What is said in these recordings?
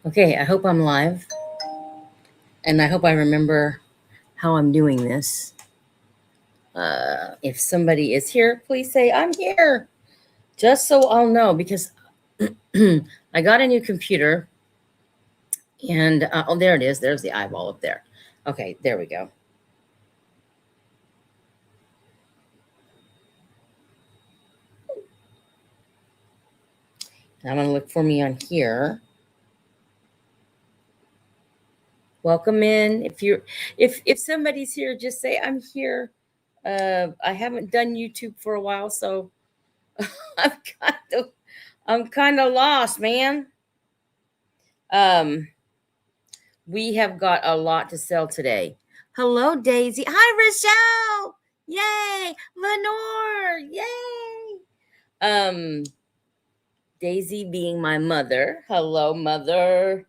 Okay, I hope I'm live, and I hope I remember how I'm doing this. If somebody is here, please say I'm here, just so I'll know, because I got a new computer, and oh, there it is. There's the eyeball up there. Okay, there we go. I'm gonna look for me on here. Welcome in. If somebody's here, just say I'm here. I haven't done YouTube for a while, so I'm kind of I'm kind of lost, man. Um, we have got a lot to sell today. Hello, Daisy. Hi, Rochelle. Yay, Lenore. Yay. Um, Daisy being my mother. Hello, mother.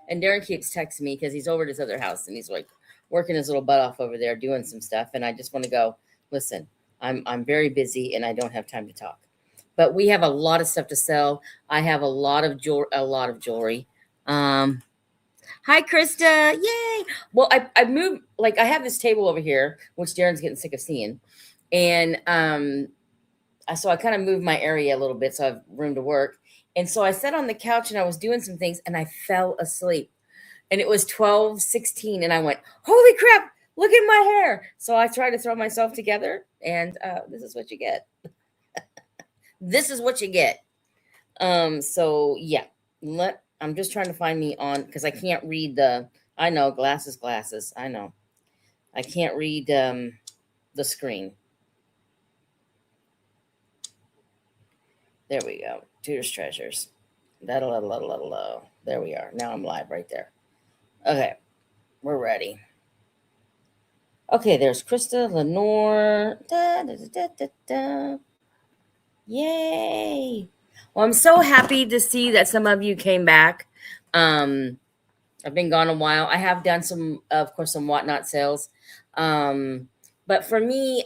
And Darren keeps texting me because he's over at his other house and he's like working his little butt off over there doing some stuff. And I just want to go, listen, I'm very busy and I don't have time to talk. But we have a lot of stuff to sell. I have a lot of jewelry. Um, Hi, Krista. Yay. Well, I moved, like, I have this table over here, which Darren's getting sick of seeing. And so I kind of moved my area a little bit so I have room to work. And so I sat on the couch and I was doing some things and I fell asleep. And it was 12:16 and I went, holy crap, look at my hair. So I tried to throw myself together and this is what you get. This is what you get. So yeah, I'm just trying to find me on because I can't read I know glasses. I know. I can't read the screen. There we go. Tooters Treasures. There we are. Now I'm live right there. Okay, we're ready. Okay, there's Krista, Lenore. Da, da, da, da, da. Yay! Well, I'm so happy to see that some of you came back. Um, I've been gone a while. I have done some, of course, some whatnot sales. But for me,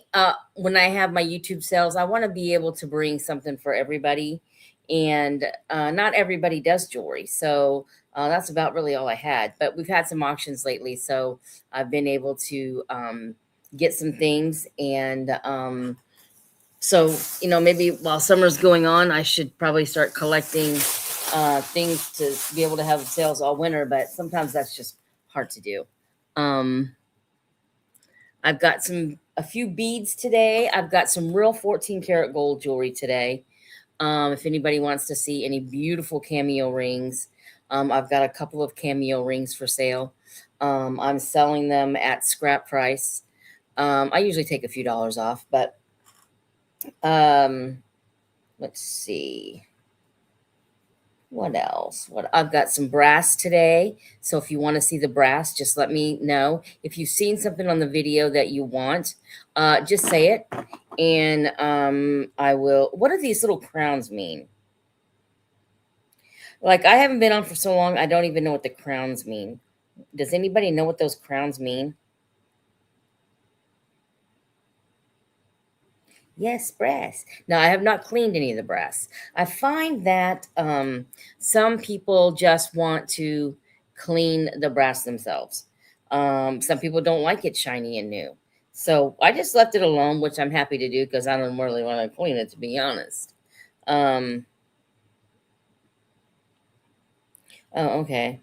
when I have my YouTube sales, I want to be able to bring something for everybody. And not everybody does jewelry. So that's about really all I had. But we've had some auctions lately. So I've been able to get some things. And so, maybe while summer's going on, I should probably start collecting things to be able to have sales all winter, but sometimes that's just hard to do. Um, I've got a few beads today. I've got some real 14 karat gold jewelry today. If anybody wants to see any beautiful cameo rings, I've got a couple of cameo rings for sale. I'm selling them at scrap price. I usually take a few dollars off, but um, let's see. What else? What I've got some brass today. So if you want to see the brass, just let me know. If you've seen something on the video that you want, just say it. And I will. What do these little crowns mean? Like, I haven't been on for so long, I don't even know what the crowns mean. Does anybody know what those crowns mean? Yes, brass. Now, I have not cleaned any of the brass. I find that some people just want to clean the brass themselves. Some people don't like it shiny and new. So I just left it alone, which I'm happy to do because I don't really want to clean it, to be honest. Um, oh, okay.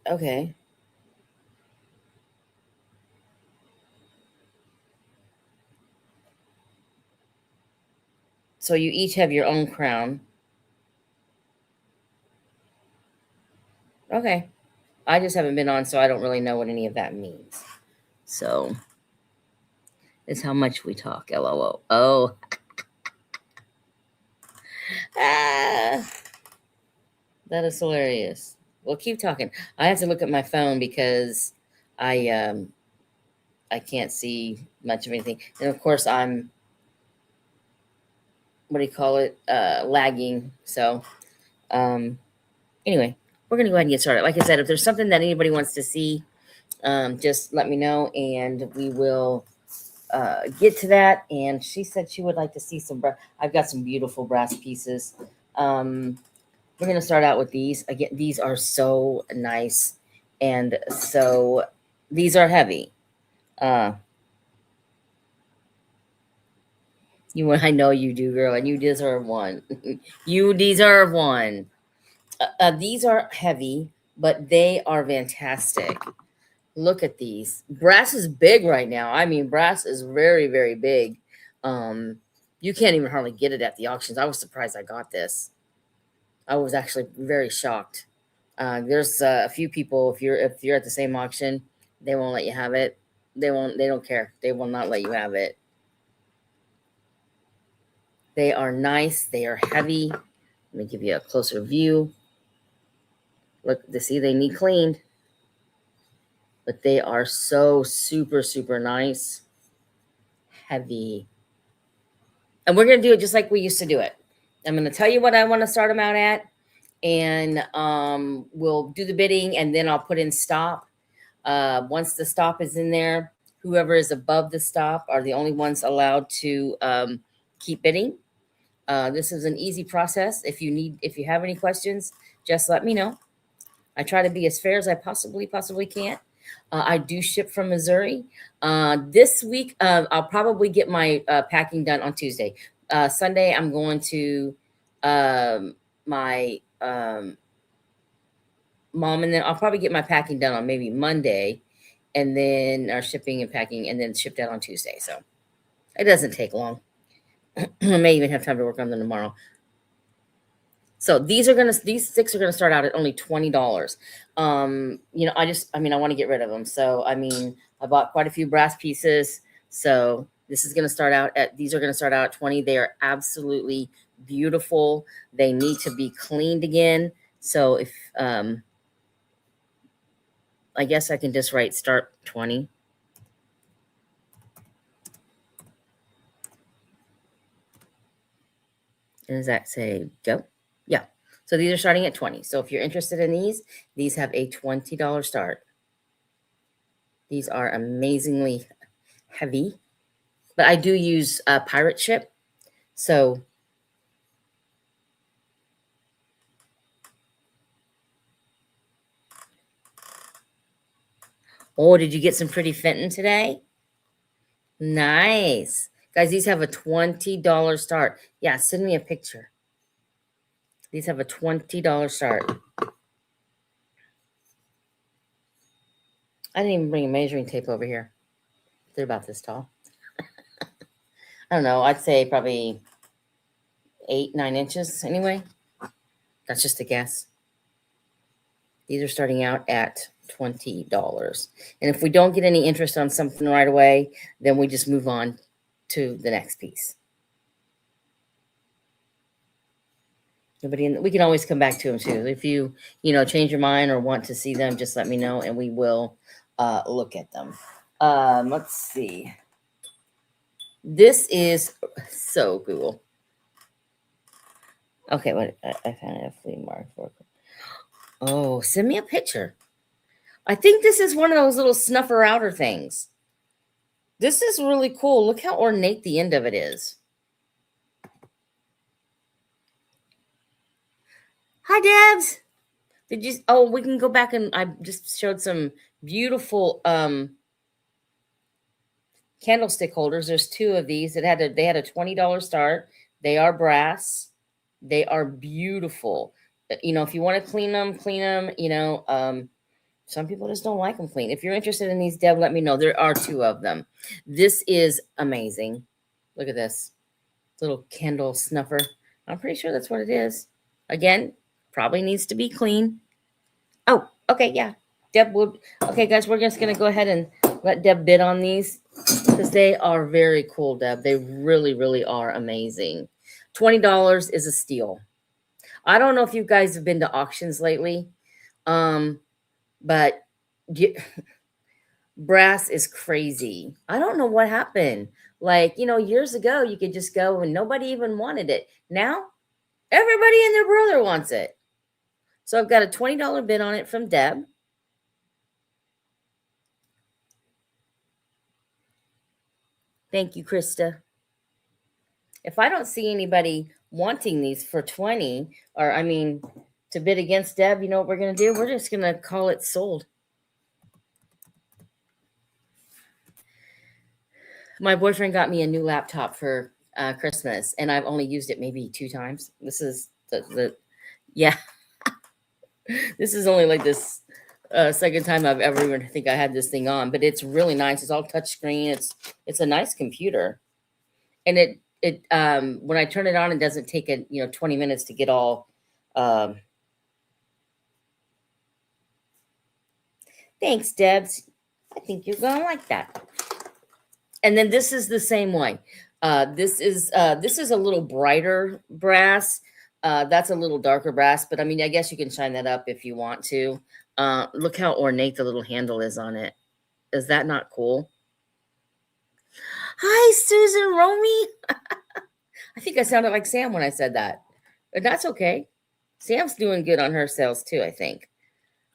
Okay. So you each have your own crown. Okay. I just haven't been on, so I don't really know what any of that means. So is how much we talk. LOL. Oh. Ah, that is hilarious. Well, keep talking. I have to look at my phone because I can't see much of anything. And of course I'm, what do you call it? Lagging. So anyway, we're gonna go ahead and get started. Like I said, if there's something that anybody wants to see, just let me know and we will get to that. And she said she would like to see some. I've got some beautiful brass pieces. We're gonna start out with these. Again, these are so nice, and so these are heavy. Uh, I know you do, girl, and you deserve one. You deserve one. These are heavy, but they are fantastic. Look at these. Brass is big right now. I mean, brass is very, very big. Um, you can't even hardly get it at the auctions. I was surprised I got this. I was actually very shocked. There's a few people. If you're at the same auction, they won't let you have it. They won't. They don't care. They will not let you have it. They are nice. They are heavy. Let me give you a closer view. Look, to see they need cleaned, but they are so super, super nice. Heavy. And we're going to do it just like we used to do it. I'm going to tell you what I want to start them out at, and we'll do the bidding, and then I'll put in stop. Once the stop is in there, whoever is above the stop are the only ones allowed to keep bidding. This is an easy process. If you have any questions, just let me know. I try to be as fair as I possibly can. I do ship from Missouri. This week, I'll probably get my packing done on Tuesday. Sunday, I'm going to my mom, and then I'll probably get my packing done on maybe Monday, and then our shipping and packing, and then shipped out on Tuesday. So it doesn't take long. I may even have time to work on them tomorrow. So these six are gonna start out at only $20. I want to get rid of them. So I bought quite a few brass pieces. So these are gonna start out at 20. They are absolutely beautiful. They need to be cleaned again. So if I guess I can just write start 20. And does that say go? Yeah. So these are starting at 20. So if you're interested in these have a $20 start. These are amazingly heavy, but I do use a pirate ship. So oh, did you get some pretty Fenton today? Nice. Guys, these have a $20 start. Yeah, send me a picture. These have a $20 start. I didn't even bring a measuring tape over here. They're about this tall. I don't know. I'd say probably 8-9 inches anyway. That's just a guess. These are starting out at $20. And if we don't get any interest on something right away, then we just move on to the next piece. We can always come back to them too. If you change your mind or want to see them, just let me know and we will look at them. Let's see. This is so cool. Okay, wait, I found a flea market. Oh, send me a picture. I think this is one of those little snuffer outer things. This is really cool. Look how ornate the end of it is. Hi, Debs. We can go back, and I just showed some beautiful candlestick holders. There's two of these that they had a $20 start. They are brass. They are beautiful. If you want to clean them, some people just don't like them clean. If you're interested in these, Deb, let me know. There are two of them. This is amazing. Look at this little candle snuffer. I'm pretty sure that's what it is. Again, probably needs to be clean. Oh, okay, yeah. Deb will. Okay, guys, we're just going to go ahead and let Deb bid on these because they are very cool, Deb. They really, really are amazing. $20 is a steal. I don't know if you guys have been to auctions lately, but brass is crazy. I don't know what happened. Years ago, you could just go and nobody even wanted it. Now, everybody and their brother wants it. So I've got a $20 bid on it from Deb. Thank you, Krista. If I don't see anybody wanting these for 20, or I mean, to bid against Deb, you know what we're going to do? We're just going to call it sold. My boyfriend got me a new laptop for Christmas, and I've only used it maybe 2 times. This is yeah, this is only like this second time I've ever even think I had this thing on, but it's really nice. It's all touchscreen. It's a nice computer, and it when I turn it on, it doesn't take 20 minutes to get all. Um, Thanks, Debs. I think you're gonna like that. And then this is the same way. This is a little brighter brass. That's a little darker brass, but I mean, I guess you can shine that up if you want to. Look how ornate the little handle is on it. Is that not cool? Hi, Susan Romy. I think I sounded like Sam when I said that, but that's okay. Sam's doing good on her sales too, I think.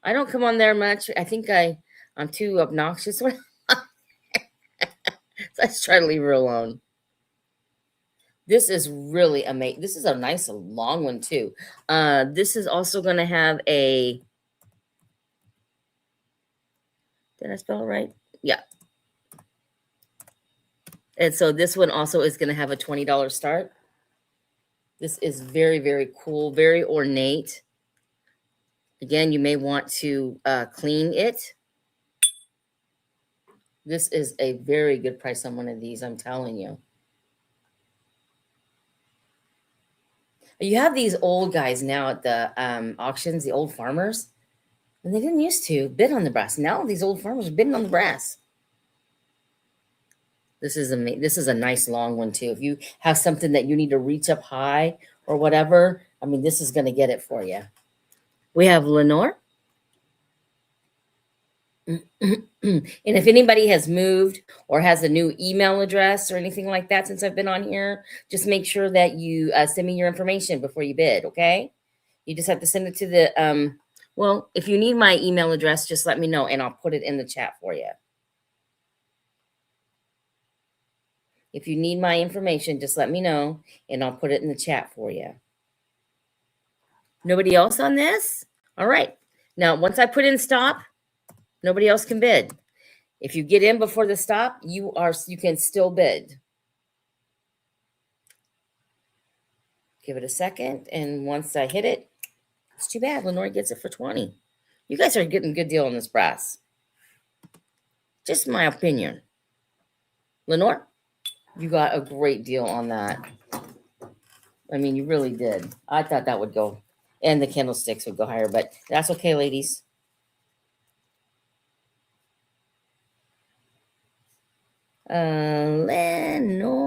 I don't come on there much. I think I'm too obnoxious. So I just try to leave her alone. This is really amazing. This is a nice long one too. This is also going to have a. Did I spell it right? Yeah. And so this one also is going to have a $20 start. This is very, very cool, very ornate. Again, you may want to clean it. This is a very good price on one of these, I'm telling you. You have these old guys now at the auctions, the old farmers, and they didn't used to bid on the brass. Now these old farmers are bidding on the brass. This is a nice long one too. If you have something that you need to reach up high or whatever, I mean, this is going to get it for you. We have Lenore. And if anybody has moved or has a new email address or anything like that since I've been on here, just make sure that you send me your information before you bid, okay? You just have to send it to the, well, if you need my email address, just let me know and I'll put it in the chat for you. If you need my information, just let me know and I'll put it in the chat for you. Nobody else on this? All right. Now, once I put in stop, nobody else can bid. If you get in before the stop, you can still bid. Give it a second, and once I hit it, it's too bad. Lenore gets it for 20. You guys are getting a good deal on this brass. Just my opinion. Lenore, you got a great deal on that. I mean, you really did. I thought that would go, and the candlesticks would go higher, but that's okay, ladies. Lenore.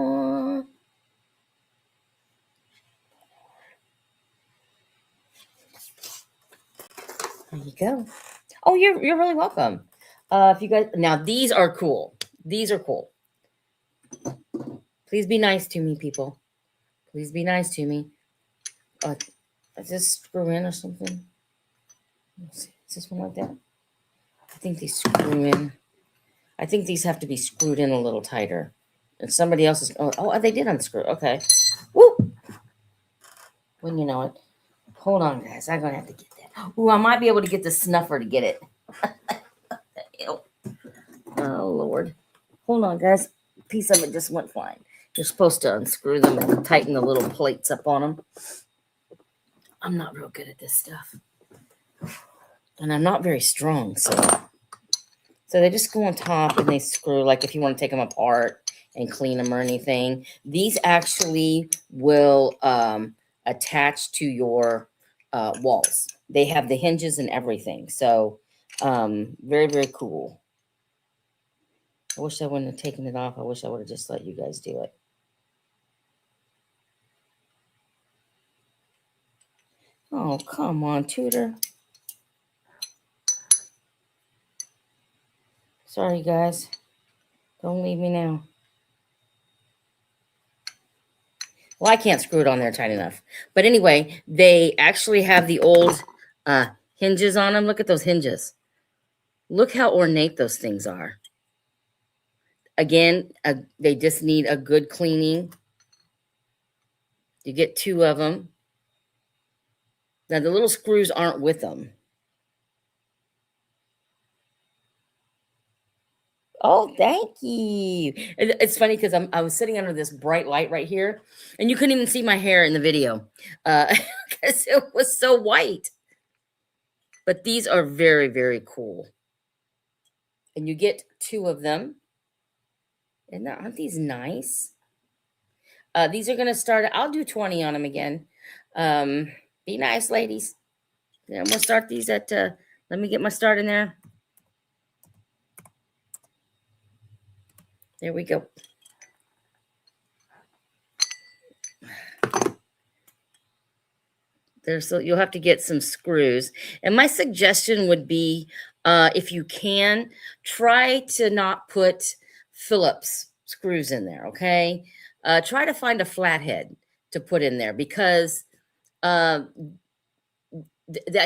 There you go. Oh, you're really welcome. If you guys now, these are cool. These are cool. Please be nice to me, people. Please be nice to me. Is this screw in or something? Let's see. Is this one like that? I think these screw in. I think these have to be screwed in a little tighter. And somebody else is. Oh, they did unscrew. Okay. Woo! When you know it. Hold on, guys. I'm gonna have to get that. Ooh, I might be able to get the snuffer to get it. Oh Lord. Hold on, guys. A piece of it just went flying. You're supposed to unscrew them and tighten the little plates up on them. I'm not real good at this stuff. And I'm not very strong, so they just go on top and they screw, like if you want to take them apart and clean them or anything. These actually will attach to your walls. They have the hinges and everything. So very, very cool. I wish I wouldn't have taken it off. I wish I would have just let you guys do it. Oh, come on, Tutor. Sorry, guys. Don't leave me now. Well, I can't screw it on there tight enough. But anyway, they actually have the old hinges on them. Look at those hinges. Look how ornate those things are. Again, they just need a good cleaning. You get 2 of them. Now, the little screws aren't with them. Oh, thank you. It's funny because I was sitting under this bright light right here, and you couldn't even see my hair in the video because it was so white. But these are very, very cool. And you get 2 of them. And aren't these nice? These are going to start, I'll do 20 on them again. Be nice, ladies. Yeah, I'm going to start these at, let me get my start in there. There we go. So you'll have to get some screws. And my suggestion would be, if you can, try to not put Phillips screws in there, okay? Try to find a flathead to put in there because that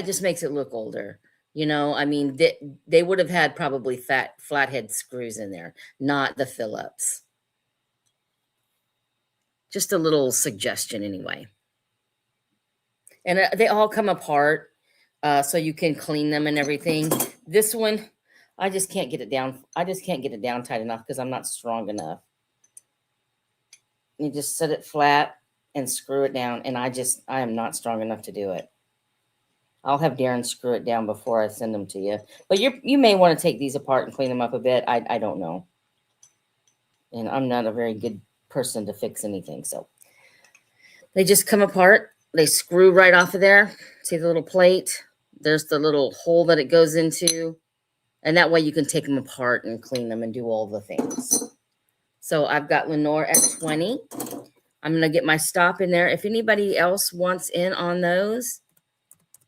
just makes it look older. You know, I mean, they would have had probably flathead screws in there, not the Phillips. Just a little suggestion anyway. And they all come apart, so you can clean them and everything. This one, I just can't get it down. I just can't get it down tight enough because I'm not strong enough. You just set it flat and screw it down. And I am not strong enough to do it. I'll have Darren screw it down before I send them to you. But you may want to take these apart and clean them up a bit. I don't know. And I'm not a very good person to fix anything. So they just come apart. They screw right off of there. See the little plate? There's the little hole that it goes into. And that way you can take them apart and clean them and do all the things. So I've got Lenore at 20. I'm going to get my stop in there. If anybody else wants in on those,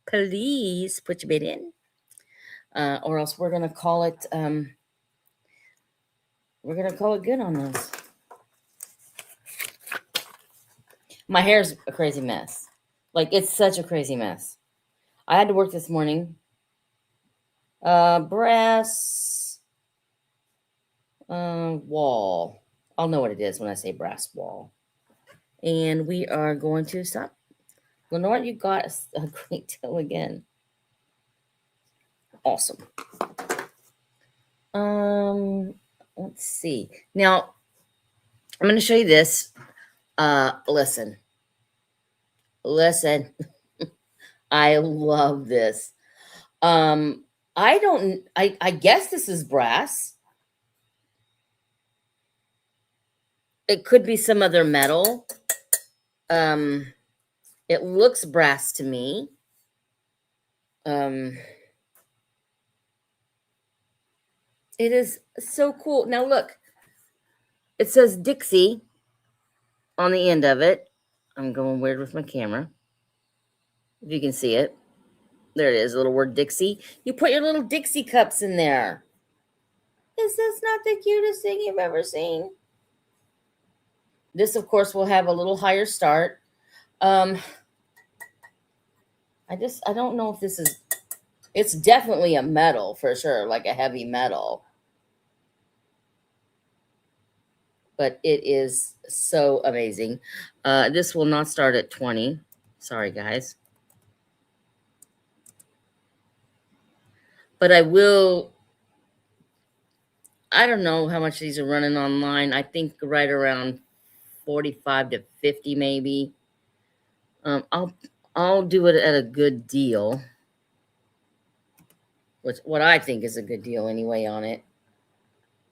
please put your bid in. Or else we're going to call it, good on those. My hair's a crazy mess. Like, it's such a crazy mess. I had to work this morning. Brass wall. I'll know what it is when I say brass wall. And we are going to stop. Lenore, you got a great deal again. Awesome. Let's see. Now, I'm going to show you this. Listen. I love this. I guess this is brass. It could be some other metal. It looks brass to me. It is so cool. Now look, it says Dixie on the end of it. I'm going weird with my camera. If you can see it. There it is, a little word Dixie. You put your little Dixie cups in there. Is this not the cutest thing you've ever seen? This, of course, will have a little higher start. I don't know if this is, it's definitely a metal for sure, like a heavy metal. But it is so amazing. This will not start at 20. Sorry, guys. But I don't know how much these are running online. I think right around 45 to 50 maybe. I'll do it at a good deal. What I think is a good deal anyway on it.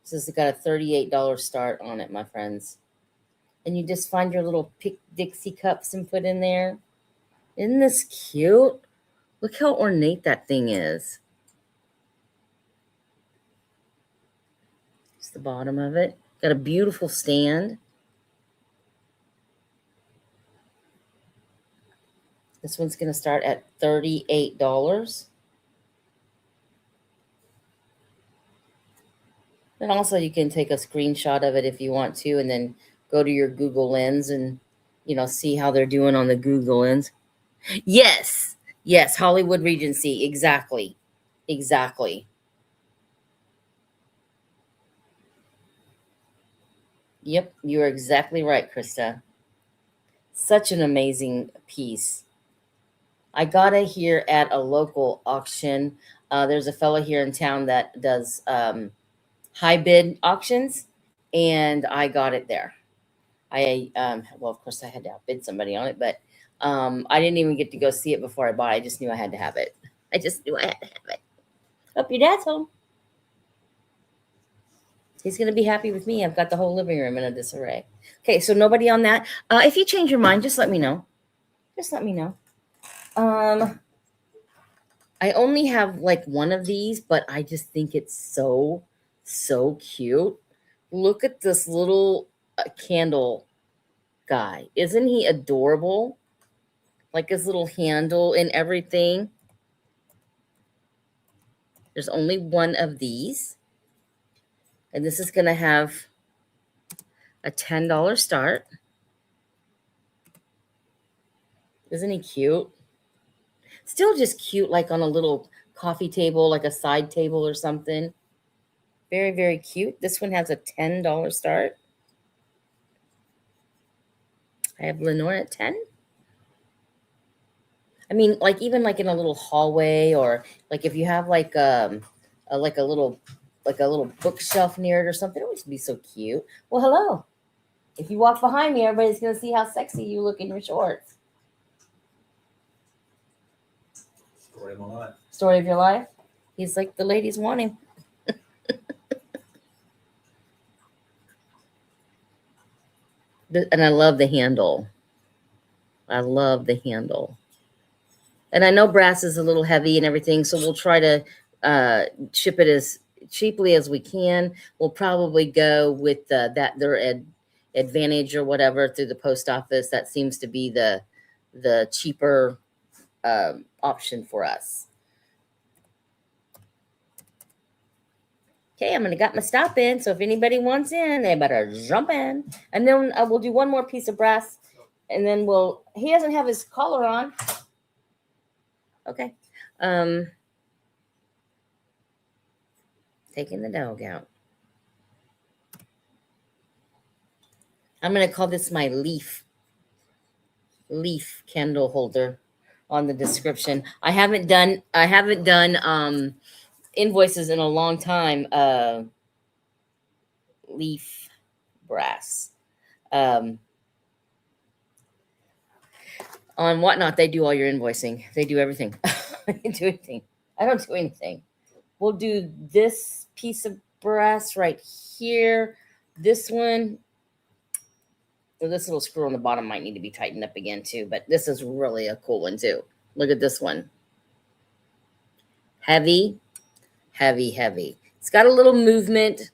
So it's got a $38 start on it, my friends. And you just find your little pick Dixie cups and put in there. Isn't this cute? Look how ornate that thing is. It's the bottom of it. Got a beautiful stand. This one's going to start at $38. And also you can take a screenshot of it if you want to, and then go to your Google Lens and, see how they're doing on the Google Lens. Yes, Hollywood Regency. Exactly. Yep, you're exactly right, Krista. Such an amazing piece. I got it here at a local auction. There's a fellow here in town that does high bid auctions, and I got it there. Well, of course, I had to outbid somebody on it, but I didn't even get to go see it before I bought it. I just knew I had to have it. I just knew I had to have it. Hope your dad's home. He's gonna be happy with me. I've got the whole living room in a disarray. Okay, so nobody on that. If you change your mind, just let me know. Just let me know. Um, I only have like one of these, but I just think it's so cute. Look at this little candle guy. Isn't he adorable? Like his little handle and everything. There's only one of these. And this is going to have a $10 start. Isn't he cute? Still just cute, like on a little coffee table, like a side table or something. Very, very cute. This one has a $10 start. I have Lenore at 10. I mean, like even like in a little hallway, or like if you have like like a little bookshelf near it or something, it would be so cute. Well, hello. If you walk behind me, everybody's gonna see how sexy you look in your shorts. Story of my life. Story of your life. He's like, the ladies want him. And I love the handle. I love the handle. And I know brass is a little heavy and everything, so we'll try to ship it as cheaply as we can. We'll probably go with that their advantage or whatever through the post office. That seems to be the cheaper option for us. Okay, I'm gonna got my stop in. So if anybody wants in, they better jump in. And then we'll do one more piece of brass, and then he doesn't have his collar on. Okay. Taking the dog out. I'm going to call this my leaf candle holder on the description. I haven't done invoices in a long time. Leaf brass. On Whatnot, they do all your invoicing. They do everything. They do anything. I don't do anything. We'll do this piece of brass right here. This one. So this little screw on the bottom might need to be tightened up again too, but this is really a cool one too. Look at this one. Heavy, heavy, heavy. It's got a little movement.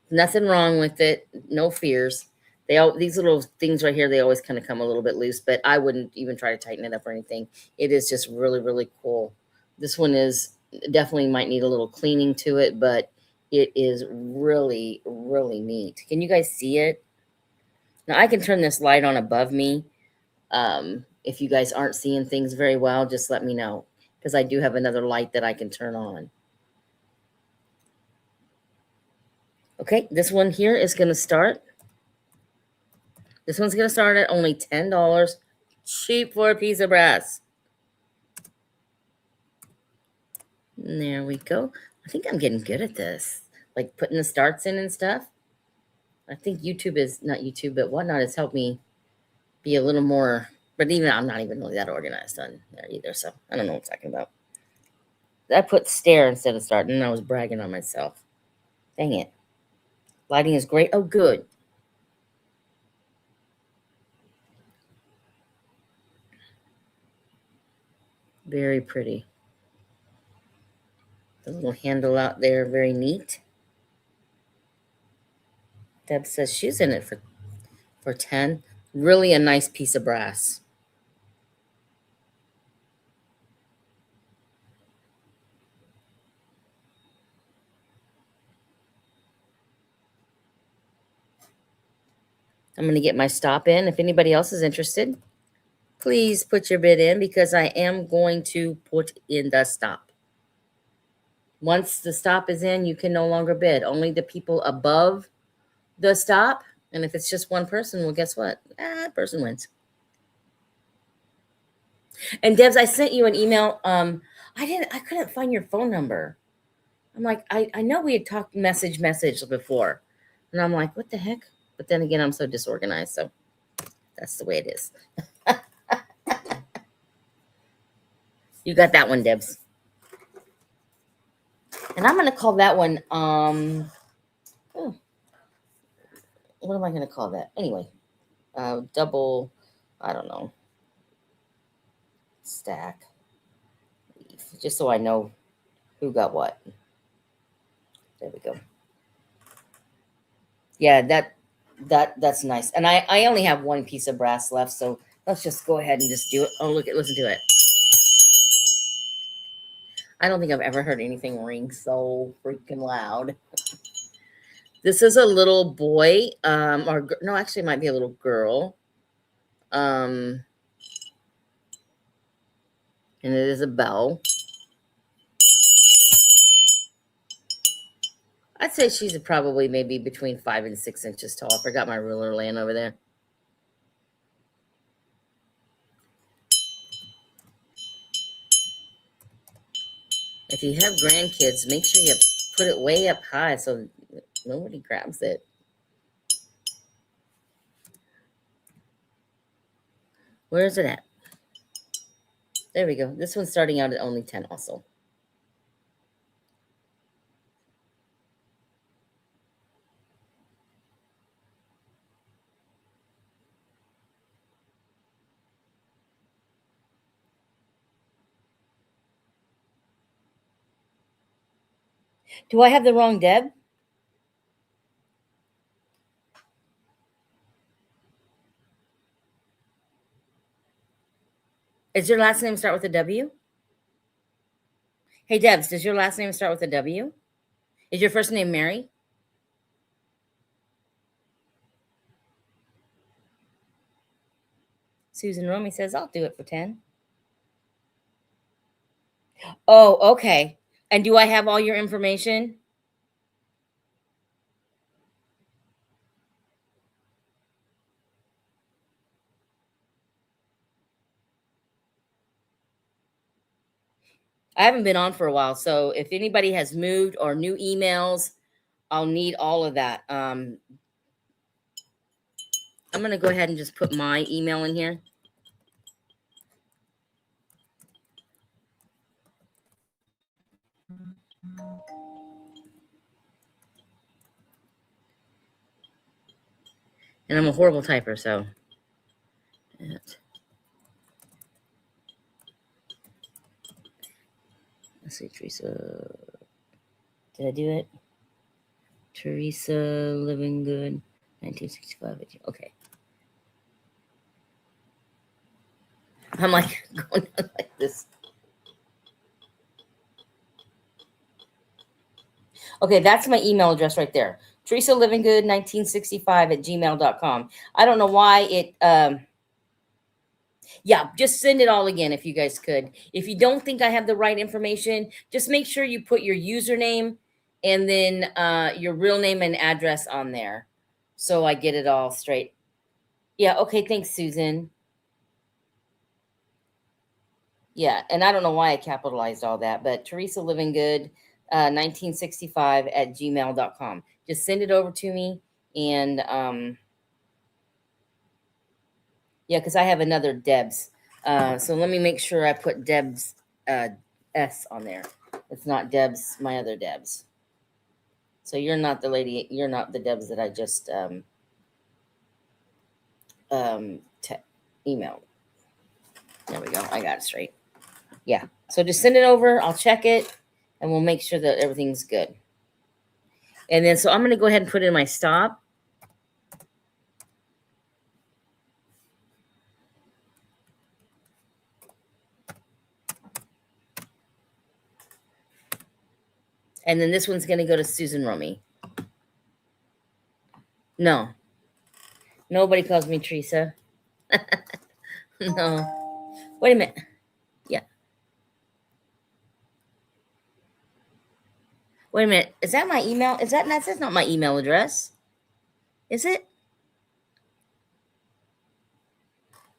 Nothing wrong with it. No fears. These little things right here, they always kind of come a little bit loose, but I wouldn't even try to tighten it up or anything. It is just really, really cool. This one is definitely might need a little cleaning to it, but it is really, really neat. Can you guys see it? Now I can turn this light on above me. If you guys aren't seeing things very well, just let me know, because I do have another light that I can turn on. Okay, this one here is going to start. This one's going to start at only $10. Cheap for a piece of brass. And there we go. I think I'm getting good at this. Like putting the starts in and stuff. I think YouTube is, not YouTube, but Whatnot has helped me be a little more, but even I'm not even really that organized on there either. So I don't know what I'm talking about. I put stare instead of start, and I was bragging on myself. Dang it. Lighting is great. Oh, good. Very pretty. The little handle out there, very neat. Deb says she's in it for 10. Really a nice piece of brass. I'm going to get my stop in. If anybody else is interested, please put your bid in, because I am going to put in the stop. Once the stop is in, you can no longer bid. Only the people above the stop And if it's just one person, well, guess what? That person wins. And Debs, I sent you an email. I couldn't find your phone number. I'm like, I know we had talked message before. And I'm like, what the heck? But then again, I'm so disorganized. So that's the way it is. You got that one, Debs. And I'm going to call that one, what am I going to call that? Anyway, double, I don't know, stack leaf, just so I know who got what. There we go. Yeah, that's nice. And I only have one piece of brass left, so let's just go ahead and just do it. Oh, listen to it. I don't think I've ever heard anything ring so freaking loud. This is a little boy, or no, actually, it might be a little girl. And it is a bell. I'd say she's probably maybe between 5 and 6 inches tall. I forgot my ruler laying over there. If you have grandkids, make sure you put it way up high so nobody grabs it. Where is it at? There we go. This one's starting out at only 10 also. Do I have the wrong Deb? Is your last name start with a W? Hey, Debs, does your last name start with a W? Is your first name Mary? Susan Romy says, I'll do it for 10. Oh, okay. And do I have all your information? I haven't been on for a while, so if anybody has moved or new emails, I'll need all of that. I'm going to go ahead and just put my email in here. And I'm a horrible typer, so. Let's see, Teresa. Did I do it? Teresa Living Good, 1965. Okay. I'm like going like this. Okay, that's my email address right there. Teresa Livinggood 1965 at gmail.com. I don't know why it yeah, just send it all again if you guys could. If you don't think I have the right information, just make sure you put your username and then your real name and address on there so I get it all straight. Yeah, okay, thanks, Susan. Yeah, and I don't know why I capitalized all that, but Teresa Living Good 1965 at gmail.com. Just send it over to me. And yeah, because I have another Deb's. So let me make sure I put Deb's S on there. It's not Deb's, my other Deb's. So you're not the lady, you're not the Deb's that I just emailed. There we go. I got it straight. Yeah. So just send it over. I'll check it and we'll make sure that everything's good. And then, so I'm going to go ahead and put in my stop. And then this one's going to go to Susan Romy. No. Nobody calls me Teresa. No. Wait a minute. Yeah. Wait a minute. Is that my email? That's not my email address. Is it?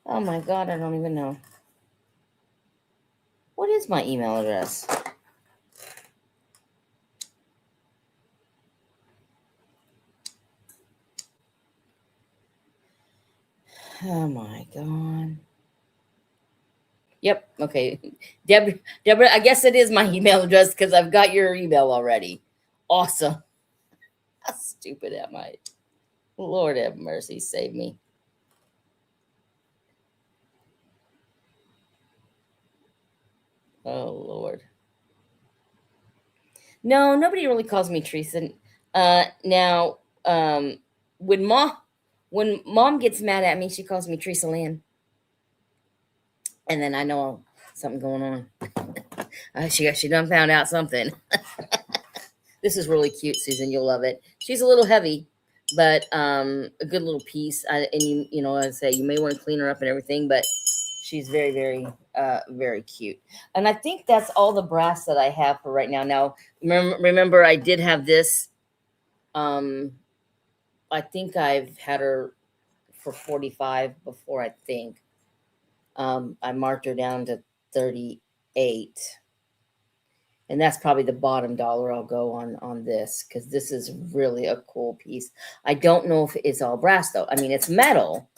Oh my God, I don't even know. What is my email address? Oh my God. Yep. Okay. Deborah, I guess it is my email address because I've got your email already. Awesome. How stupid am I? Lord have mercy, save me. Oh Lord. No, nobody really calls me Teresa. Now, when mom gets mad at me, she calls me Teresa Lynn, and then I know something going on. She done found out something. This is really cute, Susan. You'll love it. She's a little heavy, but a good little piece. And you know, as I say, you may want to clean her up and everything, but she's very, very, very cute. And I think that's all the brass that I have for right now. Now, remember, I did have this. I think I've had her for 45 before. I think I marked her down to 38. And that's probably the bottom dollar I'll go on this because this is really a cool piece. I don't know if it's all brass though. I mean, it's metal,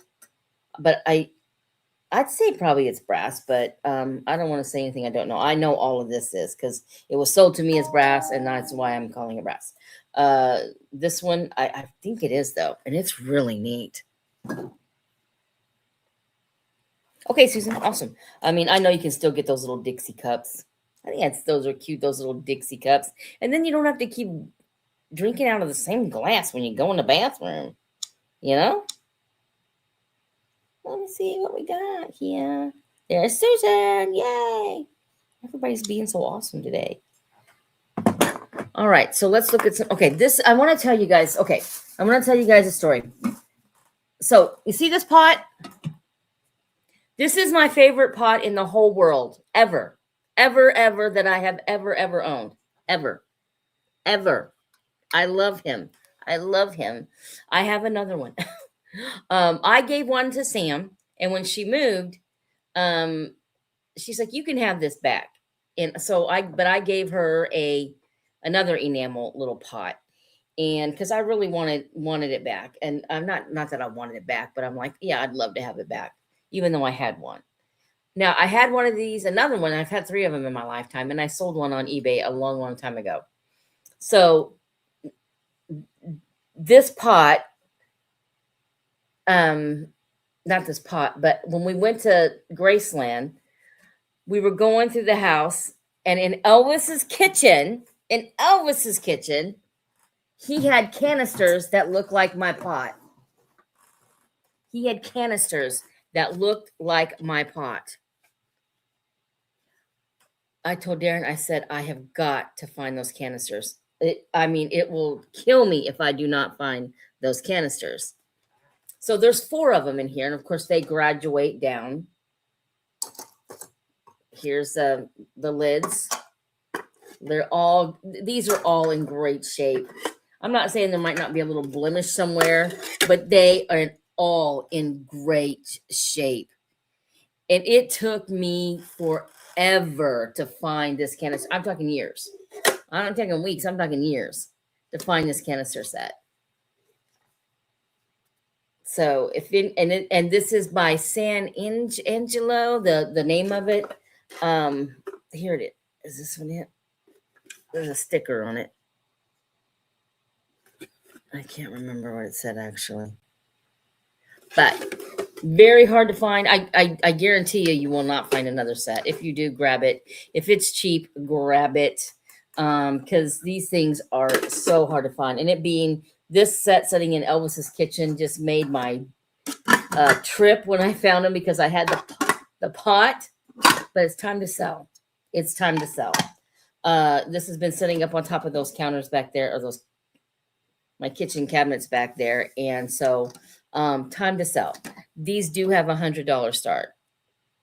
but I'd say probably it's brass, but I don't want to say anything I don't know. I know all of this is because it was sold to me as brass, and that's why I'm calling it brass. This one, I think it is though, and it's really neat. Okay, Susan, awesome. I mean, I know you can still get those little Dixie cups. I think those are cute, those little Dixie cups. And then you don't have to keep drinking out of the same glass when you go in the bathroom, you know? Let me see what we got here. There's Susan. Yay. Everybody's being so awesome today. All right, so let's look at some. Okay, I want to tell you guys. Okay, I want to tell you guys a story. So, you see this pot? This is my favorite pot in the whole world, ever, ever that I have ever owned. Ever. I love him. I love him. I have another one. I gave one to Sam, and when she moved, she's like, "You can have this back." And so I gave her another enamel little pot, and because I really wanted it back, and I'm not that I wanted it back, but I'm like, yeah, I'd love to have it back, even though I had one. Now I had one of these, another one. I've had 3 of them in my lifetime, and I sold one on eBay a long time ago. So this pot, not this pot, but when we went to Graceland, we were going through the house, and in Elvis's kitchen, he had canisters that looked like my pot. He had canisters that looked like my pot. I told Darren, I said, I have got to find those canisters. It will kill me if I do not find those canisters. So there's 4 of them in here, and of course they graduate down. Here's the lids. These are all in great shape. I'm not saying there might not be a little blemish somewhere, but they are all in great shape. And it took me forever to find this canister. I'm talking years. I'm not talking weeks. I'm talking years to find this canister set. So and this is by San Angelo, the name of it. Here it is. Is this one it? There's a sticker on it. I can't remember what it said actually. But very hard to find. I guarantee you will not find another set. If you do, grab it. If it's cheap, grab it. Because these things are so hard to find. And it being this set sitting in Elvis's kitchen just made my trip when I found them, because I had the pot, but it's time to sell. It's time to sell. This has been sitting up on top of those counters back there, or my kitchen cabinets back there. And so time to sell. These do have $100 start.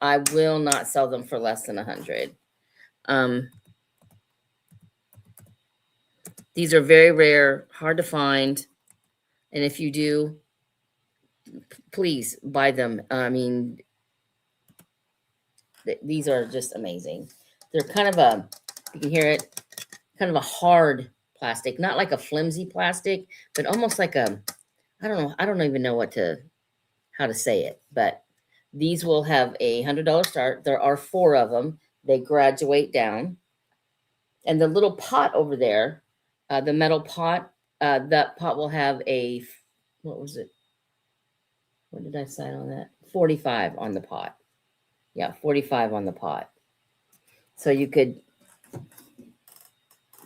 I will not sell them for less than 100. These are very rare, hard to find. And if you do, please buy them. I mean, These are just amazing. They're kind of a, you can hear it, kind of a hard plastic, not like a flimsy plastic, but almost like a, I don't know. I don't even know how to say it, but these will have a $100 start. There are 4 of them. They graduate down. And the little pot over there, the metal pot, that pot will have a, what was it? What did I sign on that? 45 on the pot. Yeah, 45 on the pot. So you could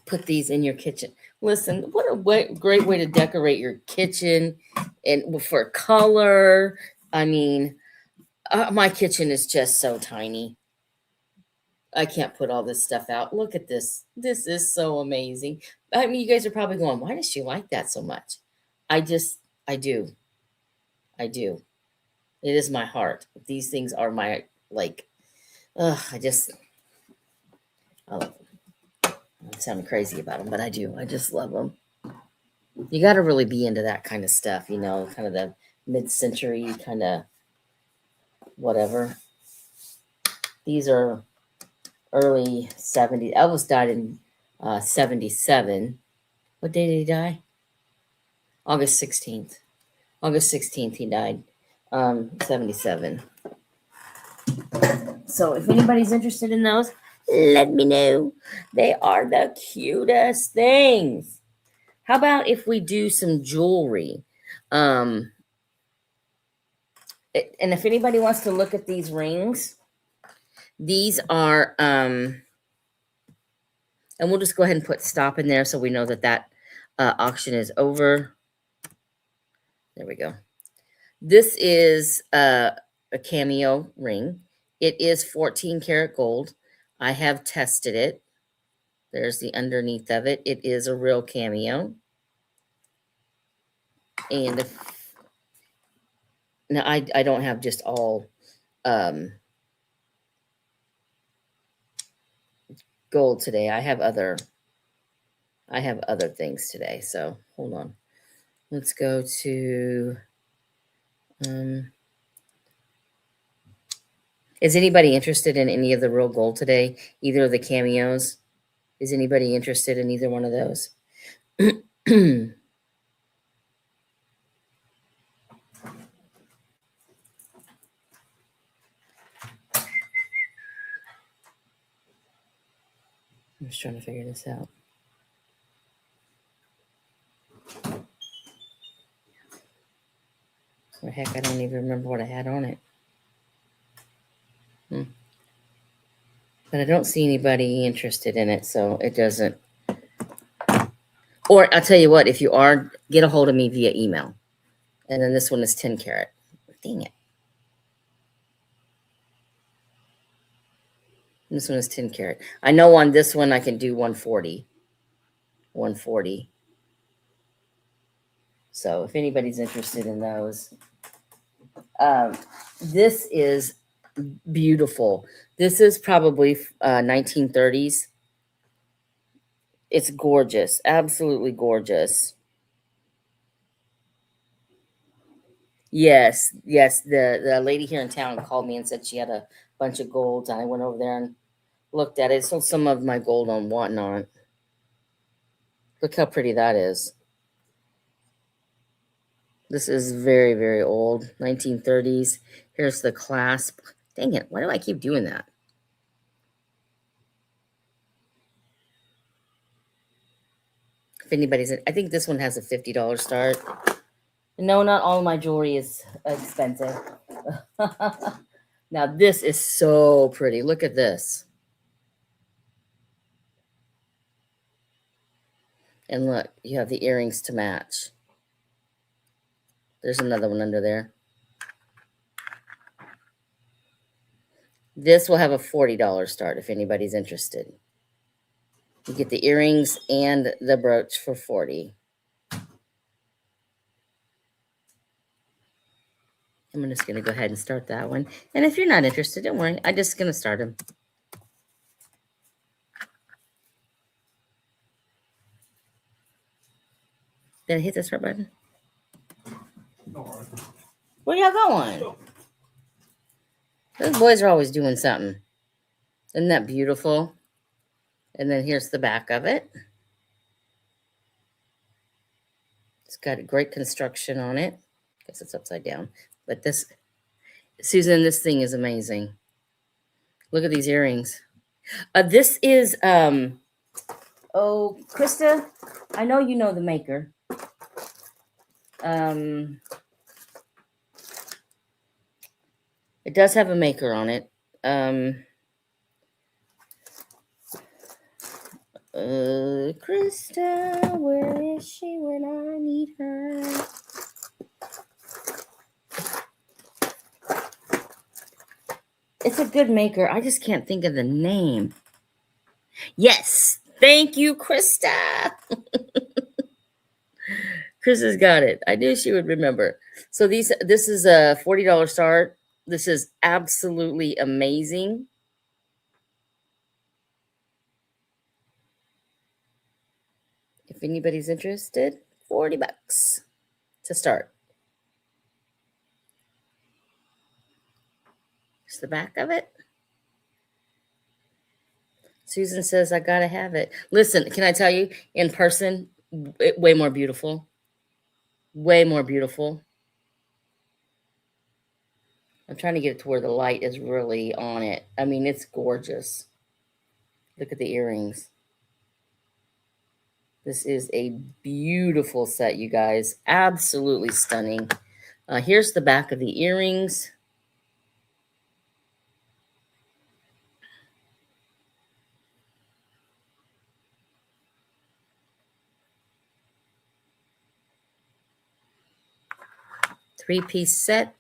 put these in your kitchen. Listen, what a great way to decorate your kitchen and for color. I mean, my kitchen is just so tiny. I can't put all this stuff out. Look at this. This is so amazing. I mean, you guys are probably going, why does she like that so much? I do. I do. It is my heart. These things are my, like, I love them. I'm sounding crazy about them, but I do. I just love them. You got to really be into that kind of stuff, kind of the mid-century kind of whatever. These are early 70s. Elvis died in 77. What day did he die? August 16th. August 16th he died. 77. So if anybody's interested in those, let me know. They are the cutest things. How about if we do some jewelry? And if anybody wants to look at these rings, these are, and we'll just go ahead and put stop in there so we know that auction is over. There we go. This is a cameo ring. It is 14 karat gold. I have tested it. There's the underneath of it. It is a real cameo. And now I don't have just all gold today. I have other things today. So hold on. Let's go to is anybody interested in any of the real gold today? Either of the cameos? Is anybody interested in either one of those? I'm just trying to figure this out. Or heck, I don't even remember what I had on it. But I don't see anybody interested in it, so it doesn't. Or I'll tell you what, if you are, get a hold of me via email. And then this one is 10 karat. Dang it. This one is 10 karat. I know on this one I can do 140. 140. So if anybody's interested in those. This is beautiful. This is probably 1930s. It's gorgeous. Absolutely gorgeous. Yes. The lady here in town called me and said she had a bunch of golds. And I went over there and looked at it. So some of my gold on whatnot. Look how pretty that is. This is very, very old. 1930s. Here's the clasp. Dang it. Why do I keep doing that? If anybody's in, I think this one has a $50 start. No, not all of my jewelry is expensive. Now this is so pretty. Look at this. And look, you have the earrings to match. There's another one under there. This will have a $40 start if anybody's interested. You get the earrings and the brooch for $40. I'm just going to go ahead and start that one. And if you're not interested, don't worry. I'm just going to start them. Did I hit the start button? Where y'all going? Those boys are always doing something. Isn't that beautiful? And then here's the back of it. It's got a great construction on it. Guess it's upside down. But this, Susan, this thing is amazing. Look at these earrings. This is, oh, Krista, I know you know the maker. It does have a maker on it. Krista, where is she when I need her? It's a good maker. I just can't think of the name. Yes. Thank you, Krista. Krista's got it. I knew she would remember. So this is a $40 start. This is absolutely amazing. If anybody's interested, 40 bucks to start. Here's the back of it. Susan says, I gotta have it. Listen, can I tell you, in person, way more beautiful. Way more beautiful. I'm trying to get it to where the light is really on it. I mean, it's gorgeous. Look at the earrings. This is a beautiful set, you guys. Absolutely stunning. Here's the back of the earrings. Three-piece set.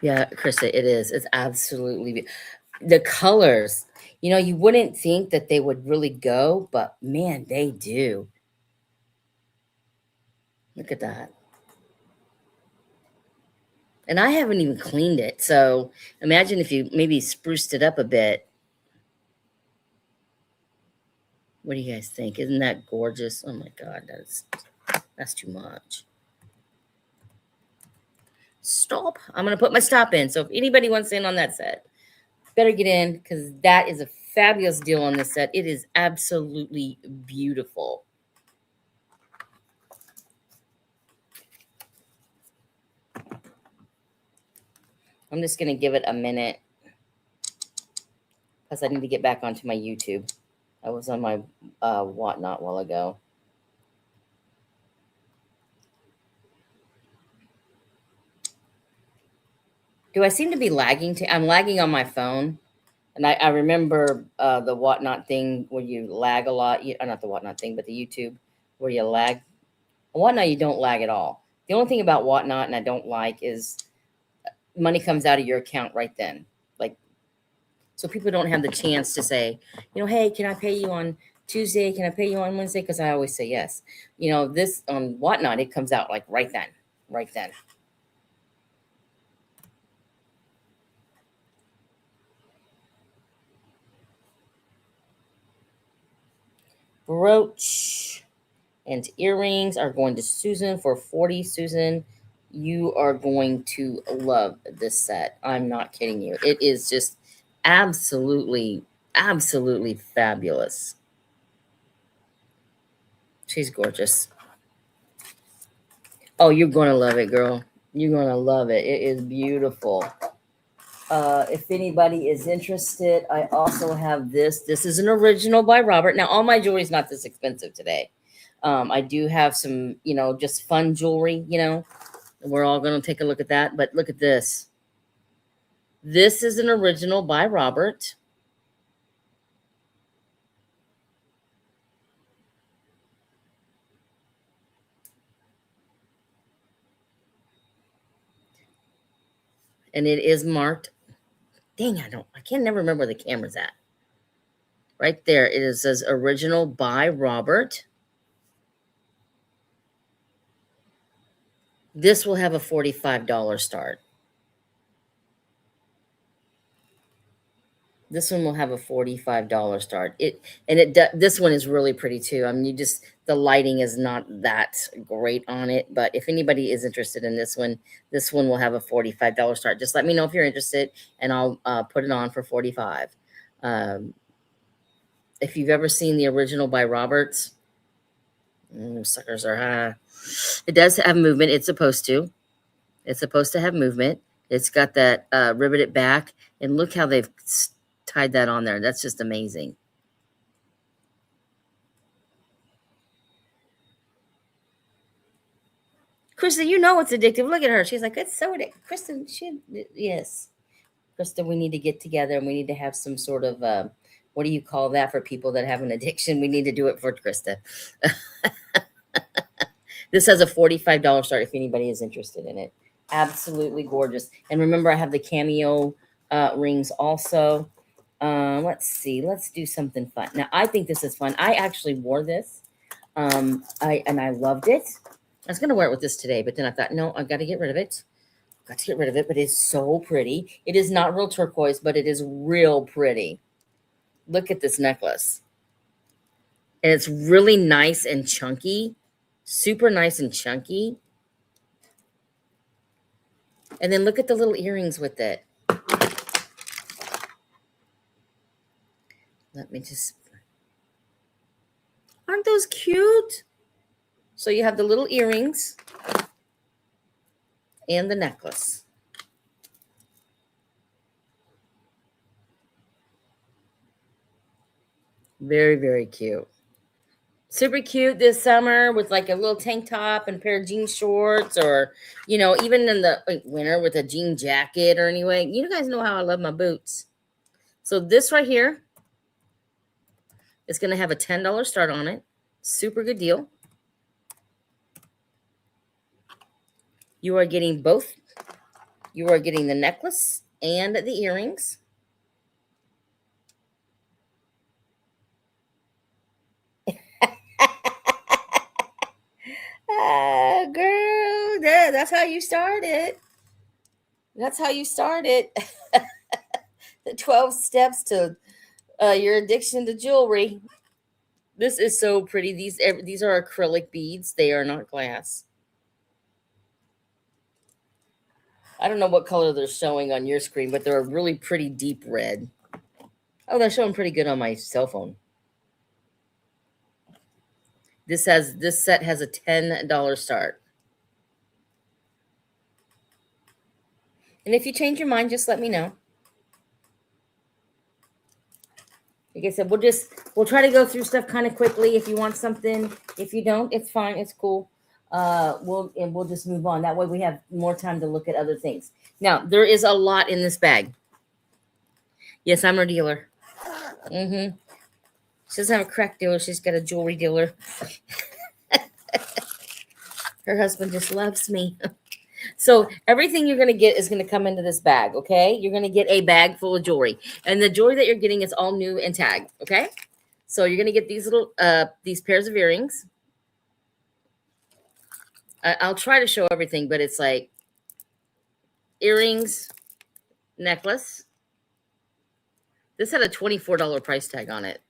Yeah, Krista, it is. It's absolutely the colors. You know, you wouldn't think that they would really go, but man, they do. Look at that. And I haven't even cleaned it. So imagine if you maybe spruced it up a bit. What do you guys think? Isn't that gorgeous? Oh my God, that's too much. Stop. I'm going to put my stop in. So if anybody wants in on that set, better get in because that is a fabulous deal on this set. It is absolutely beautiful. I'm just going to give it a minute because I need to get back onto my YouTube. I was on my whatnot a while ago. Do I seem to be lagging? I'm lagging on my phone. And I remember the whatnot thing where you lag a lot. Not the whatnot thing, but the YouTube where you lag. Whatnot, you don't lag at all. The only thing about whatnot and I don't like is money comes out of your account right then. Like, so people don't have the chance to say, hey, can I pay you on Tuesday? Can I pay you on Wednesday? Because I always say yes. This on whatnot, it comes out like right then, right then. Brooch and earrings are going to Susan for 40. Susan, you are going to love this set. I'm not kidding you. It is just absolutely, absolutely fabulous. She's gorgeous. Oh, you're going to love it, girl. You're going to love it. It is beautiful. If anybody is interested, I also have this. This is an original by Robert. Now, all my jewelry is not this expensive today. I do have some, just fun jewelry, We're all going to take a look at that. But look at this. This is an original by Robert. And it is marked. Dang, I can't never remember where the camera's at. Right there. It says original by Robert. This will have a $45 start. This one will have a $45 start. This one is really pretty too. I mean, the lighting is not that great on it, but if anybody is interested in this one will have a $45 start. Just let me know if you're interested, and I'll put it on for 45. If you've ever seen the original by Roberts, suckers are high. It does have movement. It's supposed to. It's supposed to have movement. It's got that riveted back, and look how they've tied that on there. That's just amazing. Kristen, you know it's addictive. Look at her. She's like, it's so addictive. Kristen, yes. Kristen, we need to get together and we need to have some sort of, what do you call that for people that have an addiction? We need to do it for Krista. This has a $45 start if anybody is interested in it. Absolutely gorgeous. And remember, I have the cameo rings also. Let's see. Let's do something fun. Now, I think this is fun. I actually wore this. I loved it. I was going to wear it with this today, but then I thought, no, I've got to get rid of it. Got to get rid of it, but it's so pretty. It is not real turquoise, but it is real pretty. Look at this necklace. And it's really nice and chunky. Super nice and chunky. And then look at the little earrings with it. Let me just... Aren't those cute? So you have the little earrings and the necklace. Very, very cute. Super cute this summer with like a little tank top and a pair of jean shorts, or, you know, even in the winter with a jean jacket or anyway. You guys know how I love my boots. So this right here is going to have a $10 start on it. Super good deal. You are getting both. You are getting the necklace and the earrings. Girl, that's how you started. That's how you started. The 12 steps to your addiction to jewelry. This is so pretty. These are acrylic beads. They are not glass. I don't know what color they're showing on your screen, but they're a really pretty deep red. Oh, they're showing pretty good on my cell phone. This set has a $10 start. And if you change your mind, just let me know. Like I said, we'll try to go through stuff kind of quickly. If you want something, if you don't, it's fine. It's cool. We'll just move on. That way we have more time to look at other things. Now, there is a lot in this bag. Yes, I'm her dealer. Mm-hmm. She doesn't have a crack dealer. She's got a jewelry dealer. Her husband just loves me. So everything you're going to get is going to come into this bag, okay? You're going to get a bag full of jewelry. And the jewelry that you're getting is all new and tagged, okay? So you're going to get these little these pairs of earrings. I'll try to show everything, but it's like earrings, necklace. This had a $24 price tag on it.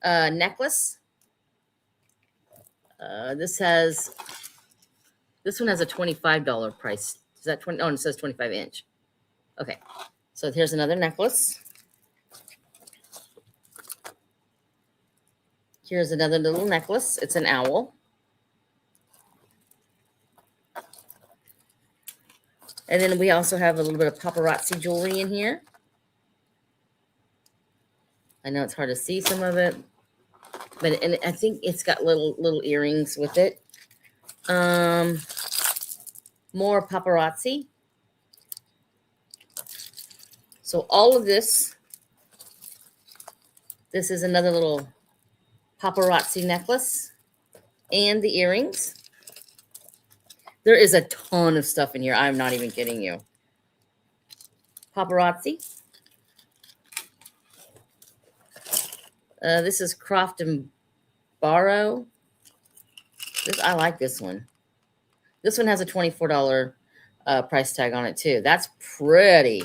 Necklace. This one has a $25 price. Is that 20? Oh, and it says 25 inch. Okay. So here's another necklace. Here's another little necklace. It's an owl. And then we also have a little bit of paparazzi jewelry in here. I know it's hard to see some of it, but and I think it's got little earrings with it. More paparazzi. So all of this is another little paparazzi necklace and the earrings. There is a ton of stuff in here. I'm not even kidding you. Paparazzi. This is Croft and Barrow. I like this one. This one has a $24 price tag on it too. That's pretty.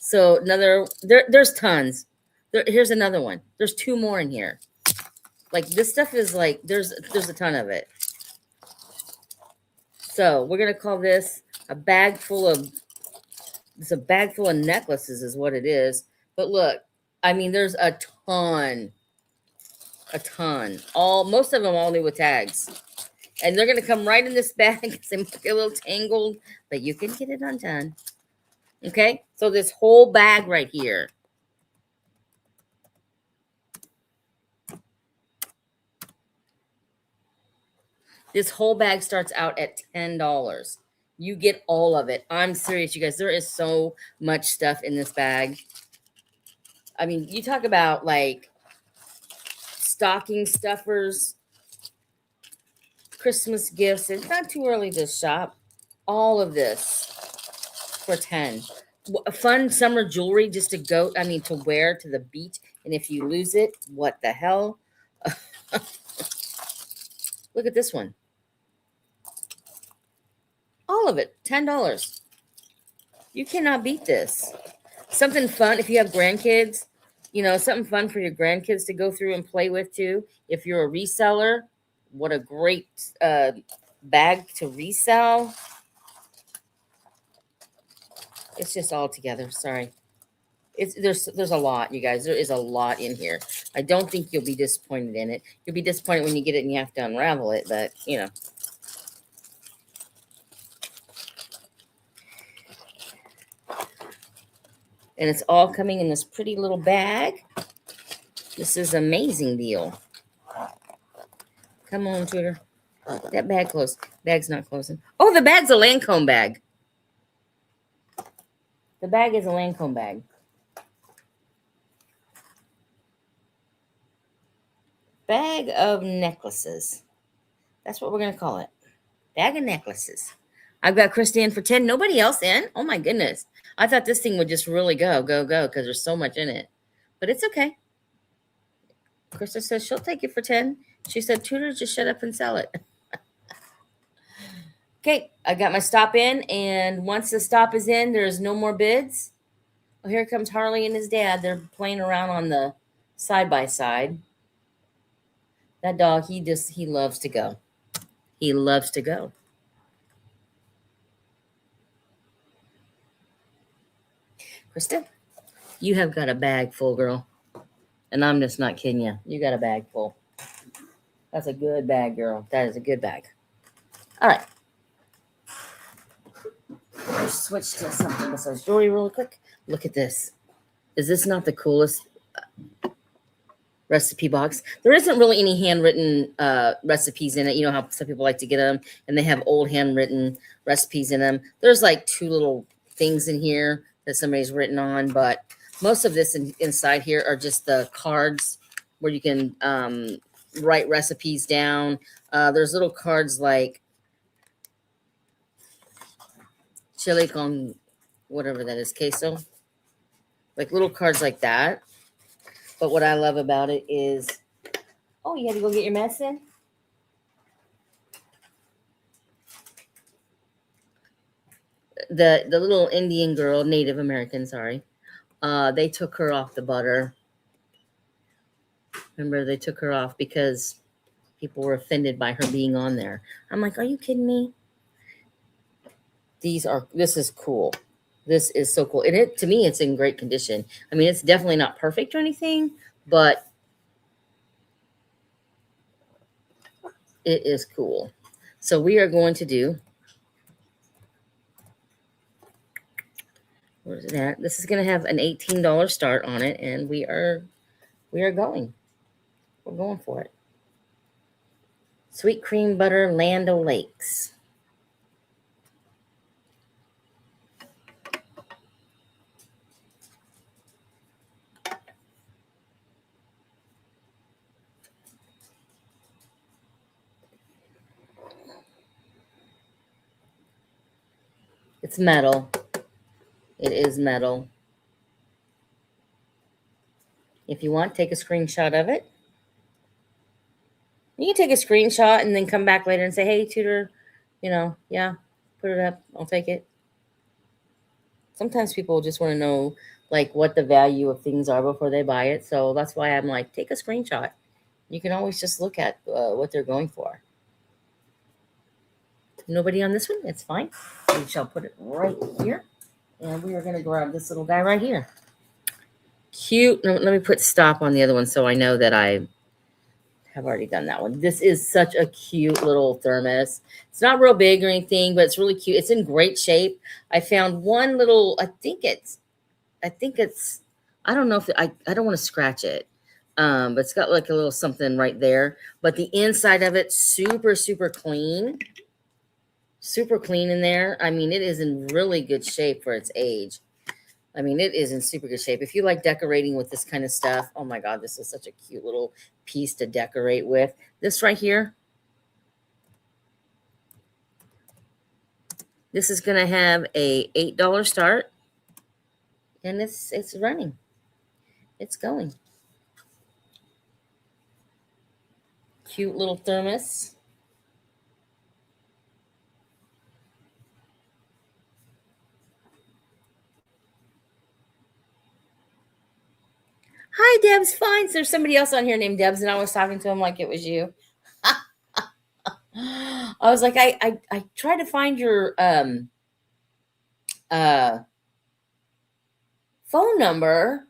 So there's tons. Here's another one. There's 2 more in here. Like this stuff is like there's a ton of it. So we're gonna call this a bag full of. It's a bag full of necklaces, is what it is. But look, I mean, there's a ton. Most of them all new with tags, and they're gonna come right in this bag. They might be a little tangled, but you can get it undone. Okay, so this whole bag right here. This whole bag starts out at $10. You get all of it. I'm serious, you guys. There is so much stuff in this bag. I mean, you talk about like stocking stuffers, Christmas gifts. It's not too early to shop. All of this for 10. Fun summer jewelry just to wear to the beach. And if you lose it, what the hell? Look at this one. All of it, $10. You cannot beat this. Something fun if you have grandkids, something fun for your grandkids to go through and play with too. If you're a reseller, what a great bag to resell. It's just all together. Sorry. There's a lot, you guys. There is a lot in here. I don't think you'll be disappointed in it. You'll be disappointed when you get it and you have to unravel it, but And it's all coming in this pretty little bag. This is an amazing deal. Come on, Tooter. That bag closed. Bag's not closing. Oh, the bag's a Lancome bag. The bag is a Lancome bag. Bag of necklaces. That's what we're going to call it. Bag of necklaces. I've got Krista in for 10. Nobody else in? Oh, my goodness. I thought this thing would just really go, because there's so much in it. But it's okay. Krista says she'll take it for 10. She said, Tooter, just shut up and sell it. Okay, I got my stop in. And once the stop is in, there's no more bids. Oh, here comes Harley and his dad. They're playing around on the side-by-side. That dog, he loves to go. He loves to go. Krista, you have got a bag full, girl. And I'm just not kidding you. You got a bag full. That's a good bag, girl. That is a good bag. All right. Let's switch to something besides jewelry really quick. Look at this. Is this not the coolest recipe box? There isn't really any handwritten recipes in it. You know how some people like to get them, and they have old handwritten recipes in them. There's like 2 little things in here that somebody's written on, but most of this inside here are just the cards where you can write recipes down. There's little cards like chili con whatever that is, queso. Like little cards like that. But what I love about it is, oh, you had to go get your medicine? The little Indian girl, Native American, sorry. They took her off the butter. Remember, they took her off because people were offended by her being on there. I'm like, are you kidding me? This is cool. This is so cool. And to me, it's in great condition. I mean, it's definitely not perfect or anything, but it is cool. So we are going to do, where's it at? This is going to have an $18 start on it, and we are going. We're going for it. Sweet cream butter Land O'Lakes. It's metal. It is metal. If you want, take a screenshot of it. You can take a screenshot and then come back later and say, hey, Tutor, Yeah, put it up. I'll take it. Sometimes people just want to know like what the value of things are before they buy it. So that's why I'm like, take a screenshot. You can always just look at what they're going for. Nobody on this one? It's fine. We shall put it right here. And we are going to grab this little guy right here. Cute. No, let me put stop on the other one so I know that I have already done that one. This is such a cute little thermos. It's not real big or anything, but it's really cute. It's in great shape. I found one little, I think it's, I don't know if I don't want to scratch it. But it's got like a little something right there. But the inside of it, super, super clean. Super clean in there. I mean, it is in really good shape for its age. I mean, it is in super good shape. If you like decorating with this kind of stuff, oh my God, this is such a cute little piece to decorate with. This right here, this is going to have a $8 start, and it's running. It's going. Cute little thermos. Hi, Deb's fine. So there's somebody else on here named Debs, and I was talking to him like it was you. I was like, I tried to find your uh phone number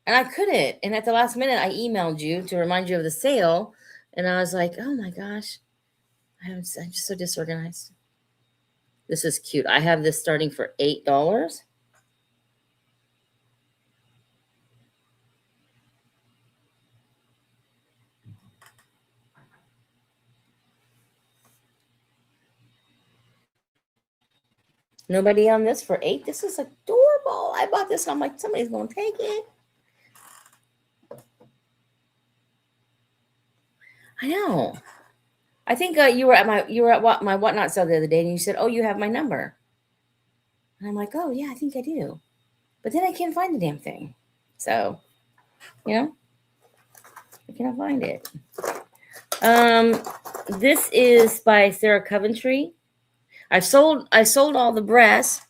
and I couldn't. And at the last minute, I emailed you to remind you of the sale. And I was like, oh my gosh, I'm just so disorganized. This is cute. I have this starting for $8. Nobody on this for 8. This is adorable. I bought this. And I'm like, somebody's going to take it. I know. I think you were at my whatnot sale the other day, and you said, "Oh, you have my number." And I'm like, "Oh yeah, I think I do," but then I can't find the damn thing. So, I cannot find it. This is by Sarah Coventry. I sold all the brass.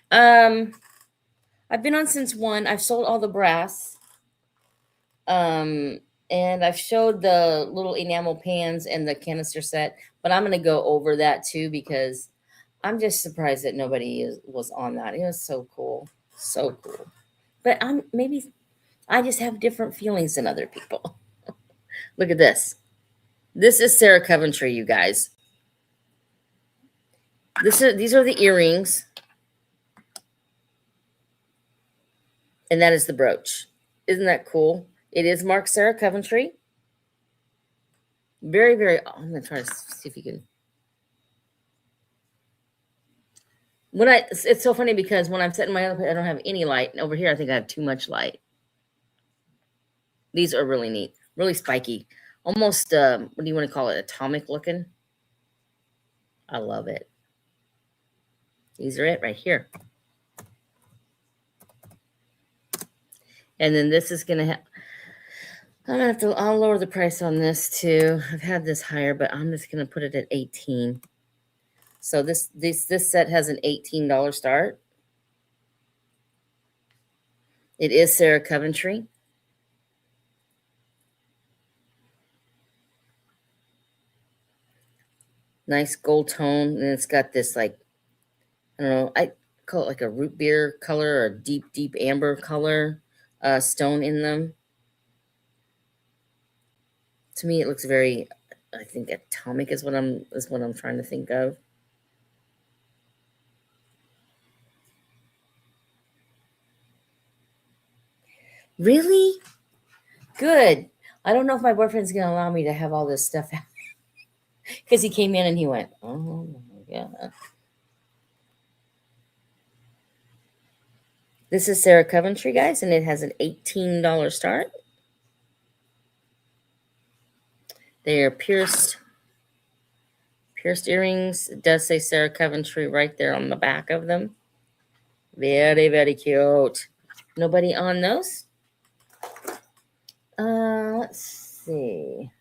I've been on since 1. I've sold all the brass. And I've showed the little enamel pans and the canister set, but I'm going to go over that too because I'm just surprised that nobody was on that. It was so cool. So cool. But maybe I just have different feelings than other people. Look at this. This is Sarah Coventry, you guys. These are the earrings. And that is the brooch. Isn't that cool? It is marked Sarah Coventry. Very, very. I'm going to try to see if you can. It's so funny because when I'm setting my other, I don't have any light. And over here, I think I have too much light. These are really neat, really spiky, almost. What do you want to call it? Atomic looking. I love it. These are it right here. And then this is gonna have. I'm gonna have to. I'll lower the price on this too. I've had this higher, but I'm just gonna put it at 18. So this set has an $18 start. It is Sarah Coventry. Nice gold tone, and it's got this like, I don't know, I call it like a root beer color or a deep, deep amber color stone in them. To me, it looks very, I think atomic is what I'm trying to think of. Really? Good. I don't know if my boyfriend's going to allow me to have all this stuff out. Because he came in and he went, oh, yeah. This is Sarah Coventry, guys, and it has an $18 start. They are pierced earrings. It does say Sarah Coventry right there on the back of them. Very, very cute. Nobody on those? Let's see.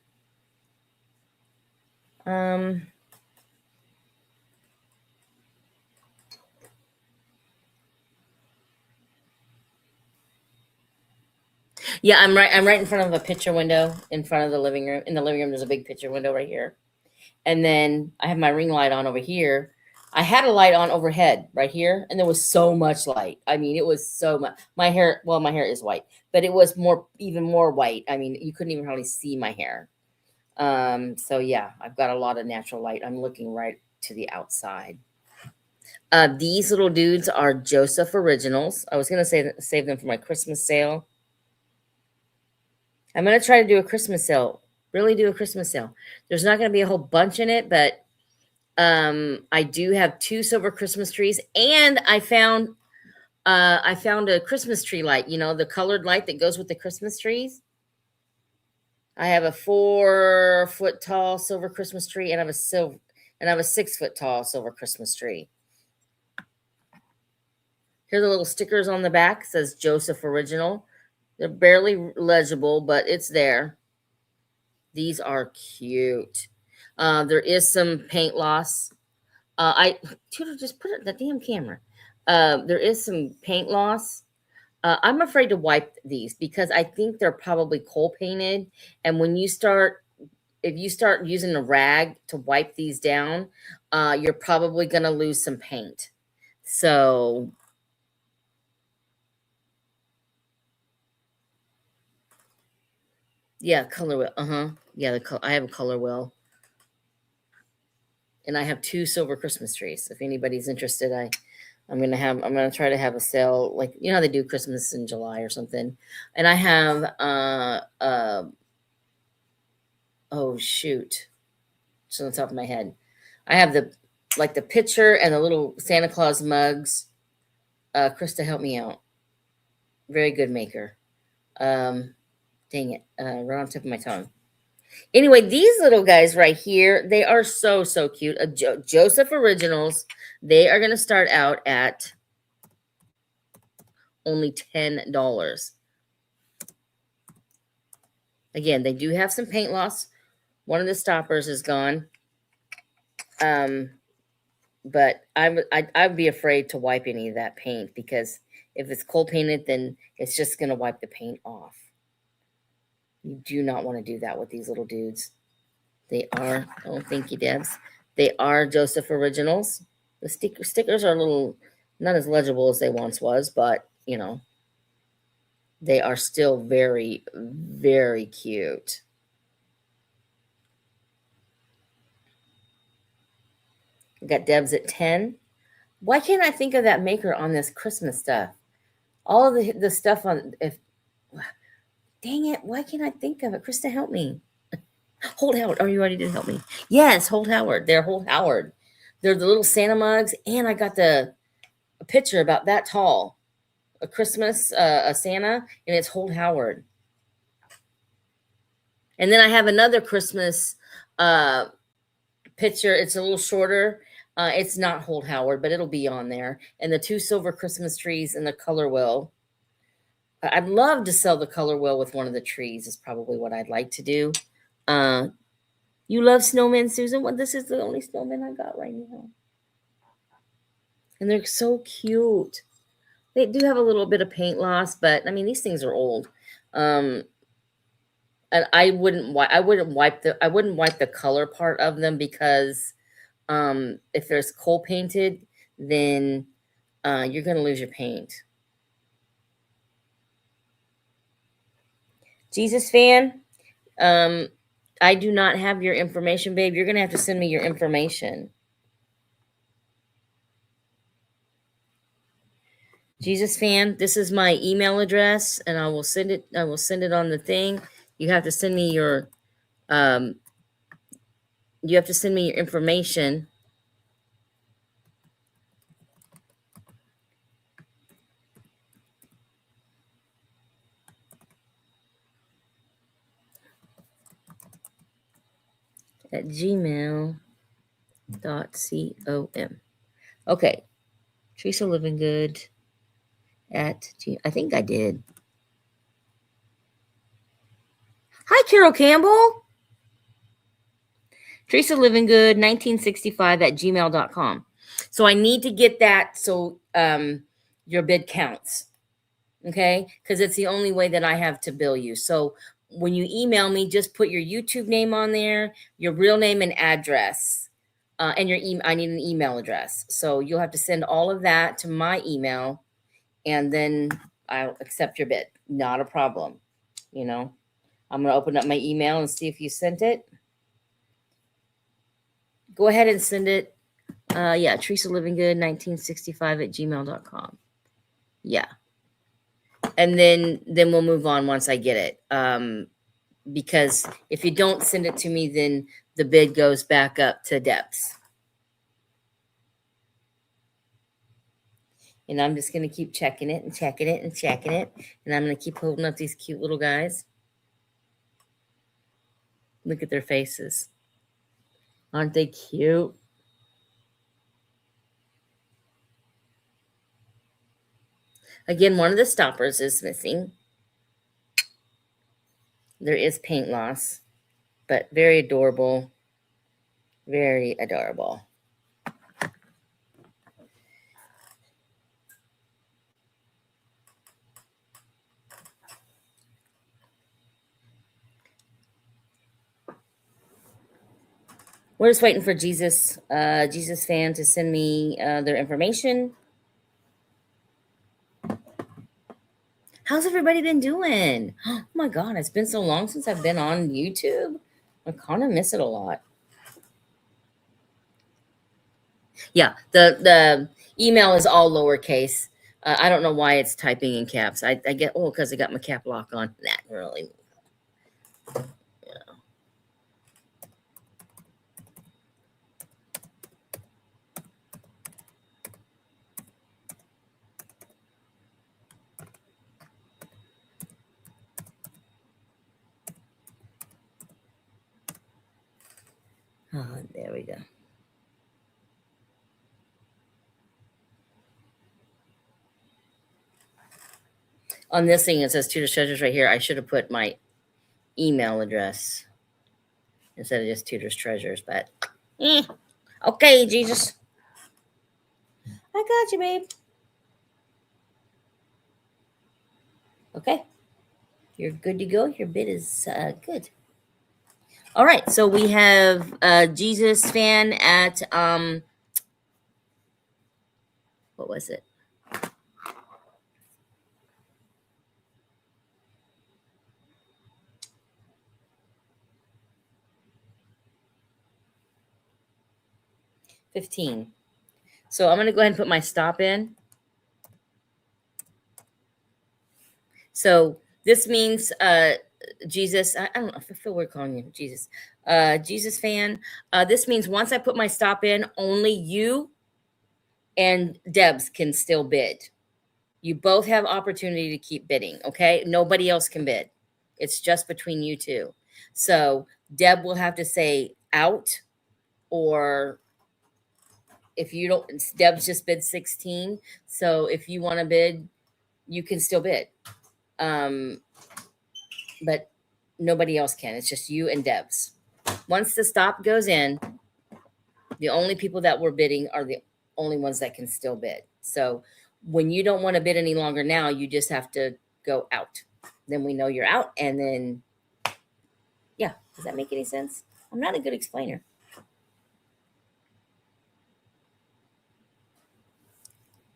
Yeah, I'm right in front of a picture window in front of the living room. In the living room, there's a big picture window right here. And then I have my ring light on over here. I had a light on overhead right here, and there was so much light. I mean, it was so much. My hair is white, but it was even more white. I mean, you couldn't even hardly see my hair. So yeah, I've got a lot of natural light. I'm looking right to the outside. These little dudes are Joseph Originals. I was gonna save them for my Christmas sale. I'm gonna try to do a Christmas sale. Really do a Christmas sale. There's not gonna be a whole bunch in it, but I do have 2 silver Christmas trees, and I found a Christmas tree light. You know, the colored light that goes with the Christmas trees. I have a 4-foot tall silver Christmas tree, and I have a 6-foot tall silver Christmas tree. Here are the little stickers on the back. It says Joseph Original. They're barely legible, but it's there. These are cute. There is some paint loss. Tudor, just put it in the damn camera. There is some paint loss. I'm afraid to wipe these because I think they're probably coal painted. And if you start using a rag to wipe these down, you're probably going to lose some paint. So yeah, color wheel. Yeah, I have a color wheel. And I have 2 silver Christmas trees. If anybody's interested, I'm gonna try to have a sale, like you know how they do Christmas in July or something. And I have oh shoot. It's on the top of my head. I have the picture and the little Santa Claus mugs. Krista, help me out. Very good maker. Dang it. Right on the tip of my tongue. Anyway, these little guys right here, they are so, so cute. Joseph Originals. They are going to start out at only $10. Again, they do have some paint loss. One of the stoppers is gone. But I'd be afraid to wipe any of that paint because if it's coal painted, then it's just going to wipe the paint off. You do not want to do that with these little dudes. They are, oh, thank you, Debs. They are Joseph Originals. The stickers are a little, not as legible as they once was, but, you know, they are still very, very cute. We got Debs at 10. Why can't I think of that maker on this Christmas stuff? All of the stuff on, dang it, why can't I think of it? Krista, help me. Hold Howard. Oh, you already did help me. Yes, Hold Howard. They're Hold Howard. They're the little Santa mugs, and I got a picture about that tall. A Christmas, a Santa, and it's Hold Howard. And then I have another Christmas picture. It's a little shorter. It's not Hold Howard, but it'll be on there. And the 2 silver Christmas trees and the color wheel. I'd love to sell the color wheel with one of the trees is probably what I'd like to do. You love snowmen, Susan? Well, this is the only snowman I got right now. And they're so cute. They do have a little bit of paint loss, but I mean, these things are old. And I wouldn't wipe the color part of them because if there's coal painted, then you're going to lose your paint. Jesus fan, I do not have your information, babe. You're going to have to send me your information. Jesus fan, this is my email address, and I will send it on the thing. You have to send me your information. At gmail.com. Okay. Teresa Living Good I think I did. Hi, Carol Campbell. Teresa Living Good 1965 at gmail.com. So I need to get that so your bid counts. Okay, because it's the only way that I have to bill you. So when you email me, just put your YouTube name on there, your real name and address, and your email. I need an email address, so you'll have to send all of that to my email, and then I'll accept your bid. Not a problem. You know, I'm gonna open up my email and see if you sent it. Go ahead and send it. Yeah, Teresa Living Good 1965 at gmail.com. Yeah, and then we'll move on once I get it. Because if you don't send it to me, then the bid goes back up to depths. And I'm just going to keep checking it and checking it and checking it. And I'm going to keep holding up these cute little guys. Look at their faces. Aren't they cute? Again, one of the stoppers is missing. There is paint loss, but very adorable. Very adorable. We're just waiting for Jesus fan to send me their information. How's everybody been doing? Oh my God, it's been so long since I've been on YouTube. I kind of miss it a lot. Yeah, the email is all lowercase. I don't know why it's typing in caps. I get because I got my cap lock on. That really. Oh, there we go. On this thing, it says Tooters Treasures right here. I should have put my email address instead of just Tooters Treasures, but okay, Jesus. I got you, babe. Okay. You're good to go. Your bid is good. All right. So we have Jesus fan at what was it? $15. So I'm gonna go ahead and put my stop in. So this means Jesus. I don't know if I feel weird calling you Jesus. Jesus fan. This means once I put my stop in, only you and Debs can still bid. You both have opportunity to keep bidding. Okay, nobody else can bid. It's just between you two. So Deb will have to say out, or if you don't, Deb's just bid 16. So if you want to bid, you can still bid. But nobody else can. It's just you and Debs. Once the stop goes in, the only people that were bidding are the only ones that can still bid. So when you don't want to bid any longer now, you just have to go out. Then we know you're out. And then, yeah, does that make any sense? I'm not a good explainer.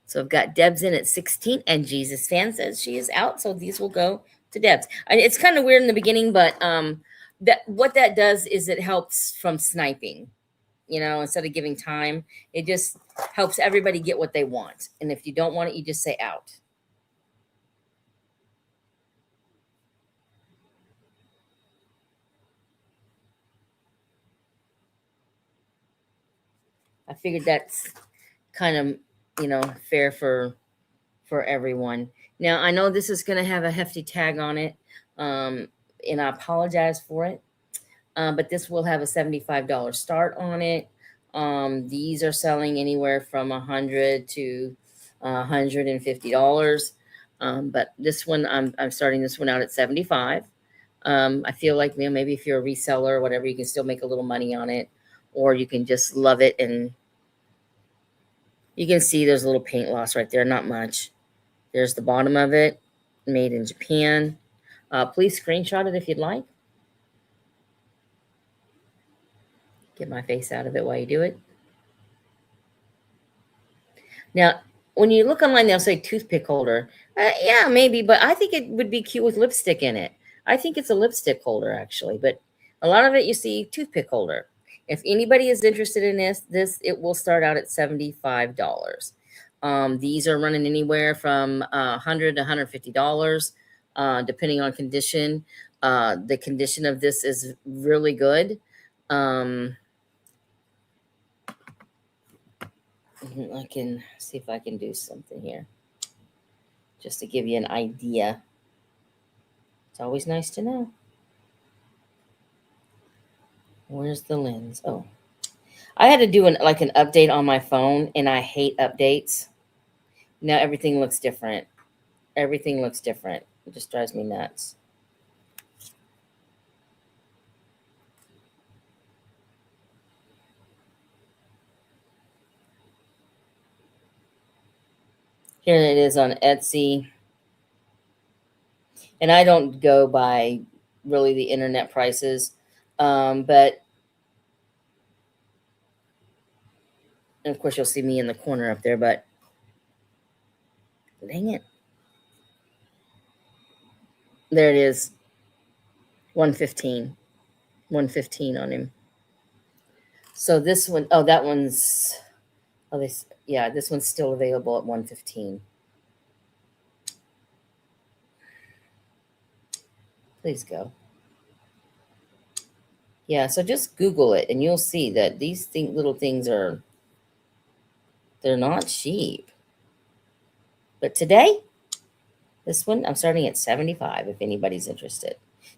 So I've got Debs in at 16, and Jesus fan says she is out. So these will go to Debs. And it's kind of weird in the beginning, but that what that does is it helps from sniping. You know, instead of giving time, it just helps everybody get what they want. And if you don't want it, you just say out. I figured that's kind of, fair for everyone. Now, I know this is going to have a hefty tag on it, and I apologize for it. But this will have a $75 start on it. These are selling anywhere from $100 to $150. But this one, I'm starting this one out at 75. I feel like, maybe if you're a reseller or whatever, you can still make a little money on it, or you can just love it. And you can see there's a little paint loss right there, not much. There's the bottom of it. made in Japan. Please screenshot it if you'd like. Get my face out of it while you do it. Now, when you look online, they'll say toothpick holder. Yeah, maybe, but I think it would be cute with lipstick in it. I think it's a lipstick holder, actually, but a lot of it you see toothpick holder. If anybody is interested in this it will start out at $75. These are running anywhere from $100 to $150, depending on condition. The condition of this is really good. I can see if I can do something here just to give you an idea. It's always nice to know. Where's the lens? Oh, I had to do an update on my phone, and I hate updates. Now everything looks different. Everything looks different. It just drives me nuts. Here it is on Etsy. And I don't go by really the internet prices. But and of course you'll see me in the corner up there, but dang it. There it is. 115. 115 on him. So this one, oh, that one's, oh, this, yeah, this one's still available at 115. Please go. Yeah, so just Google it and you'll see that these little things are, they're not cheap. But today, this one, I'm starting at 75 if anybody's interested.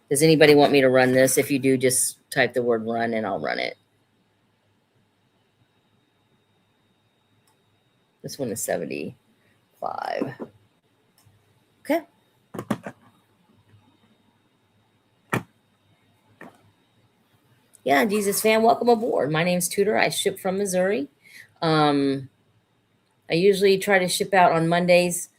Does anybody want me to run this? If you do, just type the word run and I'll run it. This one is 75. Okay. Yeah, Jesus fan, welcome aboard. My name's Tooter. I ship from Missouri. I usually try to ship out on Mondays.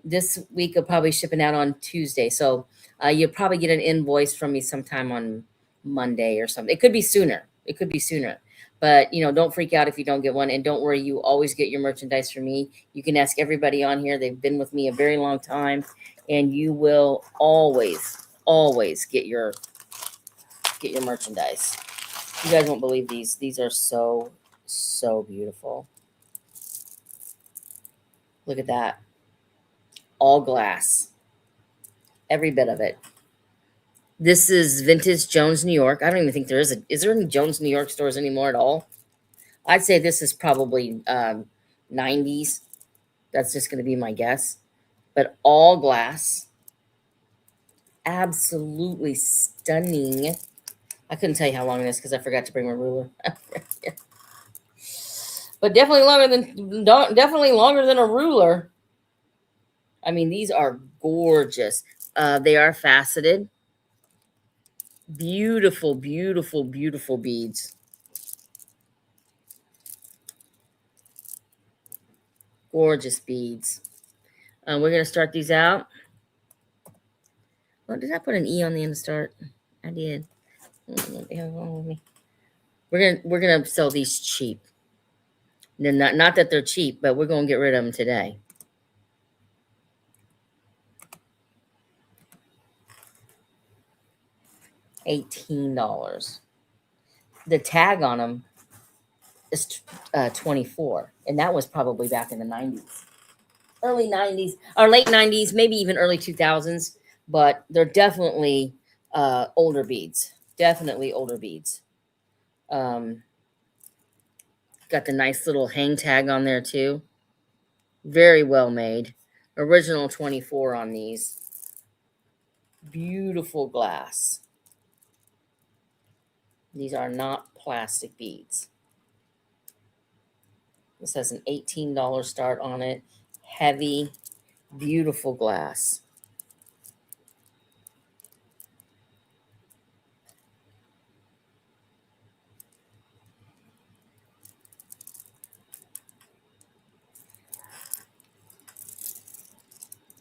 This week I'll probably shipping out on Tuesday. So you'll probably get an invoice from me sometime on Monday or something. It could be sooner. It could be sooner. But, you know, don't freak out if you don't get one. And don't worry, you always get your merchandise from me. You can ask everybody on here. They've been with me a very long time. And you will always, always get your merchandise. You guys won't believe these. These are so, so beautiful. Look at that. All glass. Every bit of it. This is Vintage Jones, New York. I don't even think there is there any Jones, New York stores anymore at all? I'd say this is probably 90s. That's just going to be my guess. But all glass. Absolutely stunning. I couldn't tell you how long it is because I forgot to bring my ruler. But definitely longer than a ruler. I mean, these are gorgeous. They are faceted. Beautiful, beautiful, beautiful beads. Gorgeous beads. We're going to start these out. Oh, did I put an E on the end to start? I did. What the hell's wrong with me? We're gonna sell these cheap. They're not that they're cheap, but we're gonna get rid of them today. $18. The tag on them is 24, and that was probably back in the 90s, early 90s or late 90s, maybe even early 2000s. But they're definitely older beads. Definitely older beads. Got the nice little hang tag on there too. Very well made. Original 24 on these. Beautiful glass. These are not plastic beads. This has an $18 start on it. Heavy, beautiful glass.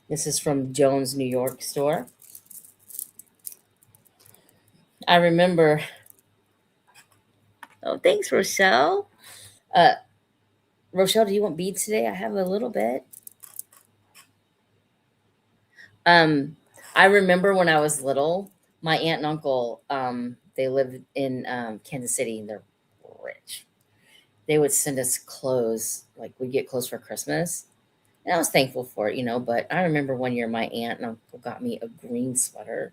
This is from Jones, New York store. I remember. Oh, thanks, Rochelle. Uh, Rochelle, do you want beads today? I have a little bit. Um, I remember when I was little, my aunt and uncle, they lived in Kansas City, and they're rich. They would send us clothes, like we get clothes for Christmas, and I was thankful for it. But I remember one year my aunt and uncle got me a green sweater,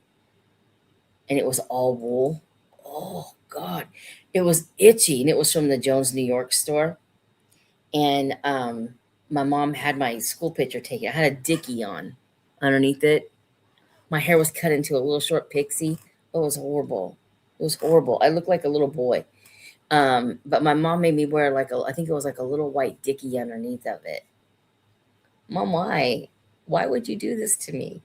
and it was all wool. Oh God, it was itchy, and it was from the Jones, New York store. And my mom had my school picture taken. I had a dickie on underneath it. My hair was cut into a little short pixie. Oh, it was horrible. It was horrible. I looked like a little boy. But my mom made me wear I think it was like a little white dickie underneath of it. Mom, why? Why would you do this to me?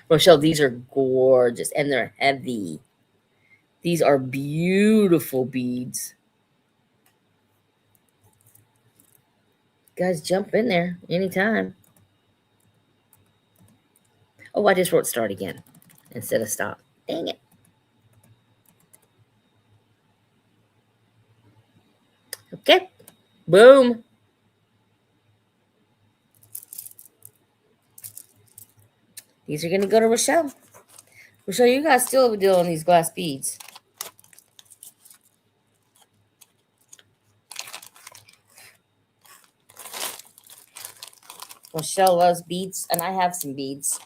Rochelle, these are gorgeous and they're heavy. These are beautiful beads. Guys, jump in there anytime. Oh, I just wrote start again instead of stop. Dang it. Okay. Boom. These are going to go to Rochelle. Rochelle, you guys still have a deal on these glass beads. Rochelle loves beads, and I have some beads.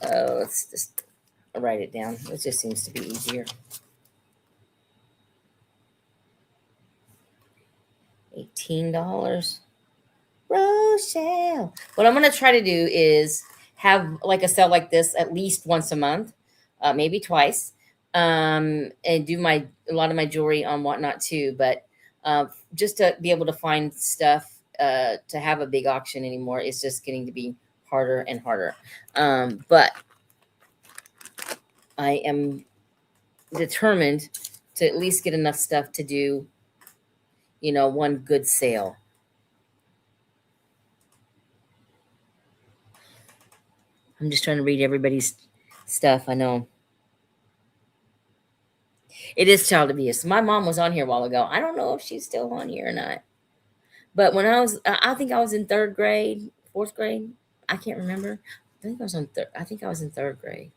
Let's just write it down. It just seems to be easier. $18. Rochelle. What I'm going to try to do is have like a sale like this at least once a month, maybe twice, and do a lot of my jewelry on Whatnot too. But just to be able to find stuff to have a big auction anymore is just getting to be harder and harder. But I am determined to at least get enough stuff to do, one good sale. I'm just trying to read everybody's stuff. I know it is child abuse. My mom was on here a while ago. I don't know if she's still on here or not. But when I think I was in third grade, fourth grade. I can't remember. I think I was in third grade.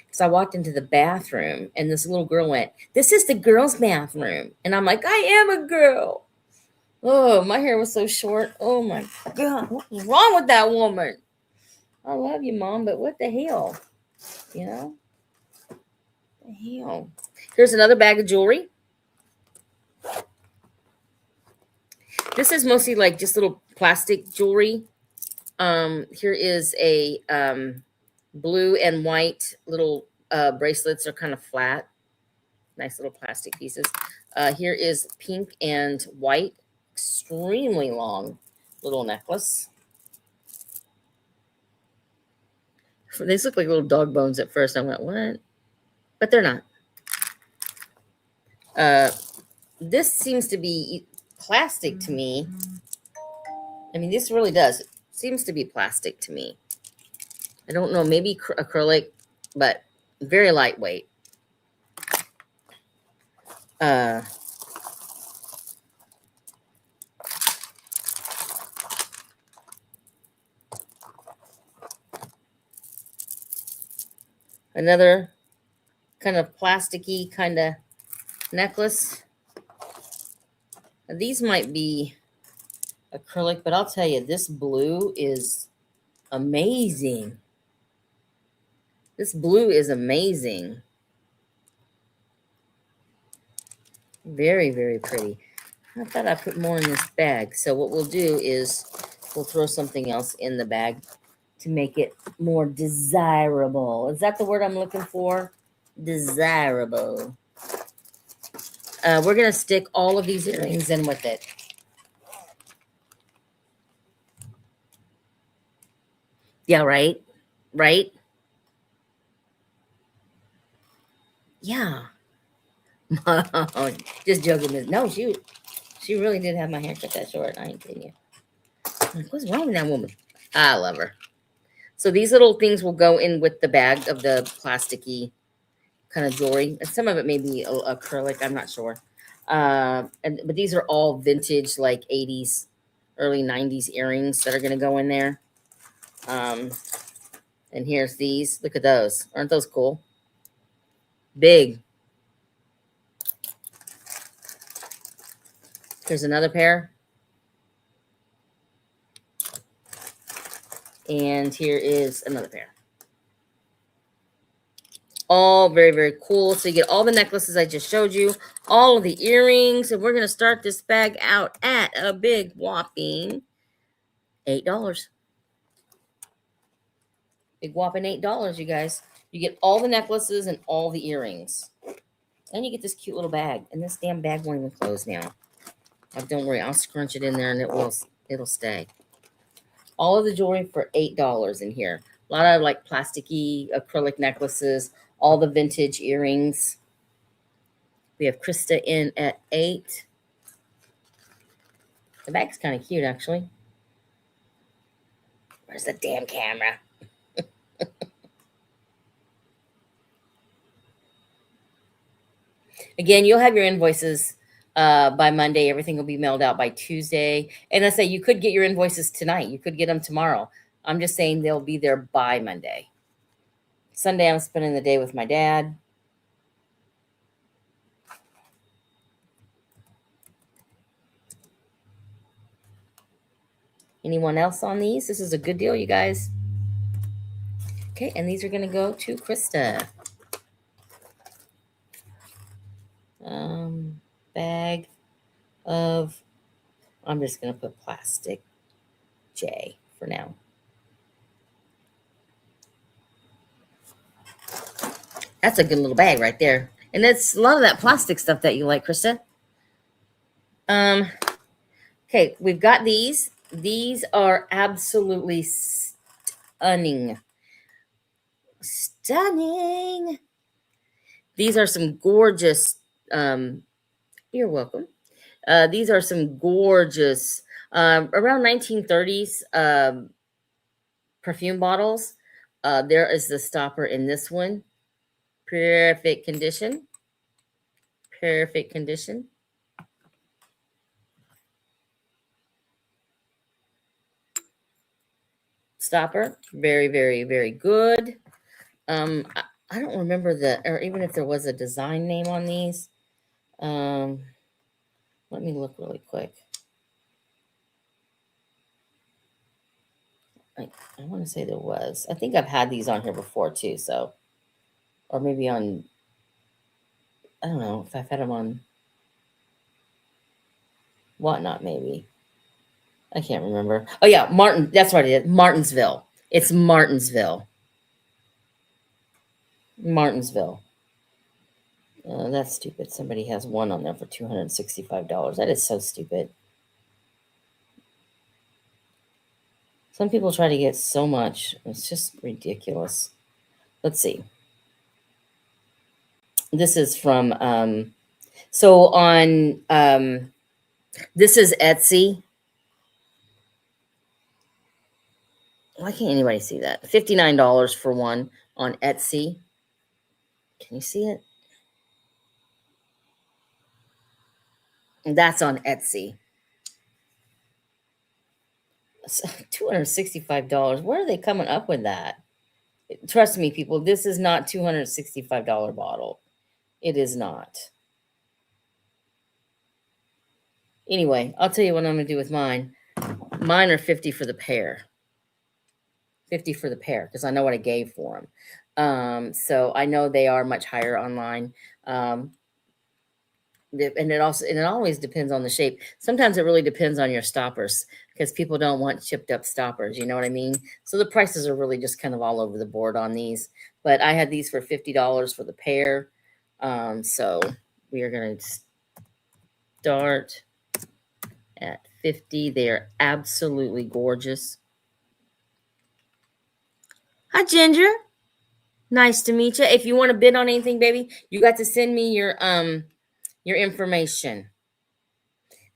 Because I walked into the bathroom and this little girl went, "This is the girls' bathroom." And I'm like, "I am a girl." Oh, my hair was so short. Oh my God. What was wrong with that woman? I love you, Mom, but what the hell? You know? The hell. Here's another bag of jewelry. This is mostly like just little plastic jewelry. Here is a blue and white little bracelets. Are kind of flat. Nice little plastic pieces. Here is pink and white, extremely long little necklace. These look like little dog bones at first. I went, what? But they're not. This seems to be plastic to me. I mean, this really does. It seems to be plastic to me. I don't know, maybe acrylic, but very lightweight. Another kind of plasticky kind of necklace. These might be acrylic, but I'll tell you, this blue is amazing. This blue is amazing. Very, very pretty. I thought I put more in this bag. So what we'll do is we'll throw something else in the bag to make it more desirable. Is that the word I'm looking for? Desirable. We're going to stick all of these earrings in with it. Yeah, right? Right? Yeah. Just joking. No, shoot. She really did have my hair cut that short. I ain't kidding you. Like, what's wrong with that woman? I love her. So these little things will go in with the bag of the plasticky kind of jewelry. And some of it may be acrylic. I'm not sure. But these are all vintage, like 80s, early 90s earrings that are going to go in there. And here's these. Look at those. Aren't those cool? Big. Here's another pair. And here is another pair. All very, very cool. So you get all the necklaces I just showed you, all of the earrings, and we're going to start this bag out at a big whopping $8. Big whopping $8, you guys. You get all the necklaces and all the earrings. And you get this cute little bag. And this damn bag won't even close now. Don't worry, I'll scrunch it in there and it'll stay. All of the jewelry for $8 in here. A lot of like plasticky acrylic necklaces, all the vintage earrings. We have Krista in at $8. The bag's kind of cute, actually. Where's the damn camera? Again, you'll have your invoices by Monday. Everything will be mailed out by Tuesday. And I say you could get your invoices tonight. You could get them tomorrow. I'm just saying they'll be there by Monday. Sunday, I'm spending the day with my dad. Anyone else on these? This is a good deal, you guys. Okay, and these are going to go to Krista. Bag of, I'm just going to put plastic J for now. That's a good little bag right there. And that's a lot of that plastic stuff that you like, Krista. Okay, we've got these. These are absolutely stunning. Stunning. These are some gorgeous, you're welcome. These are some gorgeous, around 1930s perfume bottles. There is the stopper in this one. Perfect condition. Perfect condition. Stopper. Very, very, very good. I don't remember or even if there was a design name on these. Let me look really quick. I want to say there was. I think I've had these on here before too. So, or maybe on, I don't know if I've had them on Whatnot, maybe. I can't remember. Oh yeah, Martin. That's what it is. Martinsville. It's Martinsville. Martinsville. That's stupid. Somebody has one on there for $265. That is so stupid. Some people try to get so much. It's just ridiculous. Let's see. This is from, so on, this is Etsy. Why can't anybody see that? $59 for one on Etsy. Can you see it? That's on Etsy. $265. Where are they coming up with that? Trust me, people, this is not $265 bottle. It is not. Anyway, I'll tell you what I'm going to do with mine. Mine are $50 for the pair. $50 for the pair because I know what I gave for them. So I know they are much higher online. And it always depends on the shape. Sometimes it really depends on your stoppers because people don't want chipped up stoppers. You know what I mean? So the prices are really just kind of all over the board on these. But I had these for $50 for the pair. So we are going to start at $50. They are absolutely gorgeous. Hi, Ginger. Nice to meet you. If you want to bid on anything, baby, you got to send me your information.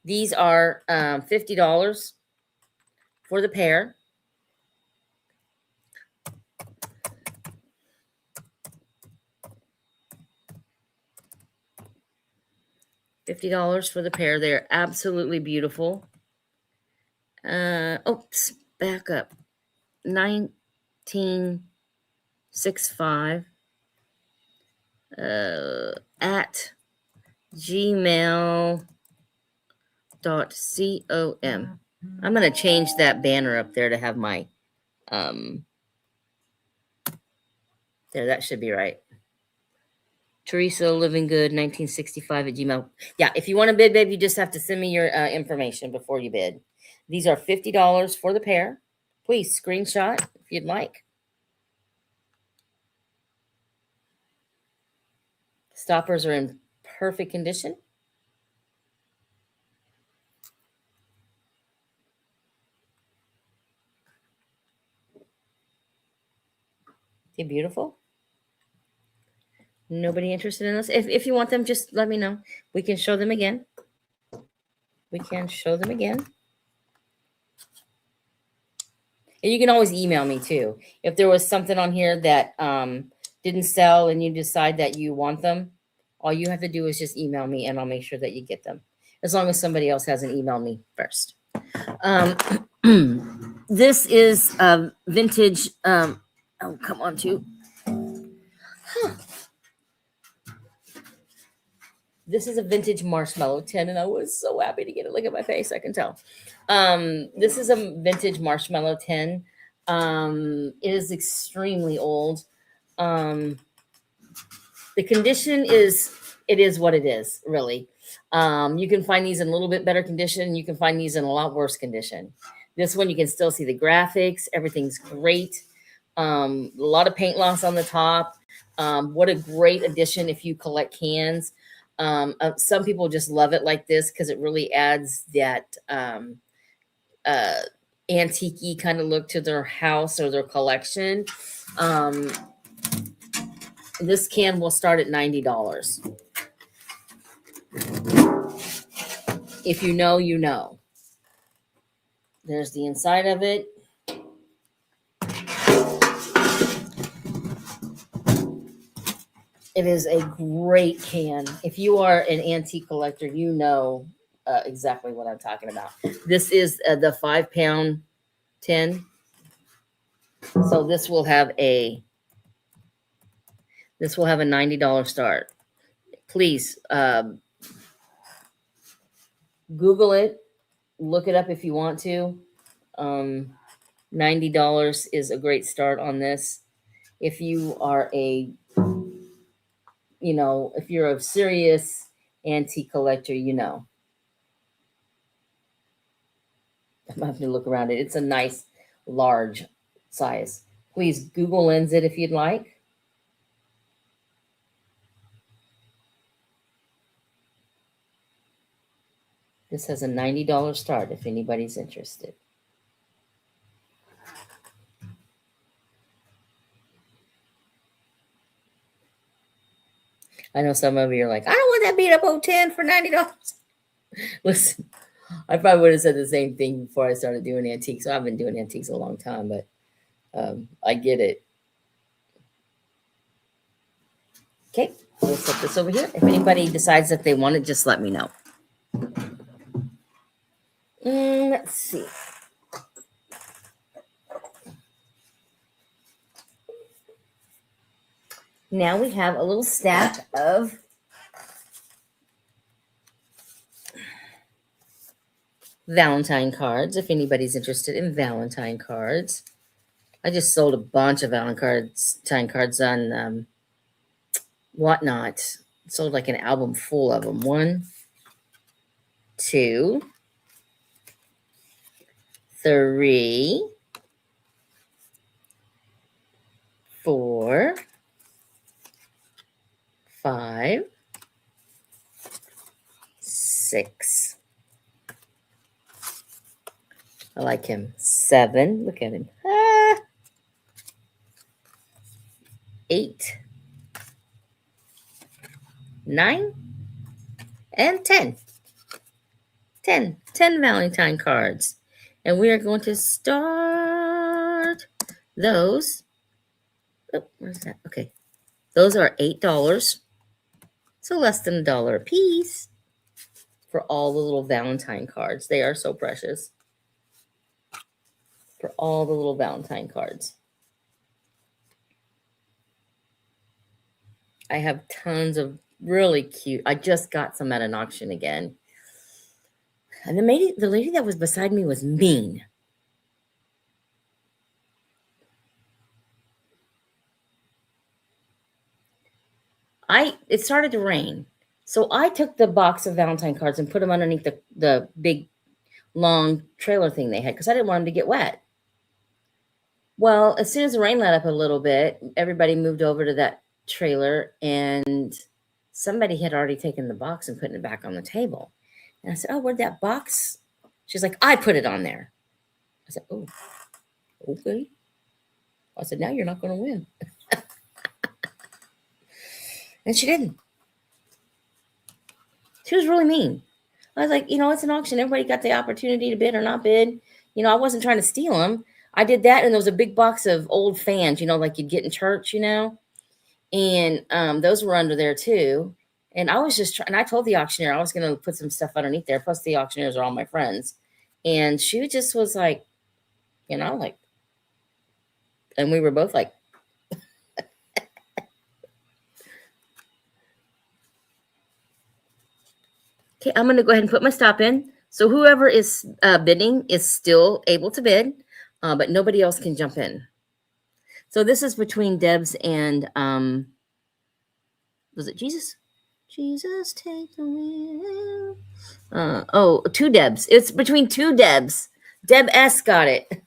These are $50 for the pair. $50 for the pair. They're absolutely beautiful. Oops, back up. 1965 at gmail.com. I'm going to change that banner up there to have my, there, that should be right. Teresa Living Good 1965 at Gmail. Yeah, if you want to bid, babe, you just have to send me your information before you bid. These are $50 for the pair. Please screenshot if you'd like. Stoppers are in perfect condition. They're beautiful. Nobody interested in this? If you want them, just let me know. We can show them again. We can show them again. And you can always email me too. If there was something on here that didn't sell and you decide that you want them, all you have to do is just email me and I'll make sure that you get them. As long as somebody else hasn't emailed me first. This is vintage. Oh, come on, too. This is a vintage marshmallow tin, and I was so happy to get it. Look at my face, I can tell. This is a vintage marshmallow tin. It is extremely old. The condition is, it is what it is, really. You can find these in a little bit better condition. You can find these in a lot worse condition. This one, you can still see the graphics. Everything's great. A lot of paint loss on the top. What a great addition if you collect cans. Some people just love it like this because it really adds that antique-y kind of look to their house or their collection. This can will start at $90. If you know, you know. There's the inside of it. It is a great can. If you are an antique collector, you know exactly what I'm talking about. This is the 5-pound tin. So this will have a $90 start. Please Google it, look it up if you want to. $90 is a great start on this. If you are if you're a serious antique collector, you know. I'm having to look around it. It's a nice, large size. Please Google Lens it if you'd like. This has a $90 start if anybody's interested. I know some of you are like, I don't want that beat up old tin for $90. Listen, I probably would have said the same thing before I started doing antiques. So I've been doing antiques a long time, but I get it. Okay, we'll set this over here. If anybody decides that they want it, just let me know. Let's see. Now we have a little stack of Valentine cards, if anybody's interested in Valentine cards. I just sold a bunch of Valentine cards on Whatnot. Sold like an album full of them. 1, 2, 3, 4, 5, 6. I like him. 7. Look at him. 8, 9, and 10. 10 Valentine cards. And we are going to start those. Oh, where's that? Okay. Those are $8. So less than $1 a piece for all the little Valentine cards. They are so precious. For all the little Valentine cards. I have tons of really cute. I just got some at an auction again. And the lady that was beside me was mean. It started to rain. So I took the box of Valentine cards and put them underneath the big long trailer thing they had because I didn't want them to get wet. Well, as soon as the rain let up a little bit, everybody moved over to that trailer and somebody had already taken the box and putting it back on the table. And I said, "Oh, where'd that box?" She's like, "I put it on there." I said, "Oh, okay." I said, "Now you're not going to win." And she didn't. She was really mean. I was like, it's an auction. Everybody got the opportunity to bid or not bid. I wasn't trying to steal them. I did that, and there was a big box of old fans, like you'd get in church, and those were under there too. And I was just trying. And I told the auctioneer I was going to put some stuff underneath there. Plus, the auctioneers are all my friends, and she just was like, like, and we were both like, okay, I'm going to go ahead and put my stop in. So whoever is bidding is still able to bid, but nobody else can jump in. So this is between Debs and was it Jesus? Jesus, take the wheel. Two Debs. It's between two Debs. Deb S got it.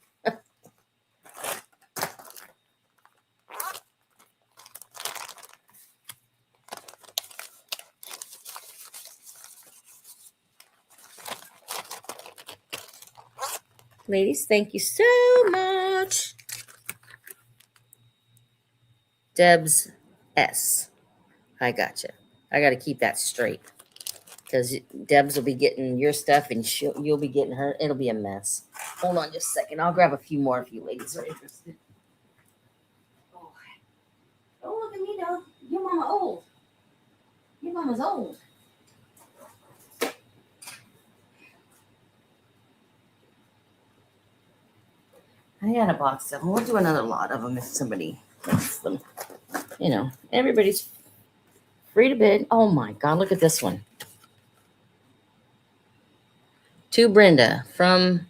Ladies, thank you so much. Debs S. I gotcha. I got to keep that straight because Debs will be getting your stuff and you'll be getting her. It'll be a mess. Hold on just a second. I'll grab a few more if you ladies are interested. Oh, look at me now. Your mama old. Your mama's old. I got a box of them. We'll do another lot of them if somebody wants them. Everybody's free to bid. Oh my God, look at this one. To Brenda from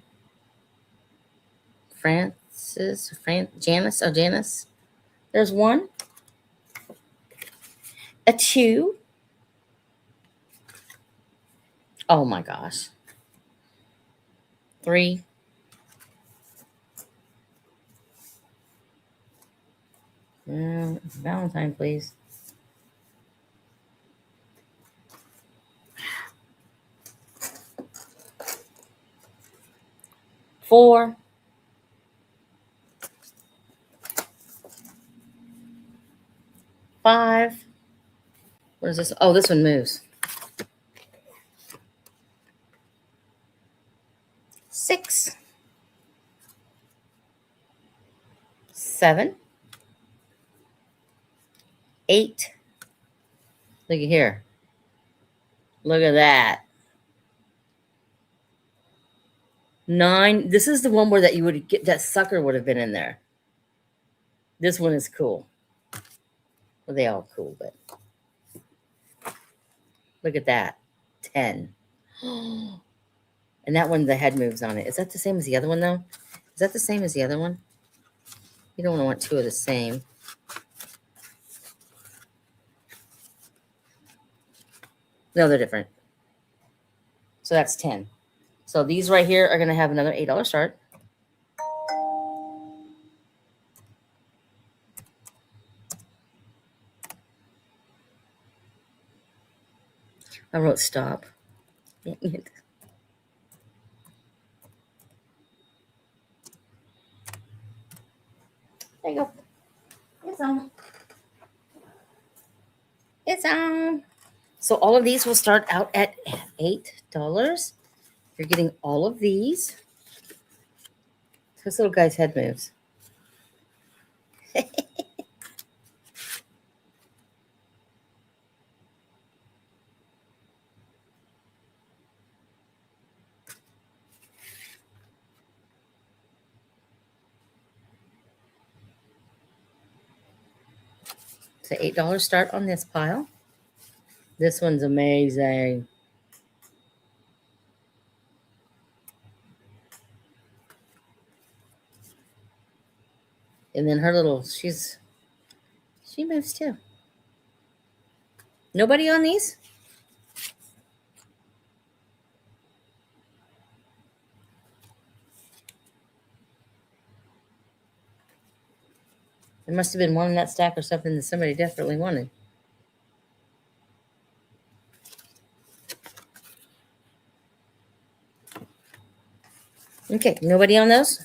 Janice. Oh, Janice. There's one. A two. Oh my gosh. Three. Valentine, please. Four. Five. What is this? Oh, this one moves. 6. 7. 8. Look at here. Look at that. 9. This is the one where you would get that sucker would have been in there. This one is cool. Well, they all cool, but look at that. 10. And that one, the head moves on it. Is that the same as the other one, though? Is that the same as the other one? You don't want two of the same. No, they're different. So that's 10. So these right here are going to have another $8 start. I wrote stop. There you go. It's on. It's on. So all of these will start out at $8. You're getting all of these. This little guy's head moves. It's an $8 start on this pile. This one's amazing. And then her little, she moves too. Nobody on these? There must have been one in that stack or something that somebody desperately wanted. Okay, nobody on those?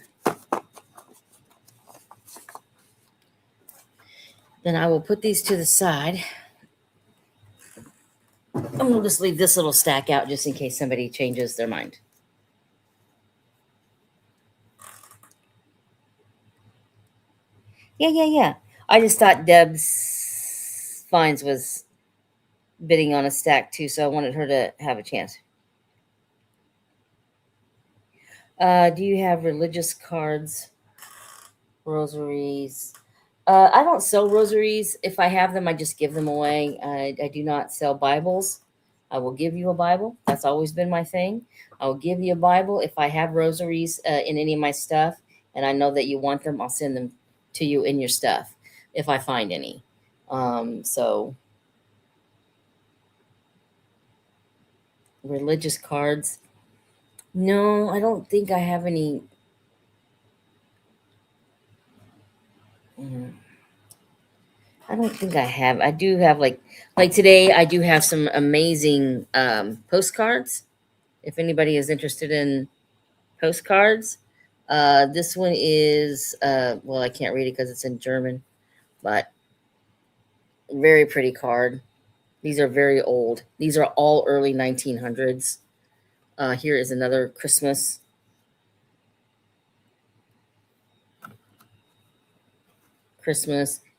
Then I will put these to the side. And we'll just leave this little stack out just in case somebody changes their mind. Yeah. I just thought Deb's Finds was bidding on a stack too, so I wanted her to have a chance. Do you have religious cards, rosaries? I don't sell rosaries. If I have them, I just give them away. I do not sell Bibles. I will give you a Bible. That's always been my thing. I will give you a Bible. If I have rosaries in any of my stuff and I know that you want them, I'll send them to you in your stuff if I find any. So religious cards. No, I don't think I have any. I don't think I have. I do have like today I do have some amazing postcards. If anybody is interested in postcards, this one is well, I can't read it because it's in German, but very pretty card. These are very old. These are all early 1900s. Here is another Christmas.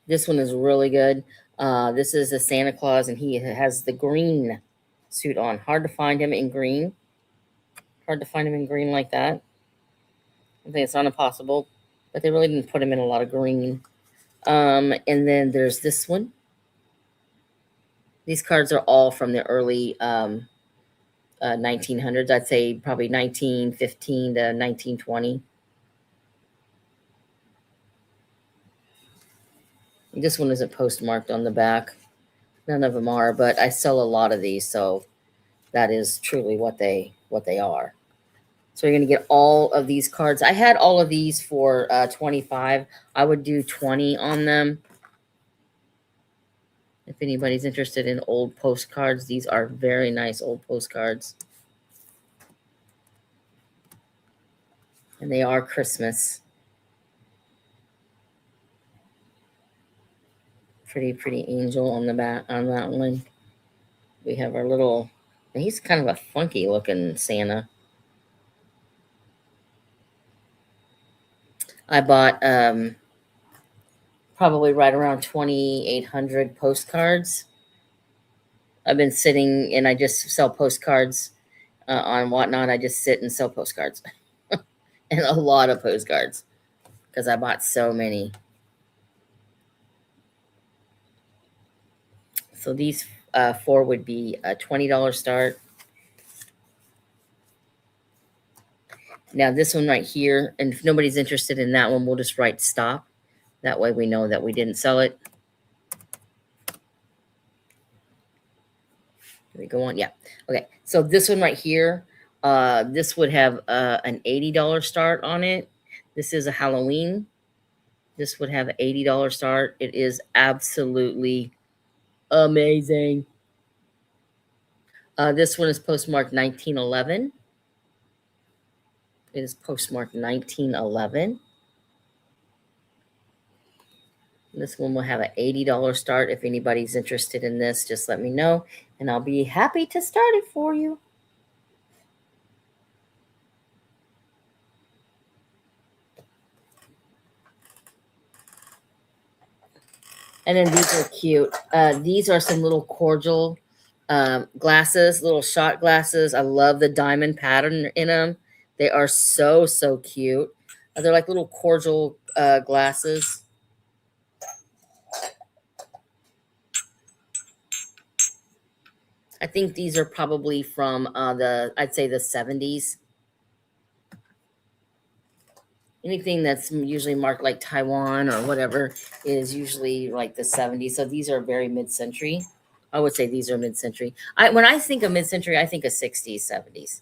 This one is really good. This is a Santa Claus, and he has the green suit on. Hard to find him in green. Hard to find him in green like that. I think it's not impossible, but they really didn't put him in a lot of green. And then there's this one. These cards are all from the early 1900s. I'd say probably 1915 to 1920. This one isn't postmarked on the back. None of them are, but I sell a lot of these, so that is truly what they are. So you're going to get all of these cards. I had all of these for 25. I would do 20 on them. If anybody's interested in old postcards, these are very nice old postcards. And they are Christmas. Pretty angel on the back on that one. We have our little, he's kind of a funky looking Santa. I bought probably right around 2,800 postcards. I've been sitting and I just sell postcards on Whatnot. I just sit and sell postcards and a lot of postcards because I bought so many. So these four would be a $20 start. Now this one right here, and if nobody's interested in that one, we'll just write stop. That way we know that we didn't sell it. Can we go on? Yeah. Okay. So this one right here, this would have an $80 start on it. This is a Halloween. This would have an $80 start. It is absolutely amazing. This one is postmarked 1911. It is postmarked 1911. This one will have an $80 start. If anybody's interested in this, just let me know, and I'll be happy to start it for you. And then these are cute. These are some little cordial glasses, little shot glasses. I love the diamond pattern in them. They are so, so cute. They're like little cordial glasses. I think these are probably from I'd say the 70s. Anything that's usually marked like Taiwan or whatever is usually like the 70s. So these are very mid-century. I would say these are mid-century. When I think of mid-century, I think of 60s, 70s.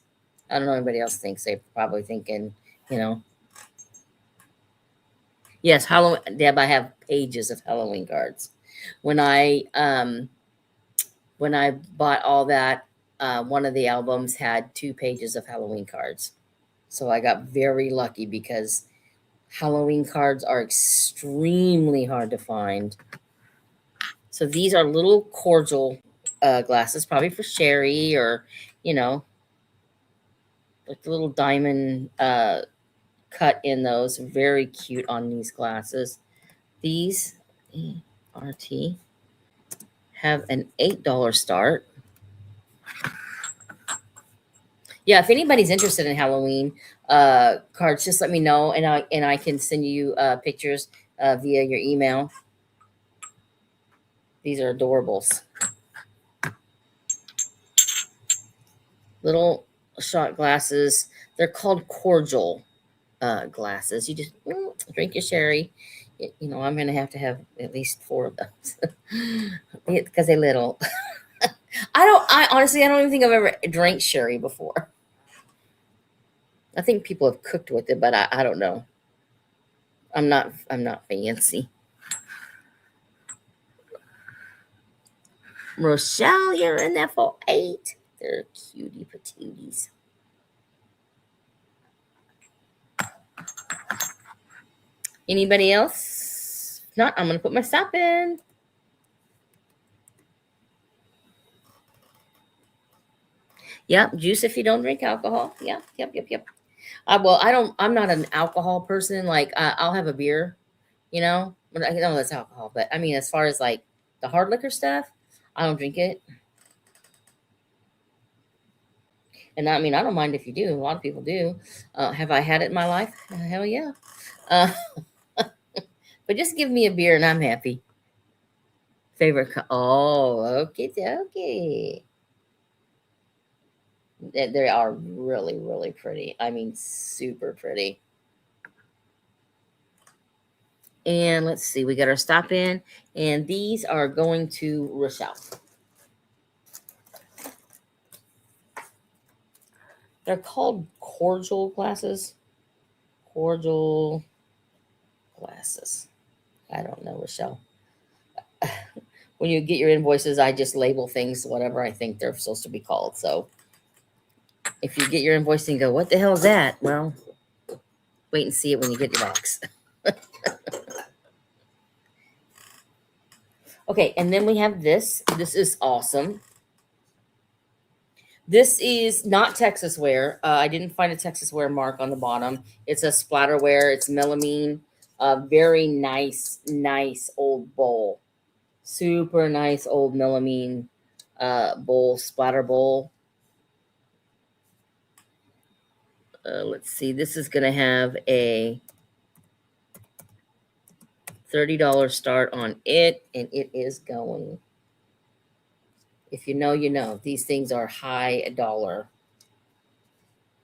I don't know what anybody else thinks. They probably thinking, you know. Yes, Halloween. Deb, I have pages of Halloween cards. When I bought all that, one of the albums had 2 pages of Halloween cards. So I got very lucky because Halloween cards are extremely hard to find. So these are little cordial glasses, probably for Sherry or, you know, like the little diamond cut in those. Very cute on these glasses. These RT have an $8 start. Yeah, if anybody's interested in Halloween cards, just let me know, and I can send you pictures via your email. These are adorables. Little shot glasses. They're called cordial glasses. You just drink your sherry. You know, I'm gonna have to have at least 4 of those because they're little. I honestly, I don't even think I've ever drank sherry before. I think people have cooked with it, but I don't know. I'm not fancy. Rochelle, you're in there for 8. They're cutie patooties. Anybody else? If not, I'm gonna put my stop in. Yep, juice if you don't drink alcohol. Yep. Well, I'm not an alcohol person. Like I'll have a beer, you know. But I know that's alcohol, but I mean, as far as like the hard liquor stuff, I don't drink it. And I mean, I don't mind if you do. A lot of people do. Have I had it in my life? Hell yeah. Uh, but just give me a beer and I'm happy. Oh, okay. They are really, really pretty. I mean, super pretty. And let's see, we got our stop in, and these are going to Rochelle. They're called cordial glasses. Cordial glasses. I don't know, Rochelle. When you get your invoices, I just label things whatever I think they're supposed to be called. So if you get your invoice and go, what the hell is that? Well, wait and see it when you get your box. Okay, and then we have this. This is awesome. This is not Texas wear. I didn't find a Texas wear mark on the bottom. It's a splatterware. It's melamine. Very nice old bowl. Super nice old melamine bowl, splatter bowl. Let's see. This is going to have a $30 start on it, and it is going. If you know, you know. These things are high dollar,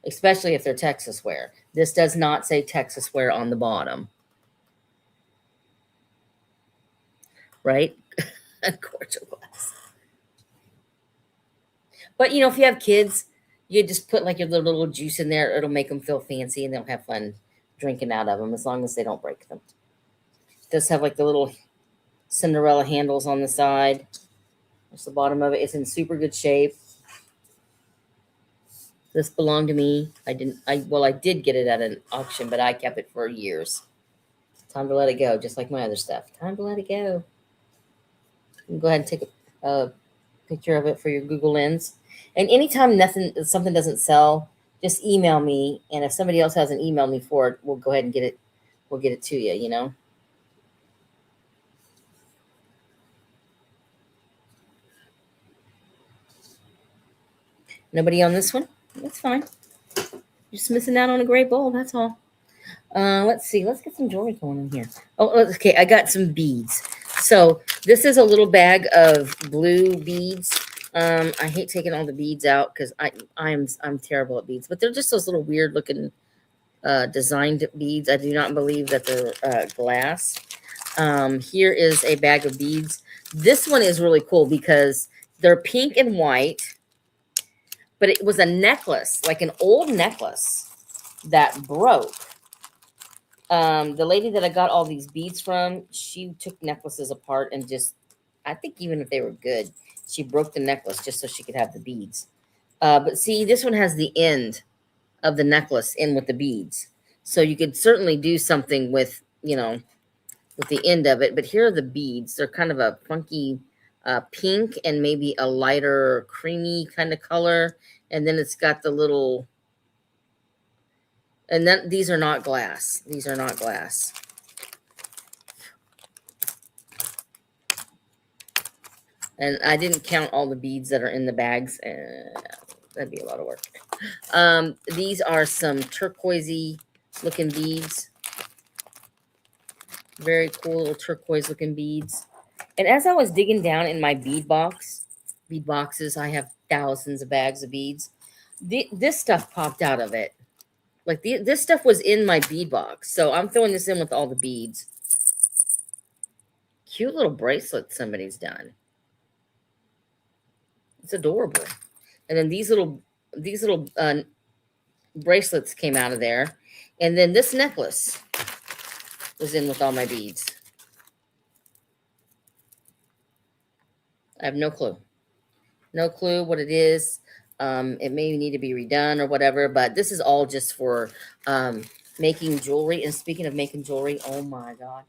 especially if they're Texas wear. This does not say Texas wear on the bottom. Right? Cordial glass. But you know, if you have kids, you just put like your little juice in there. It'll make them feel fancy, and they'll have fun drinking out of them as long as they don't break them. It does have like the little Cinderella handles on the side. That's the bottom of it. It's in super good shape. This belonged to me. I did get it at an auction, but I kept it for years. Time to let it go, just like my other stuff. Time to let it go. You can go ahead and take a picture of it for your Google Lens. And anytime something doesn't sell, just email me. And if somebody else hasn't emailed me for it, we'll go ahead and get it. We'll get it to you, you know. Nobody on this one? That's fine. Just missing out on a great bowl. That's all. Let's see. Let's get some jewelry going in here. Oh, okay. I got some beads. So this is a little bag of blue beads. I hate taking all the beads out because I'm terrible at beads, but they're just those little weird looking designed beads. I do not believe that they're glass. Here is a bag of beads. This one is really cool because they're pink and white, but it was a necklace, like an old necklace that broke. The lady that I got all these beads from, she took necklaces apart and just, I think even if they were good, she broke the necklace just so she could have the beads. But see, this one has the end of the necklace in with the beads. So you could certainly do something with, with the end of it. But here are the beads. They're kind of a funky pink and maybe a lighter creamy kind of color. And then it's got the little, and then these are not glass. These are not glass. And I didn't count all the beads that are in the bags. That'd be a lot of work. These are some turquoisey looking beads. Very cool little turquoise looking beads. And as I was digging down in my bead boxes, I have thousands of bags of beads. This stuff popped out of it. Like this stuff was in my bead box. So I'm throwing this in with all the beads. Cute little bracelet somebody's done. It's adorable. And then these little bracelets came out of there. And then this necklace was in with all my beads. I have no clue. No clue what it is. It may need to be redone or whatever, but this is all just for making jewelry. And speaking of making jewelry, oh my God.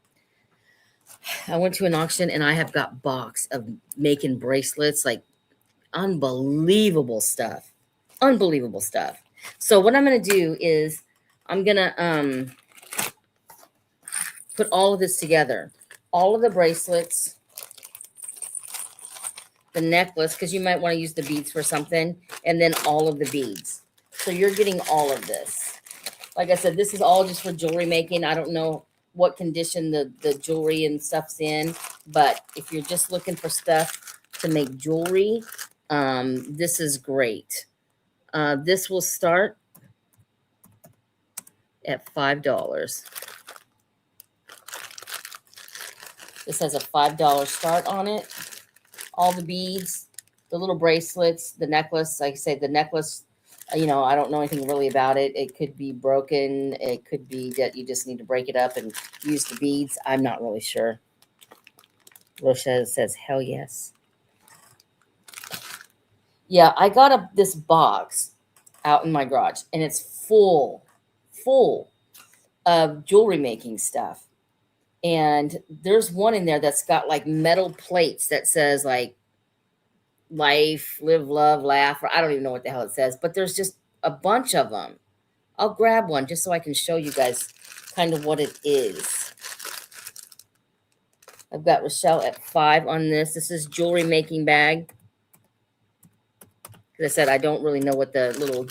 I went to an auction and I have got box of making bracelets, like unbelievable stuff. Unbelievable stuff. So what I'm going to do is I'm going to put all of this together. All of the bracelets, the necklace, because you might want to use the beads for something, and then all of the beads. So you're getting all of this. Like I said, this is all just for jewelry making. I don't know what condition the jewelry and stuff's in, but if you're just looking for stuff to make jewelry, this is great. This will start at $5. This has a $5 start on it. All the beads, the little bracelets, the necklace. Like I say, the necklace, I don't know anything really about it. It could be broken. It could be that you just need to break it up and use the beads. I'm not really sure. Rochelle says, hell yes. Yeah, I got this box out in my garage, and it's full of jewelry making stuff. And there's one in there that's got like metal plates that says like life, live, love, laugh, or I don't even know what the hell it says, but there's just a bunch of them. I'll grab one just so I can show you guys kind of what it is. I've got Rochelle at 5 on this. This is jewelry making bag. As I said, I don't really know what the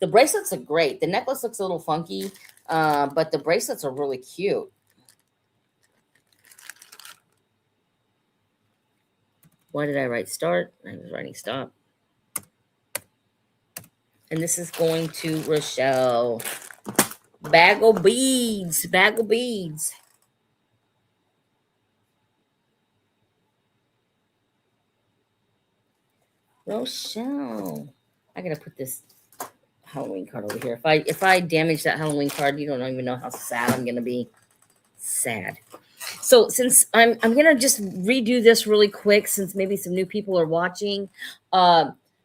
bracelets are great. The necklace looks a little funky, but the bracelets are really cute. Why did I write start? I was writing stop. And this is going to Rochelle. Bag of beads. Bag of beads. Rochelle. I gotta put this Halloween card over here. If I damage that Halloween card, you don't even know how sad I'm gonna be. Sad. So since I'm gonna just redo this really quick, since maybe some new people are watching.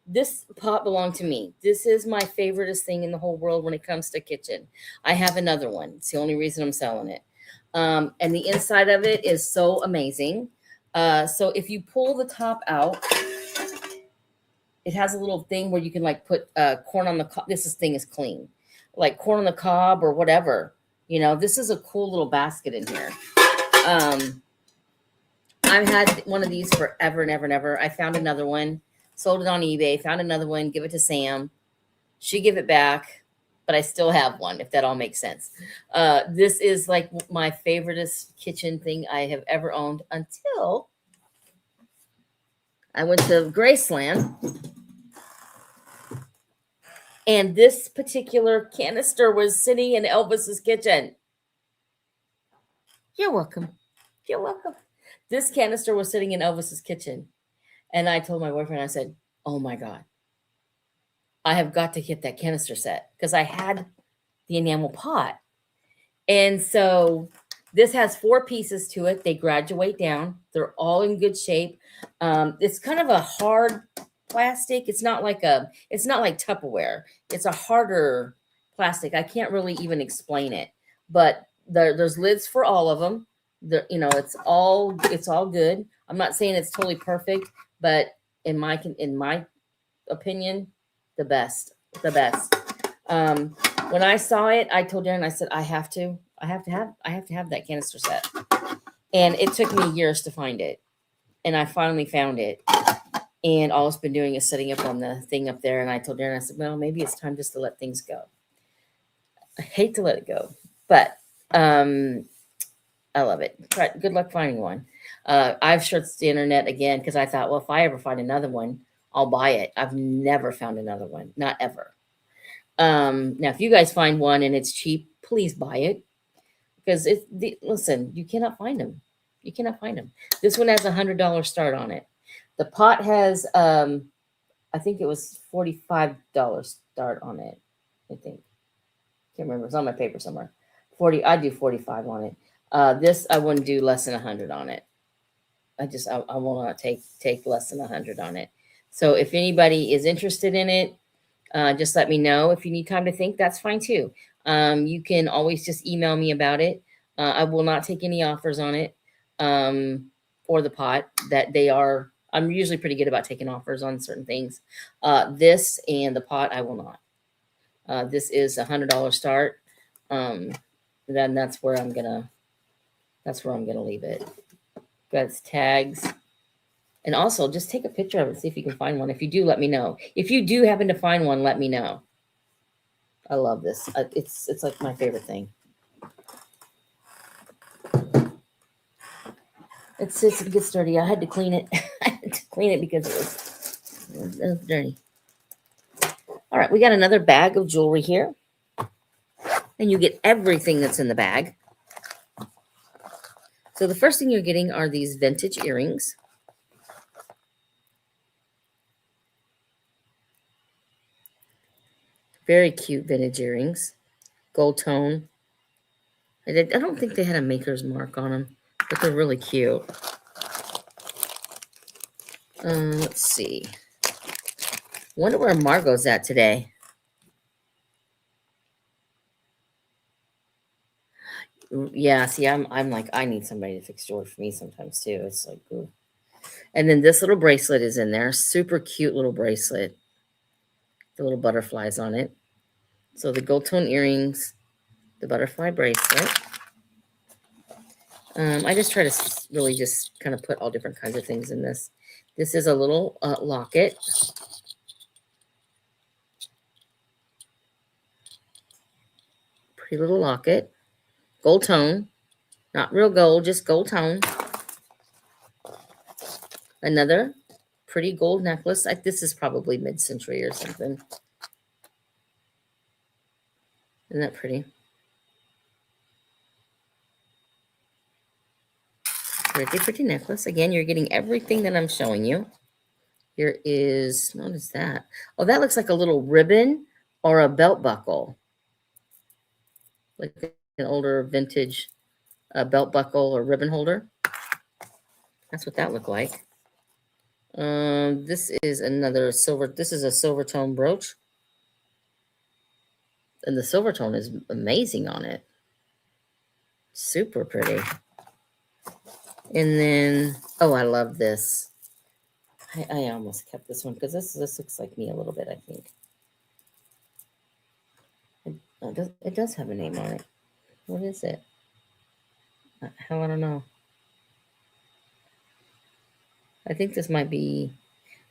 This pot belonged to me. This is my favoriteest thing in the whole world when it comes to kitchen. I have another one. It's the only reason I'm selling it. And the inside of it is so amazing. So if you pull the top out, it has a little thing where you can like put corn on the cob. This thing is clean, like corn on the cob or whatever. This is a cool little basket in here. I've had one of these forever and ever and ever. I found another one. sold it on eBay, found another one, give it to Sam. She give it back, but I still have one, if that all makes sense. This is like my favoriteest kitchen thing I have ever owned until I went to Graceland. And this particular canister was sitting in Elvis's kitchen. You're welcome. You're welcome. This canister was sitting in Elvis's kitchen. And I told my boyfriend, I said, oh my God, I have got to get that canister set because I had the enamel pot. And so this has 4 pieces to it. They graduate down. They're all in good shape. It's kind of a hard plastic. It's not like Tupperware. It's a harder plastic. I can't really even explain it, but there's lids for all of them. It's all good. I'm not saying it's totally perfect, but in my opinion, the best. When I saw it, I told Darren, I said, I have to have that canister set. And it took me years to find it. And I finally found it. And all it's been doing is setting up on the thing up there. And I told Darren, I said, well, maybe it's time just to let things go. I hate to let it go, but I love it. Good luck finding one. I've searched the internet again because I thought, well, if I ever find another one, I'll buy it. I've never found another one, not ever. Now, if you guys find one and it's cheap, please buy it because listen, you cannot find them. You cannot find them. This one has $100 start on it. The pot has, I think it was $45 start on it. I think. Can't remember. It's on my paper somewhere. 40. I do 45 on it. This I wouldn't do less than 100 on it. I will not take less than 100 on it. So if anybody is interested in it, just let me know. If you need time to think, that's fine too. You can always just email me about it. I will not take any offers on it or the pot. I'm usually pretty good about taking offers on certain things. This and the pot, I will not. This is $100 start. Then that's where I'm gonna leave it. Got tags. And also, just take a picture of it, see if you can find one. If you do, let me know. If you do happen to find one, let me know. I love this. It's like my favorite thing. It gets dirty. I had to clean it. I had to clean it because it was dirty. All right, we got another bag of jewelry here. And you get everything that's in the bag. So the first thing you're getting are these vintage earrings. Very cute vintage earrings. Gold tone. I don't think they had a maker's mark on them, but they're really cute. Let's see. Wonder where Margot's at today. Yeah, see, I'm like, I need somebody to fix jewelry for me sometimes too. It's like, ooh. And then this little bracelet is in there. Super cute little bracelet. The little butterflies on it. So the gold tone earrings, the butterfly bracelet. I just try to really just kind of put all different kinds of things in this. This is a little locket. Pretty little locket. Gold tone. Not real gold, just gold tone. Another pretty gold necklace. This is probably mid-century or something. Isn't that pretty? Pretty, pretty necklace. Again, you're getting everything that I'm showing you. Here is, what is that? Oh, that looks like a little ribbon or a belt buckle. Like an older vintage belt buckle or ribbon holder. That's what that looked like. This is another silver. This is a silver tone brooch. And the silver tone is amazing on it. Super pretty. And then, oh, I love this. I almost kept this one because this looks like me a little bit, I think. It does have a name on it. What is it? Hell, I don't know. I think this might be,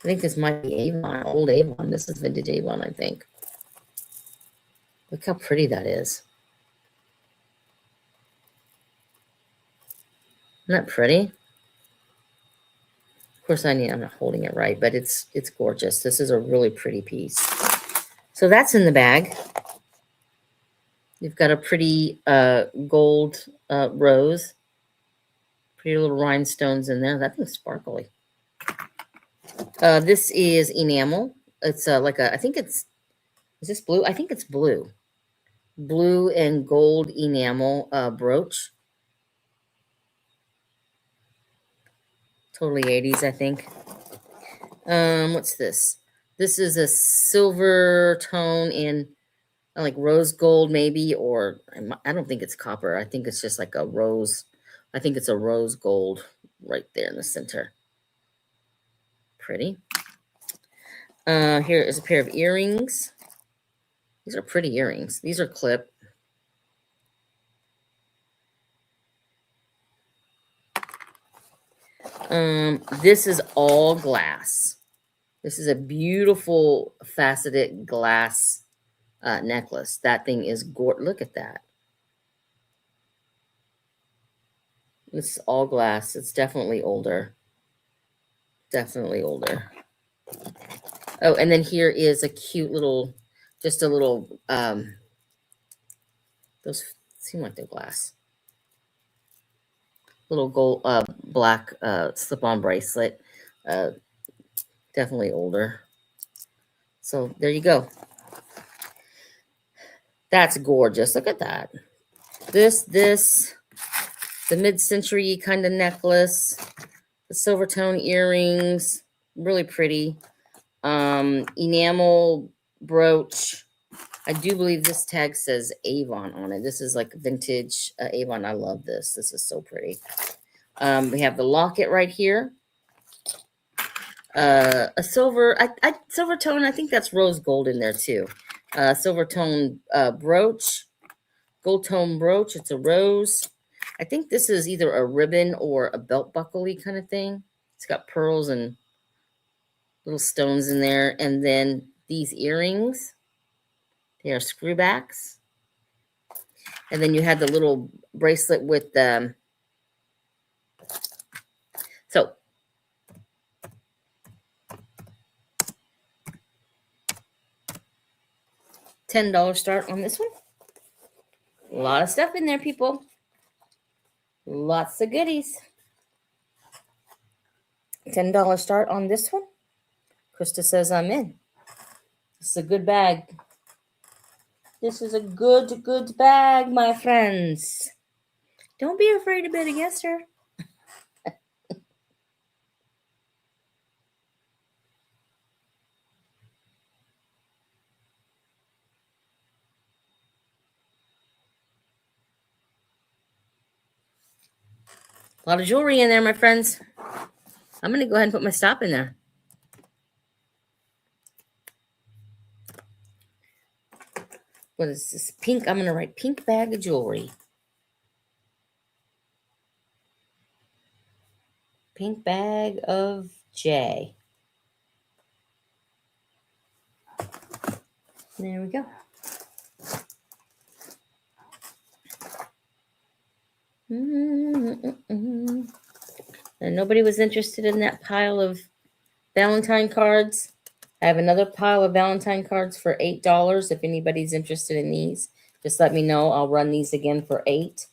I think this might be Avon, old Avon. This is vintage Avon, I think. Look how pretty that is. Isn't that pretty? Of course, I'm not holding it right, but it's gorgeous. This is a really pretty piece. So that's in the bag. You've got a pretty gold rose. Pretty little rhinestones in there. That thing's sparkly. This is enamel. It's like a, I think it's, is this blue? I think it's blue. Blue and gold enamel brooch. Totally 80s, I think. What's this? This is a silver tone in like rose gold, maybe, or I don't think it's copper. I think it's just like a rose. I think it's a rose gold right there in the center. Pretty. Here is a pair of earrings. These are pretty earrings. These are clip. This is all glass. This is a beautiful faceted glass necklace. That thing is gorgeous. Look at that. This is all glass. It's definitely older. Definitely older. Oh, and then here is a cute little, just a little, those seem like they're glass. Little gold, black slip-on bracelet. Definitely older. So there you go. That's gorgeous. Look at that. This, the mid-century kind of necklace, the silver tone earrings, really pretty. Enamel brooch. I do believe this tag says Avon on it. This is like vintage Avon. I love this. This is so pretty. We have the locket right here. A silver, silver tone. I think that's rose gold in there too. Silver tone brooch, gold tone brooch. It's a rose. I think this is either a ribbon or a belt buckle-y kind of thing. It's got pearls and little stones in there. And then these earrings, they are screwbacks. And then you had the little bracelet with so $10 start on this one. A lot of stuff in there, people. Lots of goodies. $10 start on this one. Krista says I'm in. This is a good bag. This is a good bag, my friends. Don't be afraid to bid against her. A lot of jewelry in there, my friends. I'm going to go ahead and put my stop in there. What is this? Pink. I'm going to write pink bag of jewelry. Pink bag of J. There we go. And nobody was interested in that pile of Valentine cards. I have another pile of Valentine cards for $8. If anybody's interested in these, just let me know. I'll run these again for $8.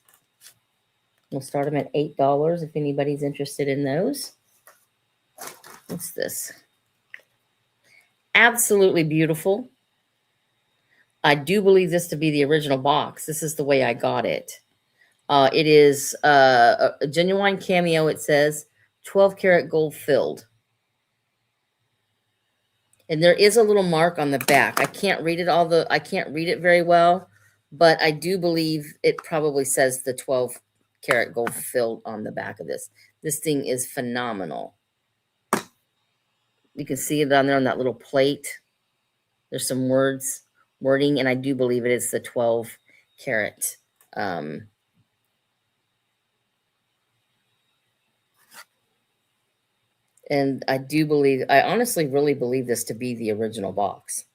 We'll start them at $8 if anybody's interested in those. What's this? Absolutely beautiful. I do believe this to be the original box. This is the way I got it. It is a genuine cameo. It says 12 karat gold filled. And there is a little mark on the back. I can't read it I can't read it very well, but I do believe it probably says the 12 karat gold filled on the back of this. This thing is phenomenal. You can see it on there on that little plate. There's some wording, and I do believe it is the 12 karat. And I honestly really believe this to be the original box.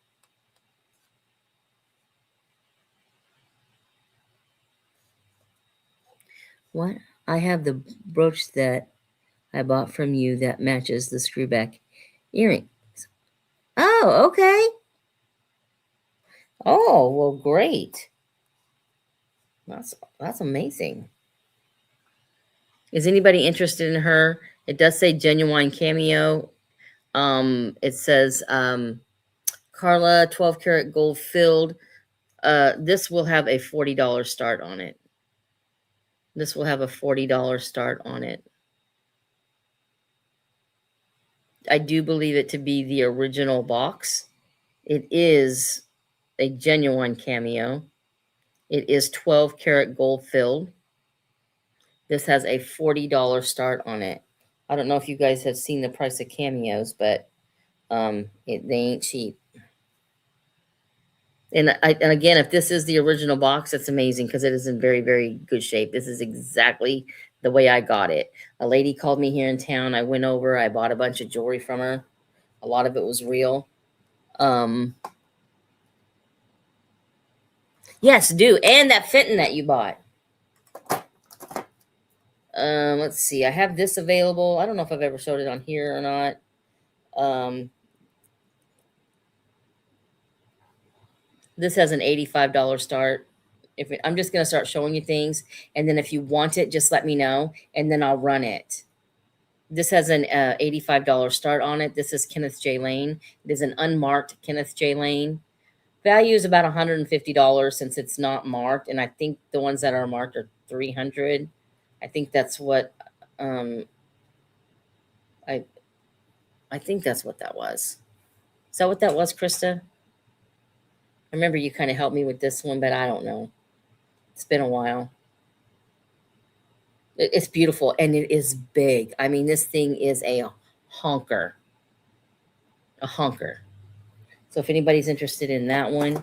What? I have the brooch that I bought from you that matches the screwback earrings. Oh, okay. Oh, well, great. That's amazing. Is anybody interested in her? It does say genuine cameo. It says Carla 12 karat gold filled. This will have a $40 start on it. This will have a $40 start on it. I do believe it to be the original box. It is a genuine cameo. It is 12 karat gold filled. This has a $40 start on it. I don't know if you guys have seen the price of cameos, but they ain't cheap. And again, if this is the original box, it's amazing because it is in very, very good shape. This is exactly the way I got it. A lady called me here in town. I went over. I bought a bunch of jewelry from her. A lot of it was real. Yes, do. And that Fenton that you bought. Let's see. I have this available. I don't know if I've ever showed it on here or not. This has an $85 start. I'm just going to start showing you things. And then if you want it, just let me know. And then I'll run it. This has an $85 start on it. This is Kenneth J. Lane. It is an unmarked Kenneth J. Lane. Value is about $150 since it's not marked. And I think the ones that are marked are $300. I think that's what I think that's what that was. Is that what that was, Krista? I remember you kind of helped me with this one, but I don't know. It's been a while. It's beautiful and it is big. I mean, this thing is a honker. A honker. So if anybody's interested in that one,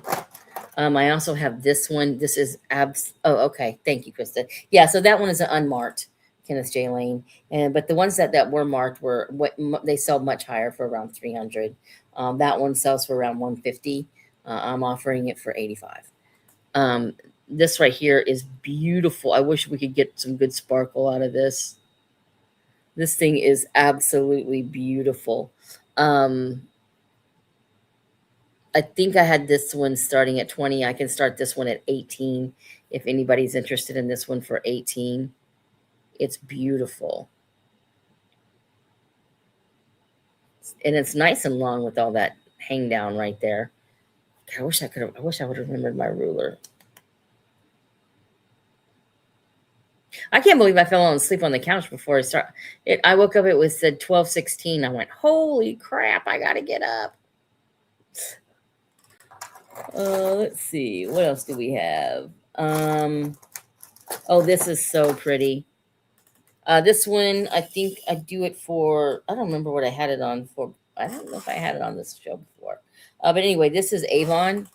I also have this one. This is oh, okay. Thank you, Krista. Yeah, so that one is an unmarked Kenneth J. Lane, but the ones that were marked were what they sell much higher for around 300. That one sells for around 150. I'm offering it for 85. This right here is beautiful. I wish we could get some good sparkle out of this. This thing is absolutely beautiful. I think I had this one starting at 20. I can start this one at 18 if anybody's interested in this one for 18. It's beautiful. And it's nice and long with all that hang down right there. I wish I would have remembered my ruler. I can't believe I fell asleep on the couch before I start. I woke up, it was said 12:16. I went, holy crap, I gotta get up. Let's see. What else do we have? Oh, this is so pretty. This one, I think I do it for, I don't remember what I had it on for. I don't know if I had it on this show before. But anyway, this is Avon.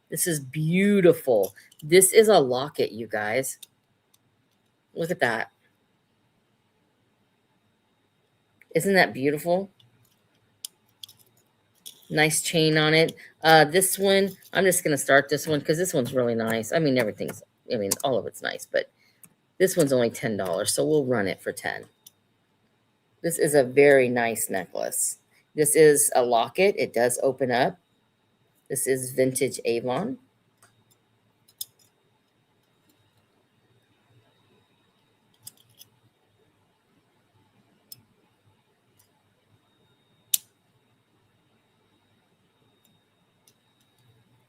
This is beautiful. This is a locket, you guys. Look at that. Isn't that beautiful? Nice chain on it. This one, I'm just going to start this one because this one's really nice. I mean, all of it's nice, but this one's only $10, so we'll run it for 10. This is a very nice necklace. This is a locket. It does open up. This is vintage Avon.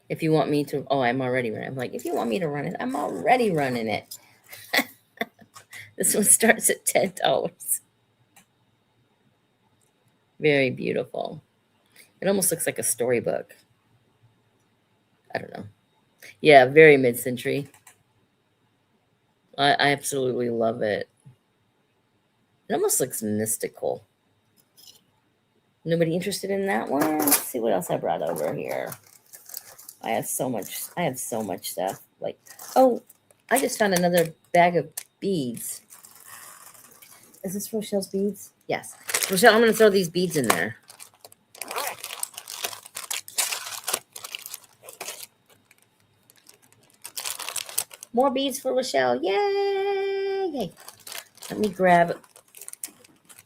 If you want me to, I'm already running. I'm like, if you want me to run it, I'm already running it. This one starts at $10. Very beautiful. It almost looks like a storybook. I don't know. Yeah, very mid-century. I absolutely love it. It almost looks mystical. Nobody interested in that one? Let's see what else I brought over here. I have so much stuff. Like, oh, I just found another bag of beads. Is this Rochelle's beads? Yes. Rochelle, I'm going to throw these beads in there. More beads for Rochelle. Yay! Yay. Let me grab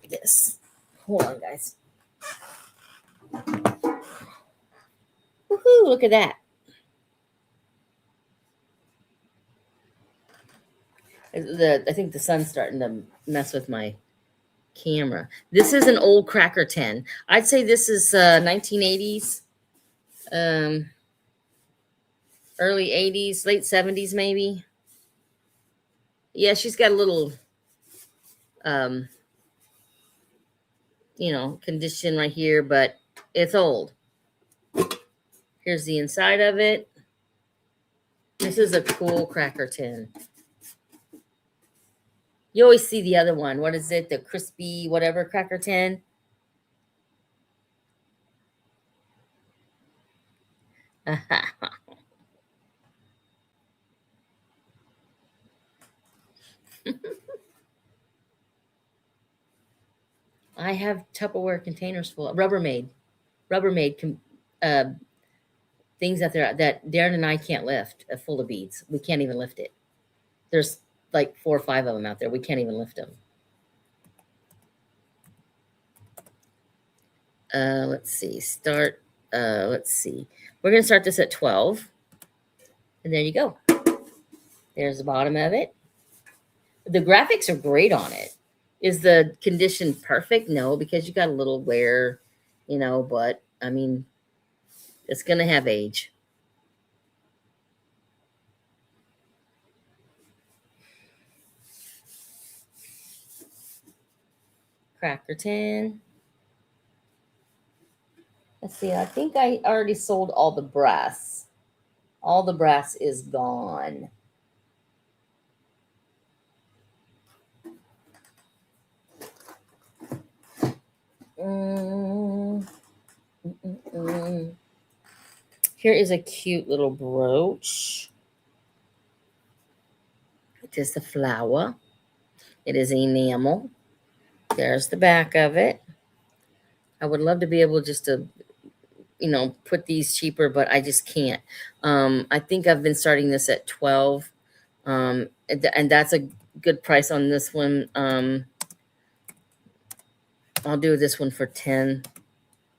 this. Hold on, guys. Woohoo! Look at that. I think the sun's starting to mess with my camera. This is an old cracker tin. I'd say this is 1980s, early 80s, late 70s maybe. Yeah, she's got a little, um, condition right here, but it's old. Here's the inside of it. This is a cool cracker tin. You always see the other one. What is it? The crispy whatever cracker tin. I have Tupperware containers full of Rubbermaid uh, things that Darren and I can't lift, full of beads. We can't even lift it. There's like 4 or 5 of them out there. We can't even lift them. Let's see. Let's see. We're going to start this at 12. And there you go. There's the bottom of it. The graphics are great on it. Is the condition perfect? No, because you got a little wear, but I mean, it's going to have age. Cracker tin. Let's see. I think I already sold all the brass. All the brass is gone. Here is a cute little brooch. It is the flower. It is enamel. There's the back of it. I would love to be able just to, put these cheaper, but I just can't. I think I've been starting this at 12. And that's a good price on this one. I'll do this one for 10.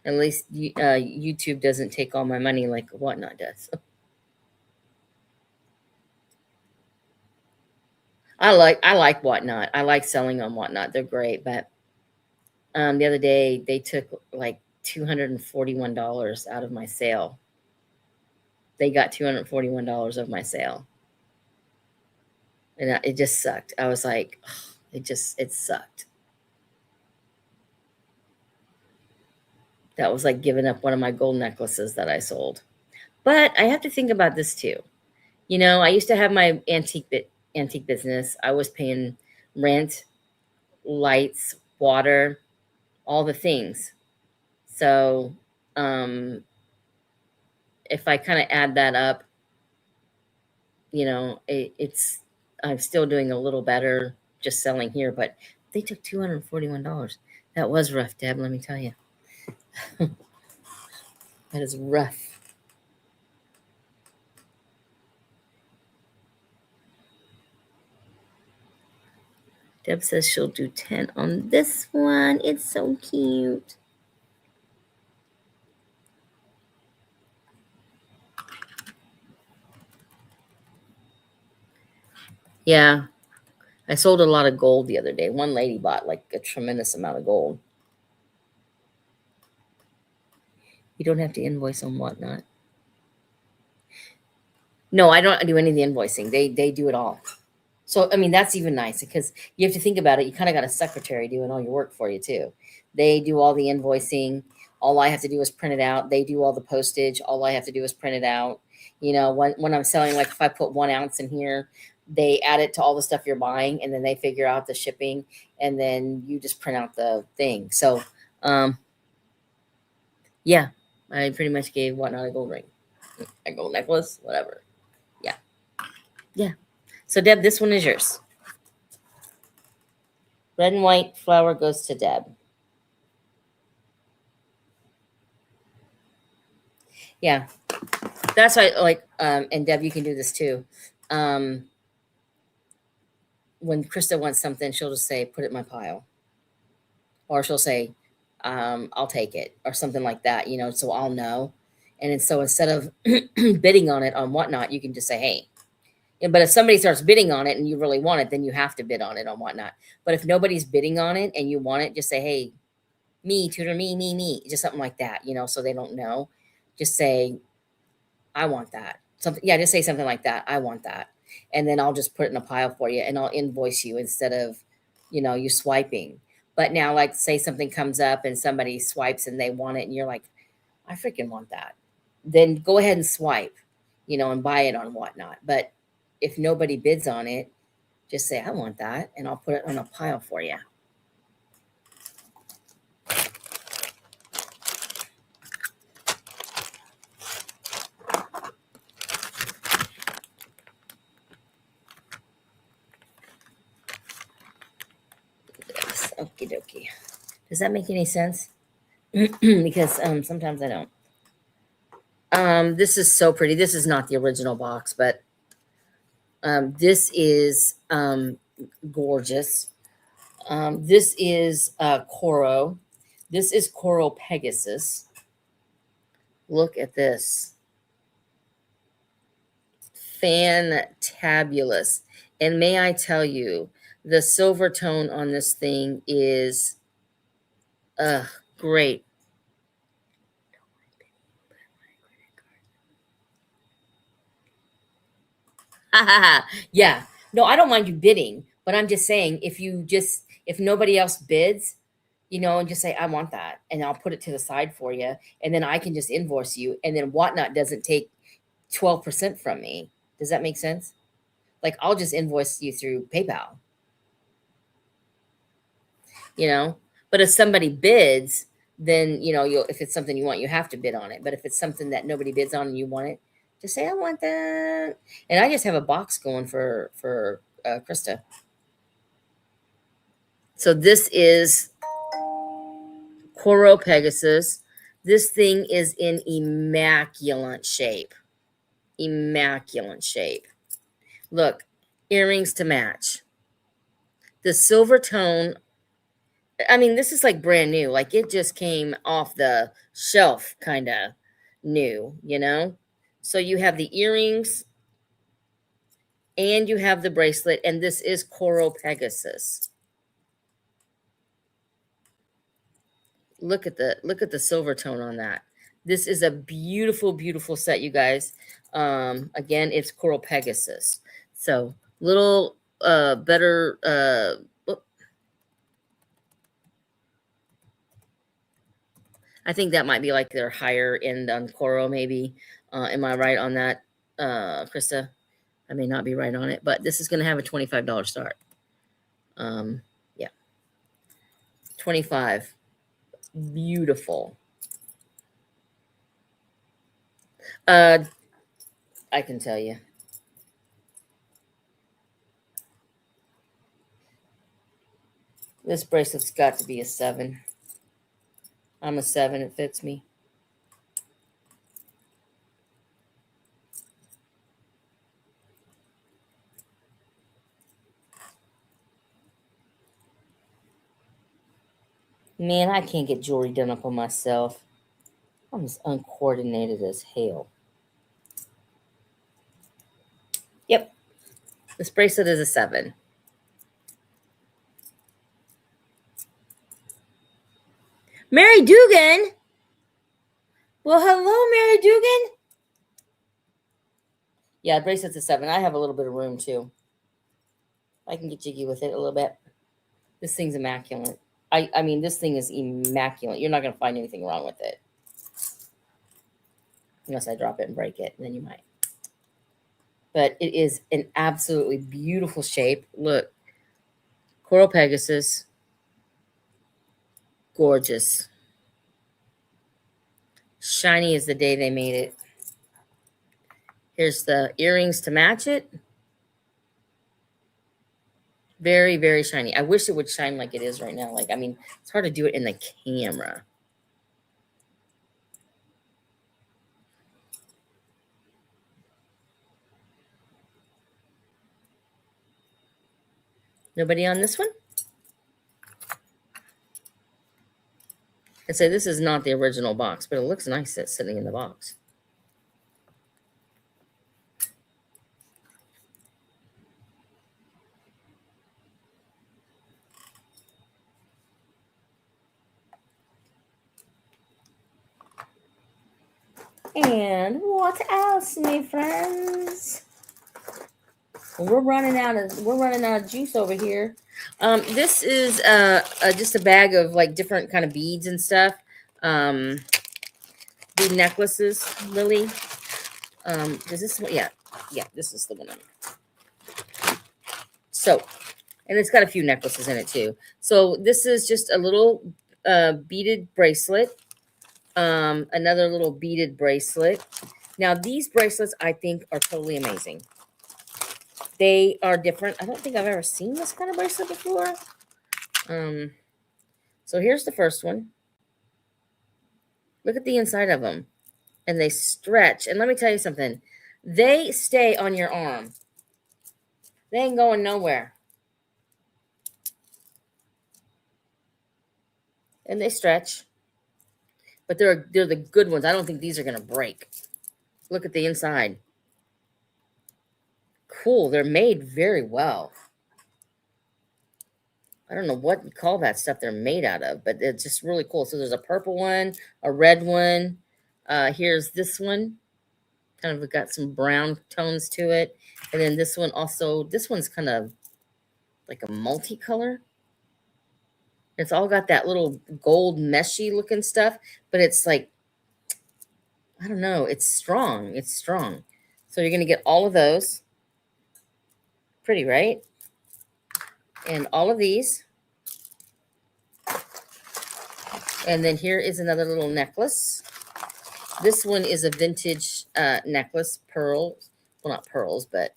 At least YouTube doesn't take all my money like Whatnot does. I like Whatnot. I like selling on Whatnot. They're great. But the other day they took like $241 out of my sale. They got $241 of my sale. And it just sucked. I was like, oh, it sucked. That was like giving up one of my gold necklaces that I sold. But I have to think about this too. I used to have my antique business. I was paying rent, lights, water, all the things. So if I kind of add that up, I'm still doing a little better just selling here, but they took $241. That was rough, Deb, let me tell you. That is rough. Deb says she'll do 10 on this one. It's so cute. Yeah, I sold a lot of gold the other day. One lady bought like a tremendous amount of gold. You don't have to invoice on Whatnot. No, I don't do any of the invoicing. They do it all. So, I mean, that's even nice because you have to think about it. You kind of got a secretary doing all your work for you too. They do all the invoicing. All I have to do is print it out. They do all the postage. All I have to do is print it out. When I'm selling, like if I put 1 ounce in here, they add it to all the stuff you're buying and then they figure out the shipping and then you just print out the thing. So, yeah, I pretty much gave Whatnot a gold ring, a gold necklace, whatever. Yeah. Yeah. So Deb, this one is yours. Red and white flower goes to Deb. Yeah. That's why, like, and Deb, you can do this too. When Krista wants something, she'll just say, put it in my pile. Or she'll say, I'll take it, or something like that, so I'll know. And then, so instead of bidding on it on Whatnot, you can just say, hey. But if somebody starts bidding on it and you really want it, then you have to bid on it on Whatnot. But if nobody's bidding on it and you want it, just say, hey, me, tutor, me, just something like that, so they don't know. Just say, I want that. Something, yeah, just say something like that. I want that. And then I'll just put it in a pile for you and I'll invoice you instead of, you swiping. But now, like, say something comes up and somebody swipes and they want it and you're like, I freaking want that. Then go ahead and swipe, and buy it on Whatnot. But if nobody bids on it, just say, I want that. And I'll put it on a pile for you. Yes, okie dokie. Does that make any sense? Because sometimes I don't. This is so pretty. This is not the original box, but this is gorgeous. This is Coro. This is Coral Pegasus. Look at this. Fantabulous. And may I tell you, the silver tone on this thing is great. Yeah. No, I don't mind you bidding, but I'm just saying if nobody else bids, and just say, I want that, and I'll put it to the side for you, and then I can just invoice you, and then Whatnot doesn't take 12% from me. Does that make sense? Like, I'll just invoice you through PayPal. But if somebody bids, then if it's something you want, you have to bid on it. But if it's something that nobody bids on and you want it, just say, I want that. And I just have a box going for Krista. So this is Coro Pegasus. This thing is in immaculate shape. Immaculate shape. Look, earrings to match. The silver tone, I mean, this is like brand new. Like, it just came off the shelf, kind of new, So you have the earrings and you have the bracelet, and this is Coral Pegasus. Look at the silver tone on that. This is a beautiful, beautiful set, you guys. Again, it's Coral Pegasus. So little better I think that might be like their higher end on Coral, maybe. Am I right on that, Krista? I may not be right on it, but this is going to have a $25 start. Yeah, 25. Beautiful. I can tell you. This bracelet's got to be a 7. I'm a 7. It fits me. Man, I can't get jewelry done up on myself. I'm as uncoordinated as hell. Yep. This bracelet is a 7. Mary Dugan? Well, hello, Mary Dugan. Yeah, bracelet's a 7. I have a little bit of room, too. I can get jiggy with it a little bit. This thing's immaculate. I mean, this thing is immaculate. You're not going to find anything wrong with it. Unless I drop it and break it, and then you might. But it is an absolutely beautiful shape. Look. Coral Pegasus. Gorgeous. Shiny as the day they made it. Here's the earrings to match it. Very, very shiny. I wish it would shine like it is right now. Like, I mean, it's hard to do it in the camera. Nobody on this one? I'd say this is not the original box, but it looks nice that's sitting in the box. And what else, my friends? Well, we're running out of juice over here. This is just a bag of like different kind of beads and stuff. Bead necklaces, Lily. Is this one? Yeah, this is the one. So, and it's got a few necklaces in it too. So this is just a little beaded bracelet. Another little beaded bracelet. Now these bracelets I think are totally amazing. They are different. I don't think I've ever seen this kind of bracelet before. So here's the first one. Look at the inside of them. And they stretch. And let me tell you something. They stay on your arm. They ain't going nowhere. And they stretch. But they're the good ones. I don't think these are going to break. Look at the inside. Cool. They're made very well. I don't know what you call that stuff they're made out of, but it's just really cool. So there's a purple one, a red one. Here's this one. Kind of got some brown tones to it. And then this one also, this one's kind of like a multicolor. It's all got that little gold meshy looking stuff, but it's like, I don't know, it's strong. It's strong. So you're going to get all of those. Pretty, right? And all of these. And then here is another little necklace. This one is a vintage necklace, pearls. Well, not pearls, but,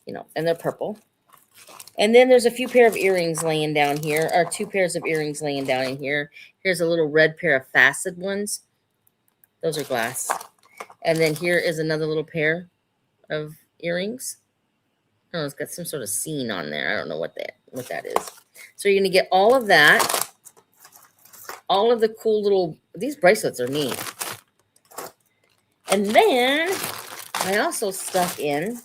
you know, and they're purple. And then there's a few pair of earrings laying down here, or 2 pairs of earrings laying down in here. Here's a little red pair of faceted ones. Those are glass. And then here is another little pair of earrings. Oh, it's got some sort of scene on there. I don't know what that is. So you're going to get all of that. All of the cool little, these bracelets are neat. And then I also stuck in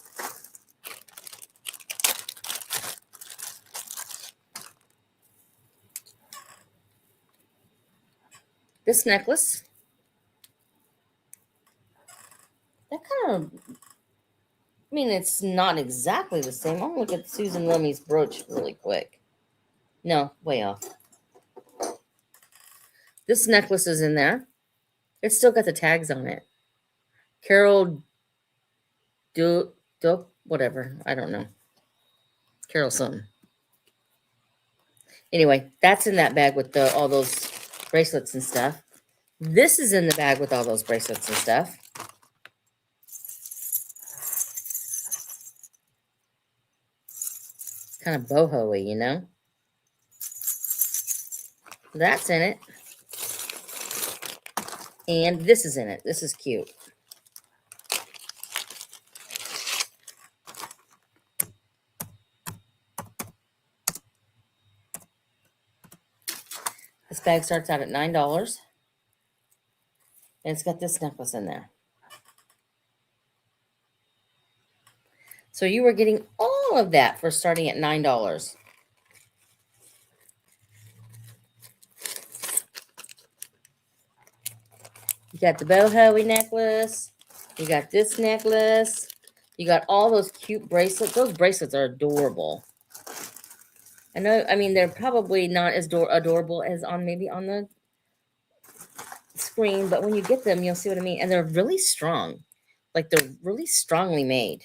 this necklace. That kind of, I mean, it's not exactly the same. I'll look at Susan Rummy's brooch really quick. No, way off. This necklace is in there. It's still got the tags on it. Carol whatever. I don't know. Carol something. Anyway, that's in that bag with all those bracelets and stuff. This is in the bag with all those bracelets and stuff. Kind of boho-y, you know? That's in it. And this is in it. This is cute. This bag starts out at $9. And it's got this necklace in there. So you are getting all of that for starting at $9. You got the boho-y necklace. You got this necklace. You got all those cute bracelets. Those bracelets are adorable. I know, I mean, they're probably not as adorable as maybe on the screen, but when you get them, you'll see what I mean. And they're really strong. Like, they're really strongly made.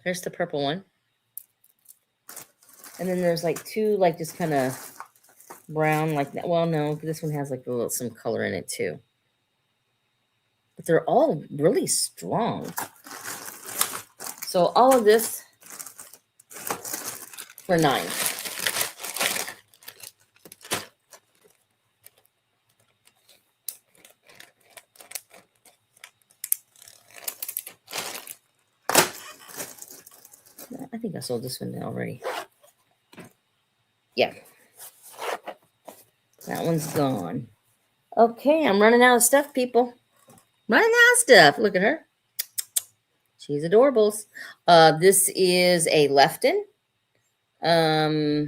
Here's the purple one. And then there's like 2, like just kind of brown like that. Well, no, this one has like a little some color in it too. But they're all really strong. So all of this for $9. I think I sold this one already. Yeah. That one's gone. Okay, I'm running out of stuff, people. Running out of stuff. Look at her. She's adorables. This is a Lefton. I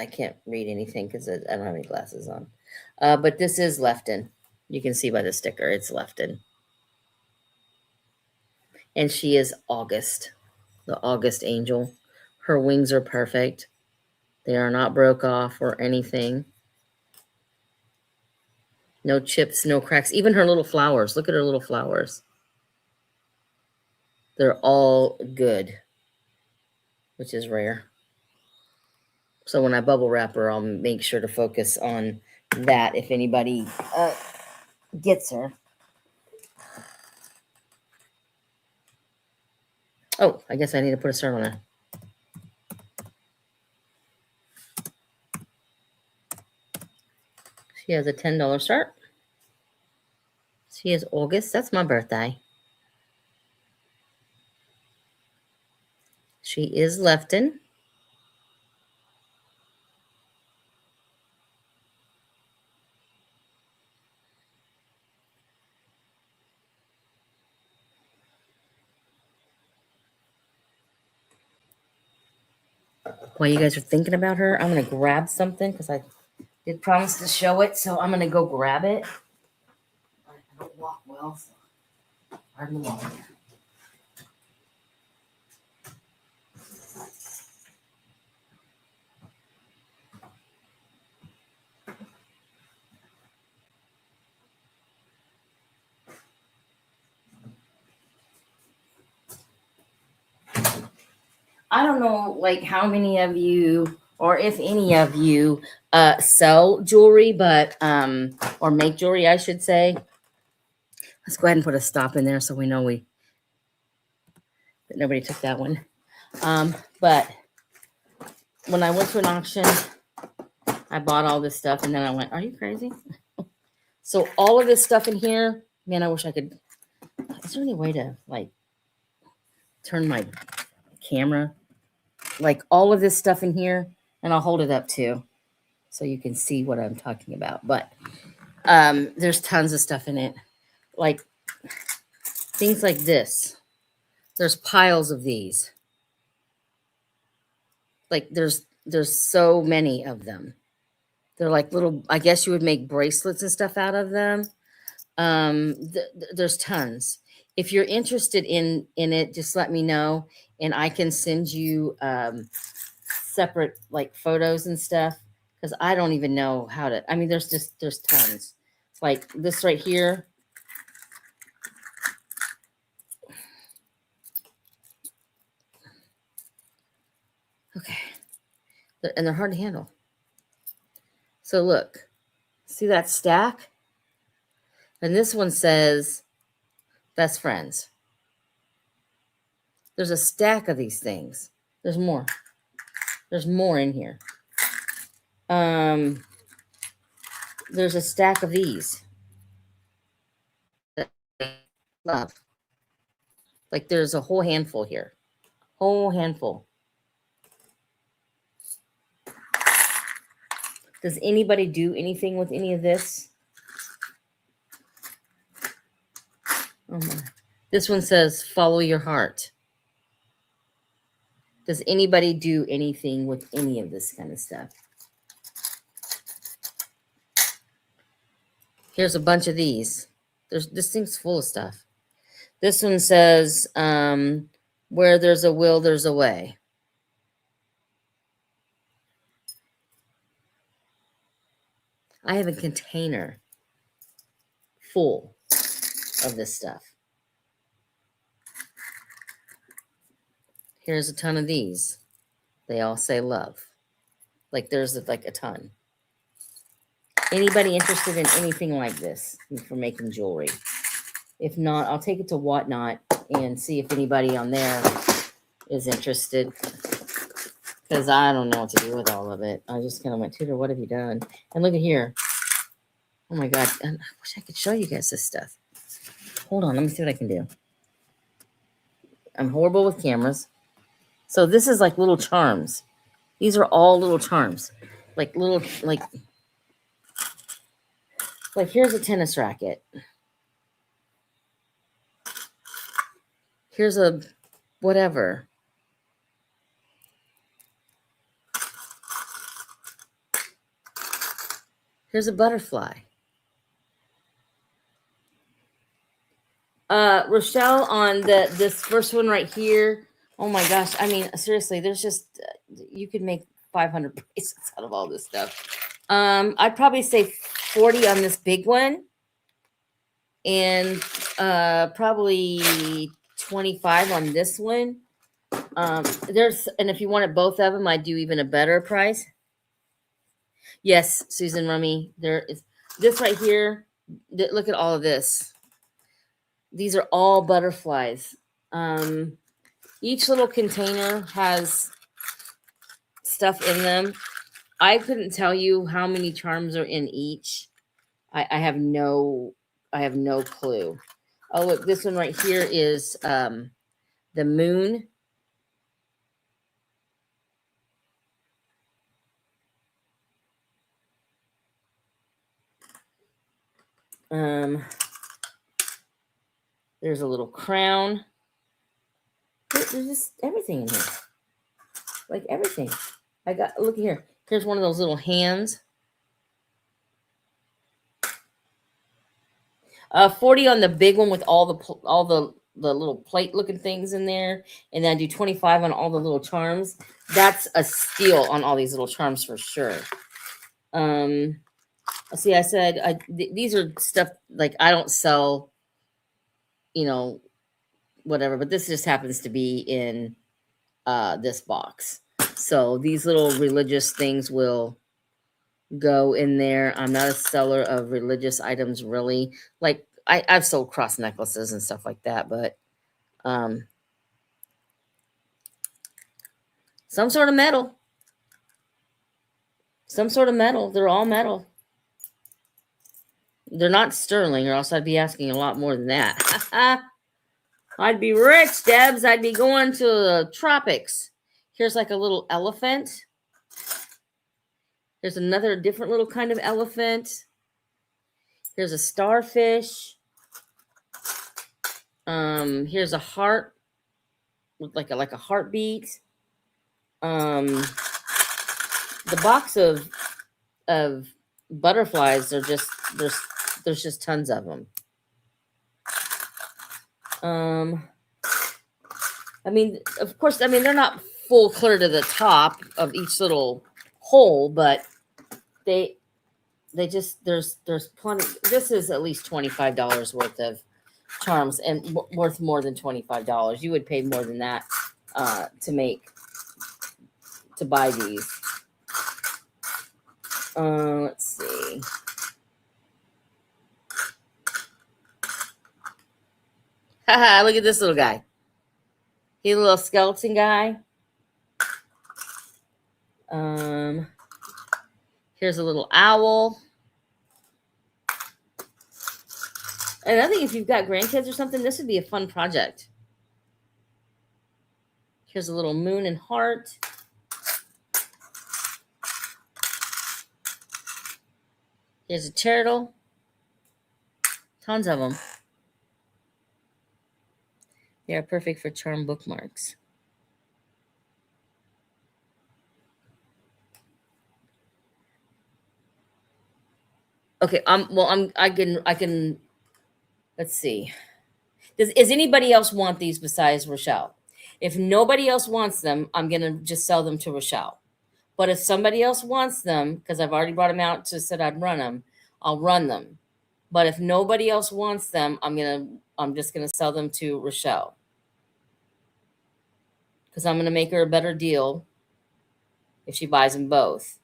can't read anything because I don't have any glasses on. But this is Lefton. You can see by the sticker, it's Lefton. And she is August, the August angel. Her wings are perfect. They are not broke off or anything. No chips, no cracks. Even her little flowers. Look at her little flowers. They're all good, which is rare. So when I bubble wrap her, I'll make sure to focus on that if anybody gets her. Oh, I guess I need to put a start on her. She has a $10 start. She is August. That's my birthday. She is Lefton. While you guys are thinking about her, I'm going to grab something because I did promise to show it. So I'm going to go grab it. I don't walk well, so pardon the walk. I don't know, like, how many of you, or if any of you, sell jewelry, but or make jewelry, I should say. Let's go ahead and put a stop in there so we know that nobody took that one. But when I went to an auction, I bought all this stuff, and then I went, "Are you crazy?" So all of this stuff in here, man, I wish I could. Is there any way to like turn my camera? Like all of this stuff in here, and I'll hold it up too, so you can see what I'm talking about. But there's tons of stuff in it, like things like this. There's piles of these. Like there's so many of them. They're like little. I guess you would make bracelets and stuff out of them. There's tons. If you're interested in it, just let me know, and I can send you separate like photos and stuff, because I don't even know how to. I mean, there's tons. Like this right here. Okay, and they're hard to handle. So look, see that stack? And this one says best friends. There's a stack of these things. There's more. There's more in here. There's a stack of these. Love. Like there's a whole handful here. Whole handful. Does anybody do anything with any of this? Oh my. This one says follow your heart. Does anybody do anything with any of this kind of stuff? Here's a bunch of these. This thing's full of stuff. This one says, where there's a will, there's a way. I have a container full of this stuff. Here's a ton of these. They all say love. Like there's like a ton. Anybody interested in anything like this for making jewelry? If not, I'll take it to Whatnot and see if anybody on there is interested. Because I don't know what to do with all of it. I just kind of went, Tudor, what have you done? And look at here. Oh my God. I wish I could show you guys this stuff. Hold on. Let me see what I can do. I'm horrible with cameras. So this is like little charms. These are all little charms. Like little, like here's a tennis racket. Here's a whatever. Here's a butterfly. Rochelle, on this first one right here. Oh my gosh. I mean, seriously, there's just you could make 500 bracelets out of all this stuff. I'd probably say 40 on this big one, and probably 25 on this one. And if you wanted both of them, I'd do even a better price. Yes, Susan Rummy, there is this right here. Look at all of this. These are all butterflies. Each little container has stuff in them. I couldn't tell you how many charms are in each. I have no clue. Oh, look, this one right here is the moon. There's a little crown. There's just everything in here. Like everything. I got, look here. Here's one of those little hands. 40 on the big one with all the little plate looking things in there, and then I do 25 on all the little charms. That's a steal on all these little charms for sure. See, I said these are stuff like I don't sell, whatever, but this just happens to be in this box. So these little religious things will go in there. I'm not a seller of religious items, really. Like I've sold cross necklaces and stuff like that, but some sort of metal. Some sort of metal. They're all metal. They're not sterling, or else I'd be asking a lot more than that. I'd be rich, Debs. I'd be going to the tropics. Here's like a little elephant. There's another different little kind of elephant. Here's a starfish. Here's a heart with like a heartbeat. The box of butterflies are just there's just tons of them. I mean, of course, they're not full clear to the top of each little hole, but they just there's plenty. This is at least $25 worth of charms, and worth more than $25. You would pay more than that to buy these. Let's see. Haha, look at this little guy. He's a little skeleton guy. Here's a little owl. And I think if you've got grandkids or something, this would be a fun project. Here's a little moon and heart. Here's a turtle. Tons of them. They are perfect for charm bookmarks. Okay, I can let's see. Does anybody else want these besides Rochelle? If nobody else wants them, I'm gonna just sell them to Rochelle. But if somebody else wants them, because I've already brought them out to said I'd run them, I'll run them. But if nobody else wants them, I'm just gonna sell them to Rochelle. Because I'm gonna make her a better deal if she buys them both.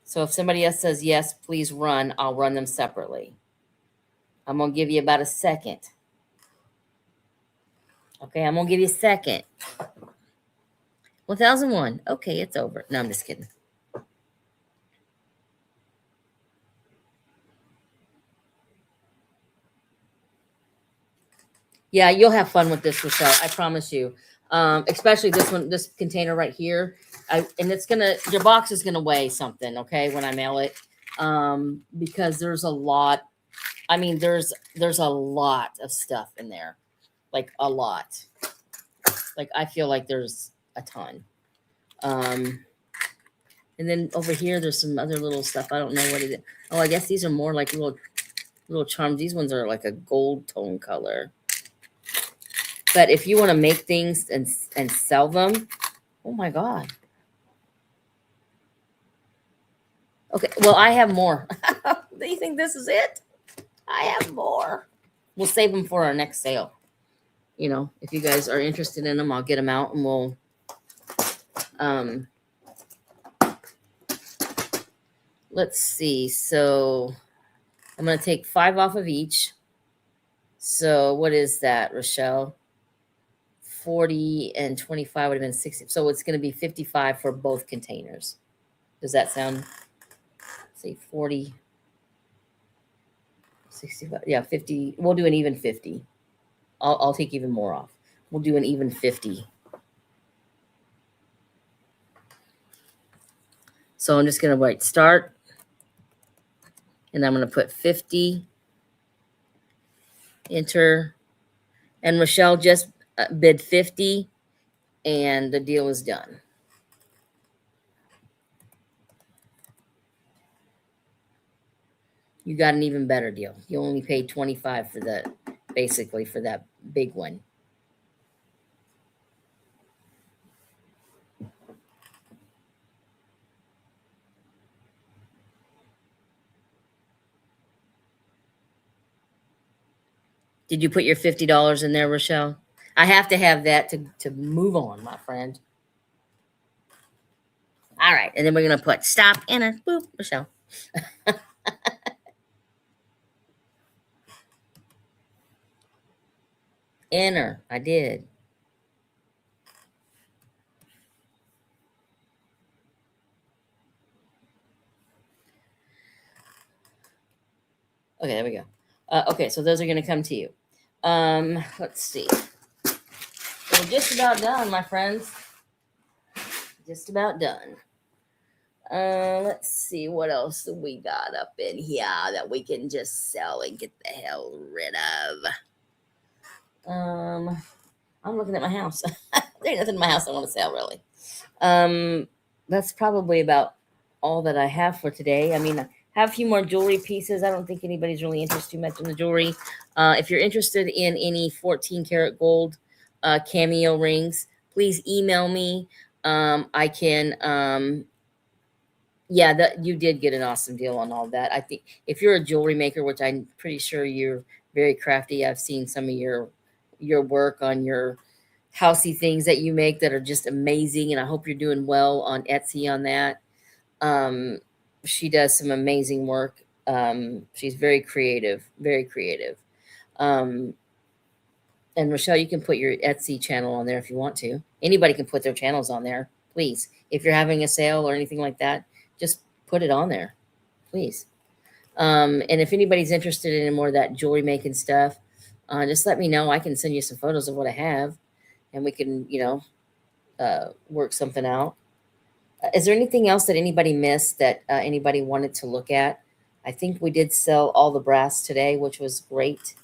So if somebody else says yes, please run, I'll run them separately. I'm gonna give you about a second. Okay, I'm gonna give you a second. 1001. Okay, it's over. No, I'm just kidding. Yeah, you'll have fun with this, Rochelle. I promise you. Especially this one, this container right here. And it's gonna, your box is gonna weigh something, okay, when I mail it. Because there's a lot. I mean, there's a lot of stuff in there, like a lot. Like I feel like there's a ton. Um, and then over here, there's some other little stuff. I don't know what it is. Oh, I guess these are more like little charms. These ones are like a gold tone color. But if you want to make things and sell them, oh my God. Okay, well, I have more. Do you think this is it? I have more. We'll save them for our next sale. You know, if you guys are interested in them, I'll get them out and we'll um let's see. So I'm going to take 5 off of each. So what is that, Rochelle? 40 and 25 would have been 60. So it's going to be 55 for both containers. Does that sound? Say 40, 65. Yeah, 50. We'll do an even 50. I'll take even more off. We'll do an even 50. So I'm just going to write start. And I'm going to put 50. Enter. And Rochelle just bid 50. And the deal is done. You got an even better deal. You only paid 25 for that, basically, for that big one. Did you put your $50 in there, Rochelle? I have to have that to move on, my friend. All right. And then we're going to put stop, enter, boop, Rochelle. Enter. I did. Okay, there we go. Okay, so those are going to come to you. Let's see. We're just about done, my friends. Just about done. Let's see what else we got up in here that we can just sell and get the hell rid of. I'm looking at my house. There's nothing in my house I want to sell, really. That's probably about all that I have for today. I mean, I have a few more jewelry pieces. I don't think anybody's really interested too much in the jewelry. If you're interested in any 14 karat gold cameo rings, please email me. I can, yeah, that you did get an awesome deal on all that. I think if you're a jewelry maker, which I'm pretty sure you're very crafty, I've seen some of your work on your housey things that you make that are just amazing, and I hope you're doing well on Etsy on that. She does some amazing work. She's very creative, very creative. And Rochelle, you can put your Etsy channel on there if you want to. Anybody can put their channels on there, please. If you're having a sale or anything like that, just put it on there, please. And if anybody's interested in more of that jewelry making stuff, just let me know. I can send you some photos of what I have, and we can, work something out. Is there anything else that anybody missed that anybody wanted to look at? I think we did sell all the brass today, which was great.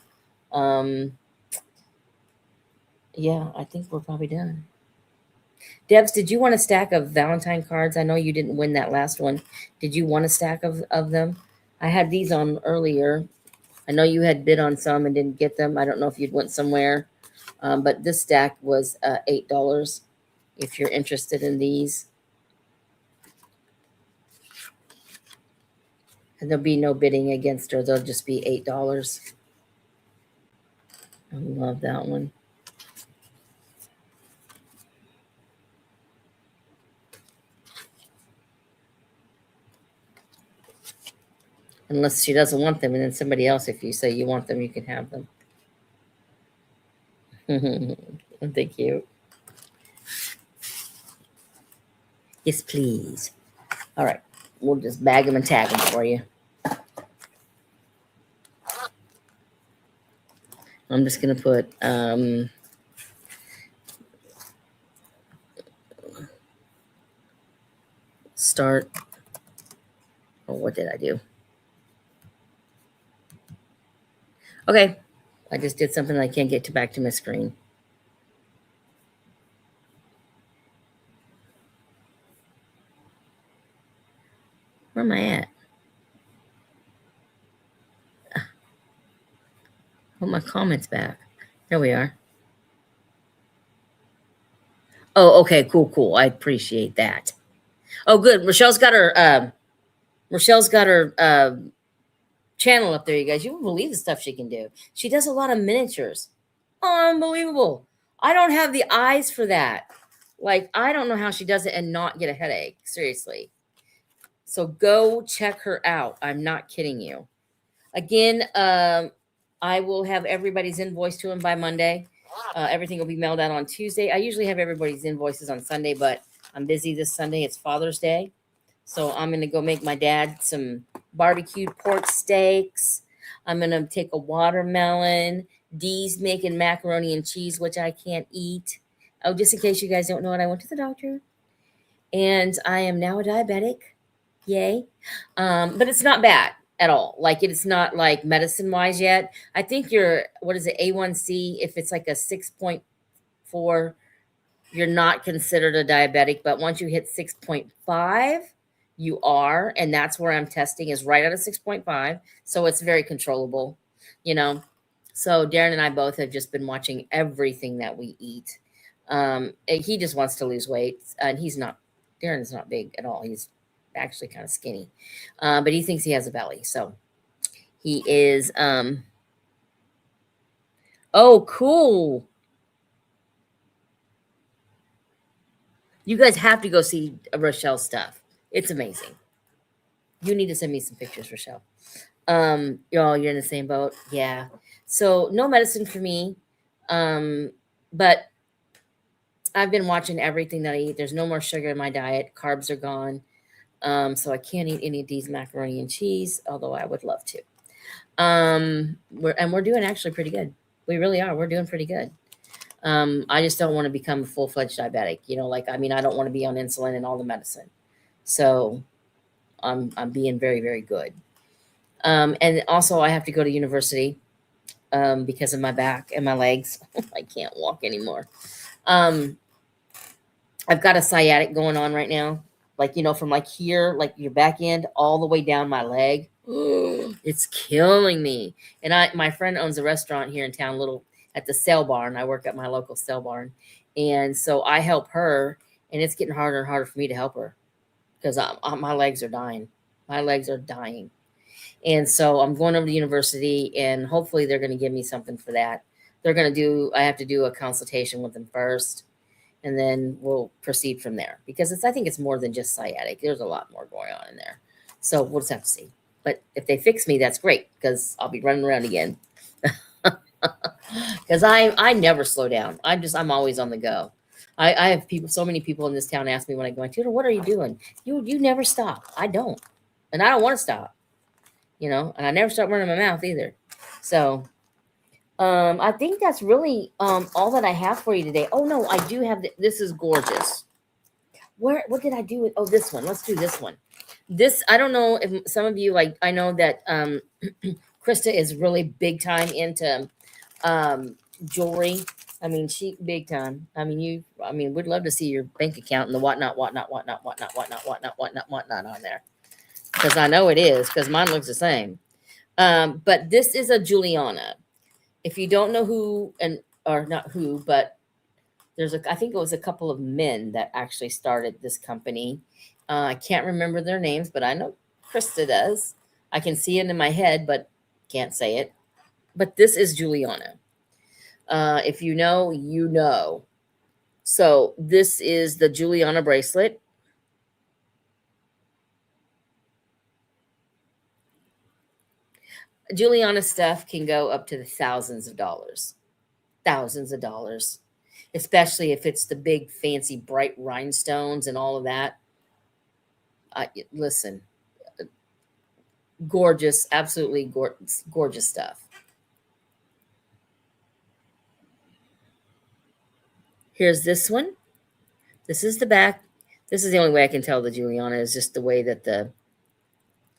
Yeah, I think we're probably done. Debs, did you want a stack of Valentine cards? I know you didn't win that last one. Did you want a stack of them? I had these on earlier. I know you had bid on some and didn't get them. I don't know if you'd went somewhere. But this stack was $8 if you're interested in these. And there'll be no bidding against her. They'll just be $8. I love that one. Unless she doesn't want them, and then somebody else, if you say you want them, you can have them. Thank you. Yes, please. All right. We'll just bag them and tag them for you. I'm just going to put start. Oh, what did I do? Okay. I just did something I can't get back to my screen. Where am I at? Put my comments back. There we are. Oh, okay, cool. I appreciate that. Oh, good. Rochelle's got her channel up there, you guys. You won't believe the stuff she can do. She does a lot of miniatures. Unbelievable. I don't have the eyes for that. Like, I don't know how she does it and not get a headache. Seriously. So go check her out. I'm not kidding you. Again, I will have everybody's invoice to them by Monday. Everything will be mailed out on Tuesday. I usually have everybody's invoices on Sunday, but I'm busy this Sunday. It's Father's Day. So I'm going to go make my dad some barbecued pork steaks. I'm going to take a watermelon. Dee's making macaroni and cheese, which I can't eat. Oh, just in case you guys don't know it, I went to the doctor. And I am now a diabetic. Yay. But it's not bad at all. Like, it's not like medicine wise yet. I think what is it, A1C, if it's like a 6.4, you're not considered a diabetic. But once you hit 6.5, you are. And that's where I'm testing, is right at a 6.5. So it's very controllable, you know. So Darren and I both have just been watching everything that we eat. He just wants to lose weight, and Darren's not big at all. He's actually kind of skinny, but he thinks he has a belly. So he is. Oh, cool. You guys have to go see Rochelle's stuff. It's amazing. You need to send me some pictures, Rochelle. You're in the same boat. Yeah. So no medicine for me. But I've been watching everything that I eat. There's no more sugar in my diet. Carbs are gone. So I can't eat any of these macaroni and cheese, although I would love to. We're doing actually pretty good. We really are. We're doing pretty good. I just don't want to become a full-fledged diabetic. I don't want to be on insulin and all the medicine. So I'm being very, very good. And also I have to go to university because of my back and my legs. I can't walk anymore. I've got a sciatic going on right now. From like here, like your back end all the way down my leg. It's killing me. And my friend owns a restaurant here in town, at the sale barn. I work at my local sale barn. And so I help her, and it's getting harder and harder for me to help her because my legs are dying. My legs are dying. And so I'm going over to university, and hopefully they're going to give me something for that. I have to do a consultation with them first, and then we'll proceed from there, because I think it's more than just sciatic. There's a lot more going on in there. So we'll just have to see. But if they fix me, that's great, because I'll be running around again. Because I never slow down. I'm always on the go. I have so many people in this town ask me when I go, Tudor, what are you doing? You never stop. I don't. And I don't want to stop. And I never stop running my mouth either. So I think that's really all that I have for you today. Oh no, I do have this is gorgeous. What did I do with this one? Let's do this one. This, I don't know if some of you, like, I know that Krista is really big time into jewelry. I mean, she big time. We'd love to see your bank account and the whatnot on there. Because I know it is, because mine looks the same. But this is a Juliana. If you don't know but I think it was a couple of men that actually started this company. I can't remember their names, but I know Krista does. I can see it in my head, but can't say it. But this is Juliana. If you know, you know. So this is the Juliana bracelet. Juliana stuff can go up to the thousands of dollars, especially if it's the big, fancy, bright rhinestones and all of that. Listen, gorgeous, absolutely gorgeous stuff. Here's this one. This is the back. This is the only way I can tell the Juliana is just the way that the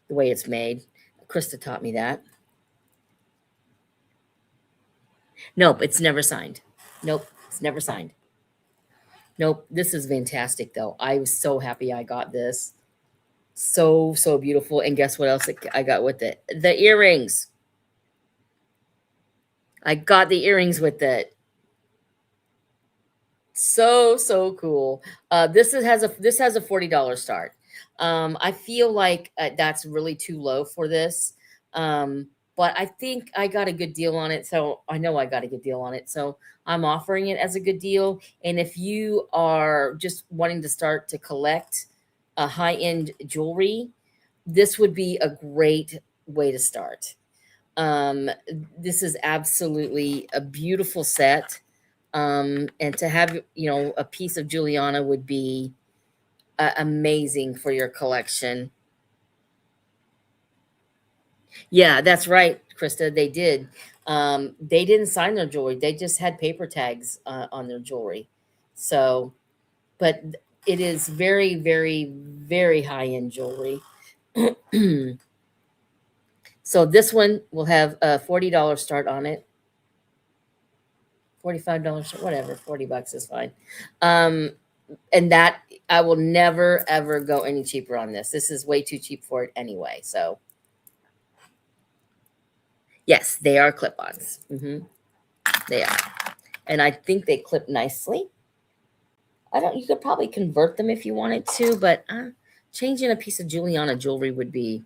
way it's made. Krista taught me that. Nope, it's never signed. Nope, it's never signed. Nope, this is fantastic though. I was so happy I got this. So, so beautiful. And guess what else I got with it? The earrings. I got the earrings with it. So, so cool. This has a $40 start. I feel like that's really too low for this. But I think I got a good deal on it. So I know I got a good deal on it. So I'm offering it as a good deal. And if you are just wanting to start to collect a high-end jewelry, this would be a great way to start. This is absolutely a beautiful set. And to have, a piece of Juliana would be amazing for your collection. Yeah, that's right, Krista. They did. They didn't sign their jewelry. They just had paper tags on their jewelry. So, but it is very, very, very high end jewelry. So this one will have a $40 start on it. $45, whatever, $40 is fine. And that I will never ever go any cheaper on this. This is way too cheap for it anyway. So yes, they are clip-ons. They are. And I think they clip nicely. You could probably convert them if you wanted to, but changing a piece of Juliana jewelry would be,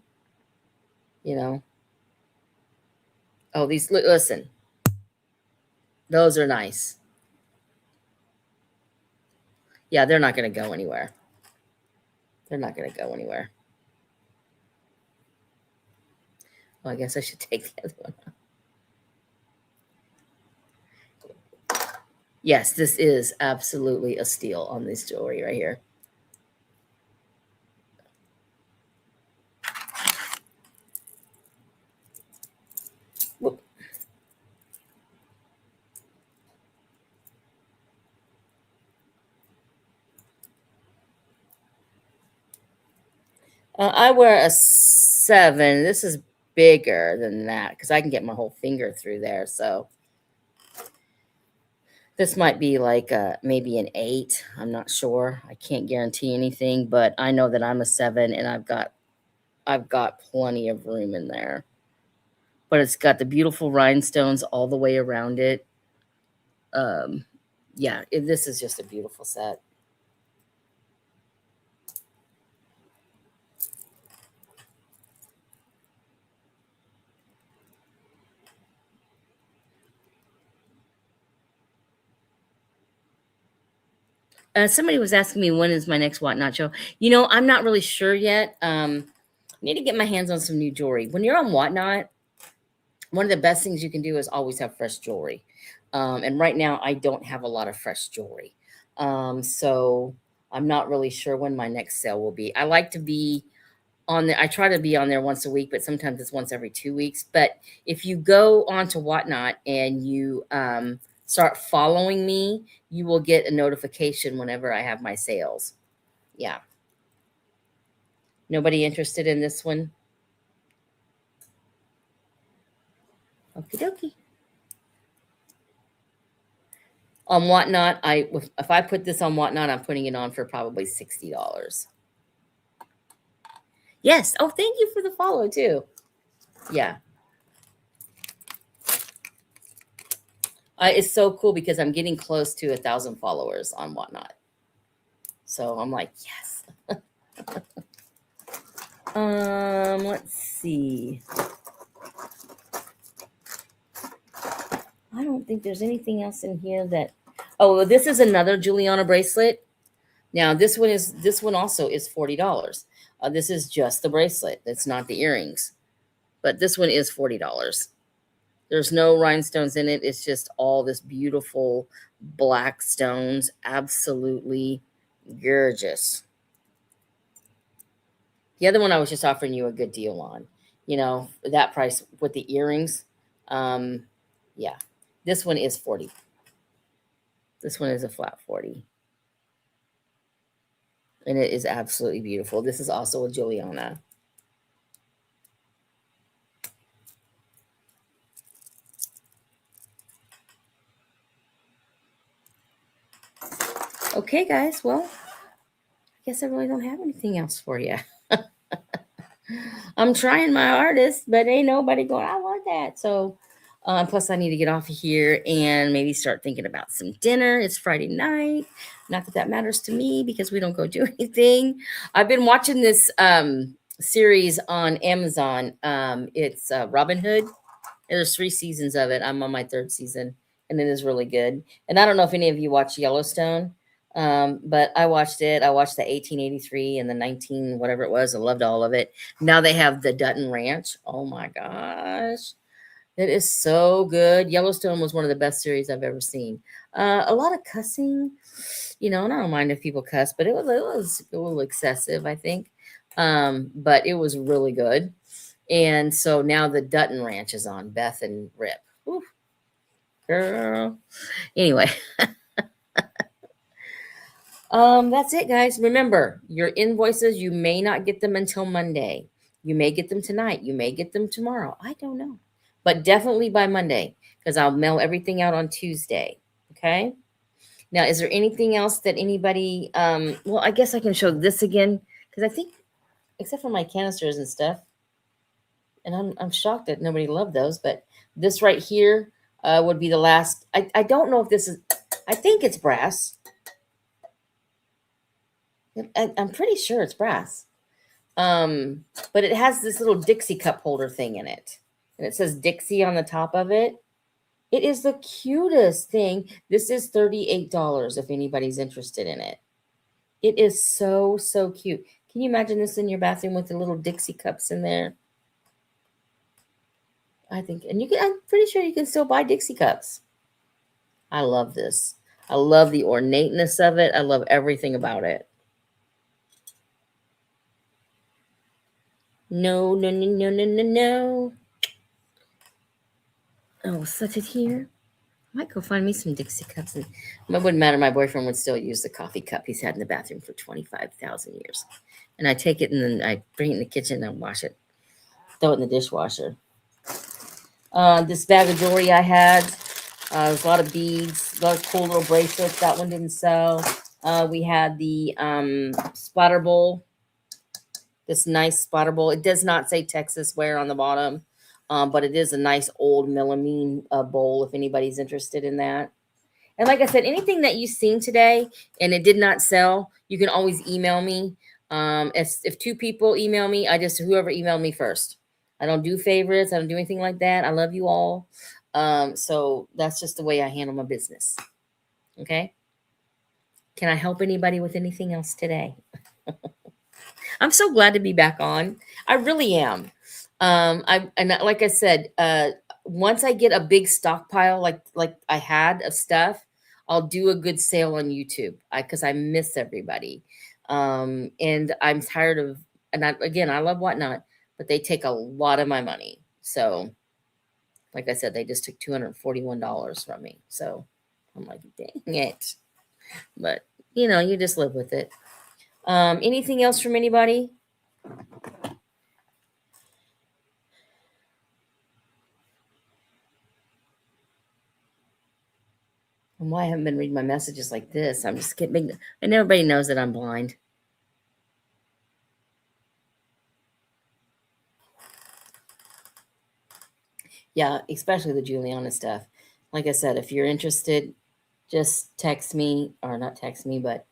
Oh, listen. Those are nice. Yeah, they're not going to go anywhere. They're not going to go anywhere. Well, I guess I should take the other one out. Yes, this is absolutely a steal on this jewelry right here. Whoop. I wear a 7. This is bigger than that because I can get my whole finger through there. So this might be like maybe an 8. I'm not sure. I can't guarantee anything, but I know that I'm a 7 and I've got plenty of room in there. But it's got the beautiful rhinestones all the way around it. Yeah, this is just a beautiful set. Somebody was asking me when is my next Whatnot show. I'm not really sure yet. I need to get my hands on some new jewelry. When you're on Whatnot, one of the best things you can do is always have fresh jewelry. And right now, I don't have a lot of fresh jewelry. So I'm not really sure when my next sale will be. I like to be on there. I try to be on there once a week, but sometimes it's once every 2 weeks. But if you go onto Whatnot and you start following me, you will get a notification whenever I have my sales. Yeah. Nobody interested in this one? Okie dokie. On Whatnot, if I put this on Whatnot, I'm putting it on for probably $60. Yes. Oh, thank you for the follow too. Yeah. It's so cool because I'm getting close to 1,000 followers on Whatnot. So I'm like, yes. Let's see. I don't think there's anything else in here that. Oh, this is another Juliana bracelet. Now this one also is $40. This is just the bracelet. It's not the earrings, but this one is $40. There's no rhinestones in it. It's just all this beautiful black stones. Absolutely gorgeous. The other one I was just offering you a good deal on. That price with the earrings. Yeah. This one is $40. This one is a flat 40. And it is absolutely beautiful. This is also a Juliana. Okay, guys. Well, I guess I really don't have anything else for you. I'm trying my hardest, but ain't nobody going, I want that. So, plus, I need to get off of here and maybe start thinking about some dinner. It's Friday night. Not that that matters to me because we don't go do anything. I've been watching this series on Amazon. It's Robin Hood. There's 3 seasons of it. I'm on my 3rd season, and it is really good. And I don't know if any of you watch Yellowstone, but I watched it. I watched the 1883 and the 19 whatever it was. I loved all of it. Now they have the Dutton Ranch. Oh my gosh, it is so good. Yellowstone was one of the best series I've ever seen. A lot of cussing, and I don't mind if people cuss, but it was a little excessive, I think. But it was really good. And so now the Dutton Ranch is on, Beth and Rip. Ooh, girl. Anyway, that's it, guys. Remember, your invoices, you may not get them until Monday. You may get them tonight. You may get them tomorrow. I don't know. But definitely by Monday, because I'll mail everything out on Tuesday. Okay. Now, is there anything else that anybody, well, I guess I can show this again, because I think, except for my canisters and stuff, and I'm shocked that nobody loved those, but this right here would be the last. I don't know if this is, I think it's brass. I'm pretty sure it's brass. But it has this little Dixie cup holder thing in it. And it says Dixie on the top of it. It is the cutest thing. This is $38 if anybody's interested in it. It is so, so cute. Can you imagine this in your bathroom with the little Dixie cups in there? I think, and I'm pretty sure you can still buy Dixie cups. I love this. I love the ornateness of it. I love everything about it. No, no, no, no, no, no, no. Oh, set it here. I might go find me some Dixie cups. And it wouldn't matter. My boyfriend would still use the coffee cup he's had in the bathroom for 25,000 years. And I take it and then I bring it in the kitchen and wash it. Throw it in the dishwasher. This bag of jewelry I had. There's a lot of beads, a lot of cool little bracelets. That one didn't sell. We had the splatter bowl. This nice splatter bowl. It does not say Texas ware on the bottom, but it is a nice old melamine bowl if anybody's interested in that. And like I said, anything that you've seen today and it did not sell, you can always email me. If 2 people email me, whoever emailed me first. I don't do favorites. I don't do anything like that. I love you all. So that's just the way I handle my business. Okay. Can I help anybody with anything else today? I'm so glad to be back on. I really am. Like I said, once I get a big stockpile like I had of stuff, I'll do a good sale on YouTube because I miss everybody. And I'm tired of, I love Whatnot, but they take a lot of my money. So, like I said, they just took $241 from me. So I'm like, dang it. But, you just live with it. Anything else from anybody? And why I haven't been reading my messages like this? I'm just skipping. And everybody knows that I'm blind. Yeah, especially the Juliana stuff. Like I said, if you're interested, just text me, or not text me, but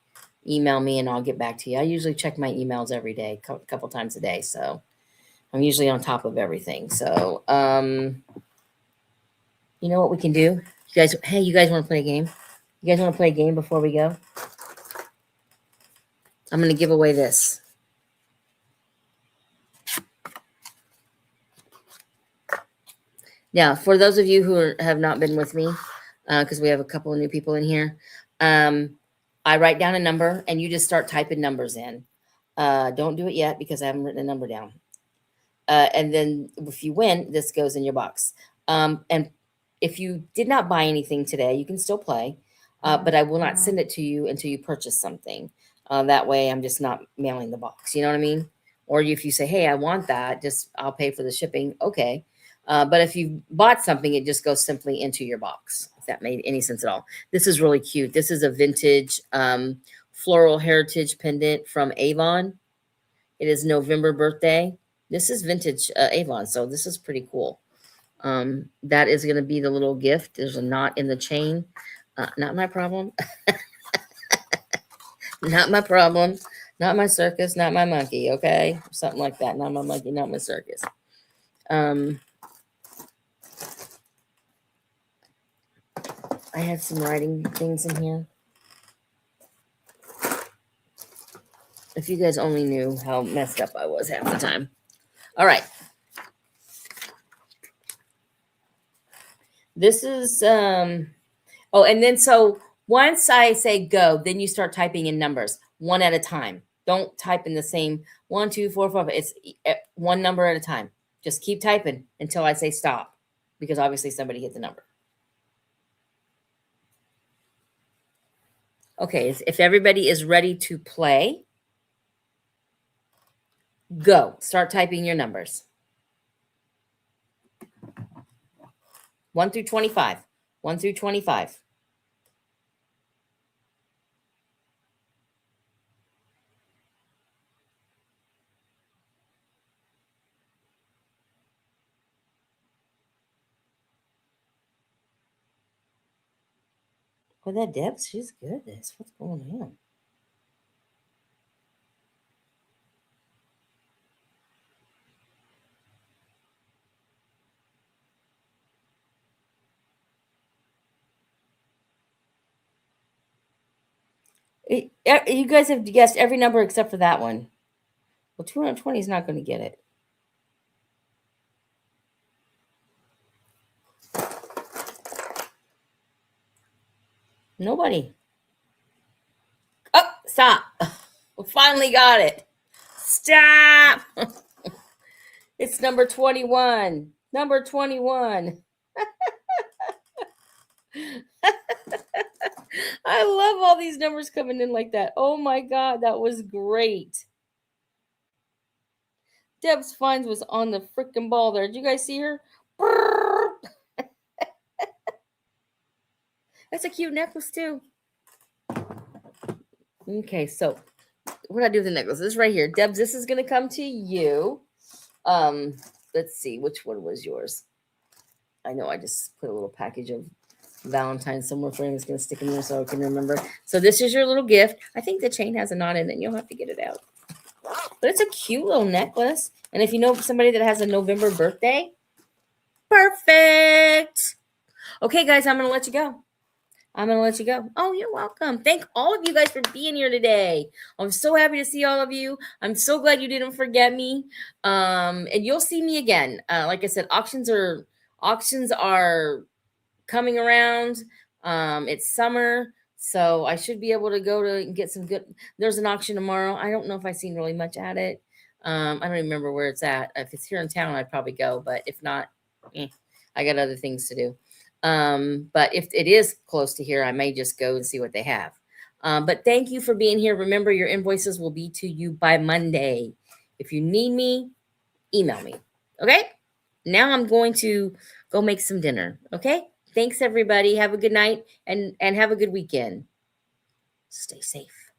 email me and I'll get back to you. I usually check my emails every day, a couple times a day. So I'm usually on top of everything. So, you know what we can do? You guys want to play a game? You guys want to play a game before we go? I'm going to give away this. Now, for those of you who have not been with me, because we have a couple of new people in here, I write down a number and you just start typing numbers in. Don't do it yet because I haven't written a number down. And then if you win, this goes in your box. And if you did not buy anything today, you can still play. but I will not send it to you until you purchase something. That way I'm just not mailing the box. You know what I mean? Or if you say, hey, I want that, just I'll pay for the shipping. Okay. But if you bought something, it just goes simply into your box, if that made any sense at all. This is really cute. This is a vintage floral heritage pendant from Avon. It is November birthday. This is vintage Avon, so this is pretty cool. That is going to be the little gift. There's a knot in the chain. Not my problem. Not my problem. Not my circus. Not my monkey. Okay, something like that. Not my monkey. Not my circus. I had some writing things in here. If you guys only knew how messed up I was half the time. All right. This is, oh, and then so once I say go, then you start typing in numbers one at a time. Don't type in the same 1, 2, 4, 5. It's one number at a time. Just keep typing until I say stop, because obviously somebody hit the number. Okay, if everybody is ready to play, go. Start typing your numbers. 1 through 25. 1 through 25. Well, that Debs, she's good at this. What's going on? You guys have guessed every number except for that one. Well, 220 is not going to get it. Nobody. Oh, stop. We finally got it. Stop. It's number 21. Number 21. I love all these numbers coming in like that. Oh my God, that was great. Deb's Finds was on the freaking ball there. Did you guys see her? That's a cute necklace too. Okay, so what do I do with the necklace? This right here. Debs, this is gonna come to you. Let's see, which one was yours? I know I just put a little package of Valentine's somewhere for him. It's gonna stick in there so I can remember. So this is your little gift. I think the chain has a knot in it, and you'll have to get it out. But it's a cute little necklace. And if you know somebody that has a November birthday, perfect. Okay, guys, I'm gonna let you go. Oh, you're welcome. Thank all of you guys for being here today. I'm so happy to see all of you. I'm so glad you didn't forget me. And you'll see me again. Like I said, auctions are coming around. It's summer, so I should be able to go to get some good. There's an auction tomorrow. I don't know if I've seen really much at it. I don't even remember where it's at. If it's here in town, I'd probably go. But if not, I got other things to do. But if it is close to here, I may just go and see what they have. But thank you for being here. Remember, your invoices will be to you by Monday. If you need me, email me. Okay? Now I'm going to go make some dinner. Okay? Thanks, everybody. Have a good night and have a good weekend. Stay safe.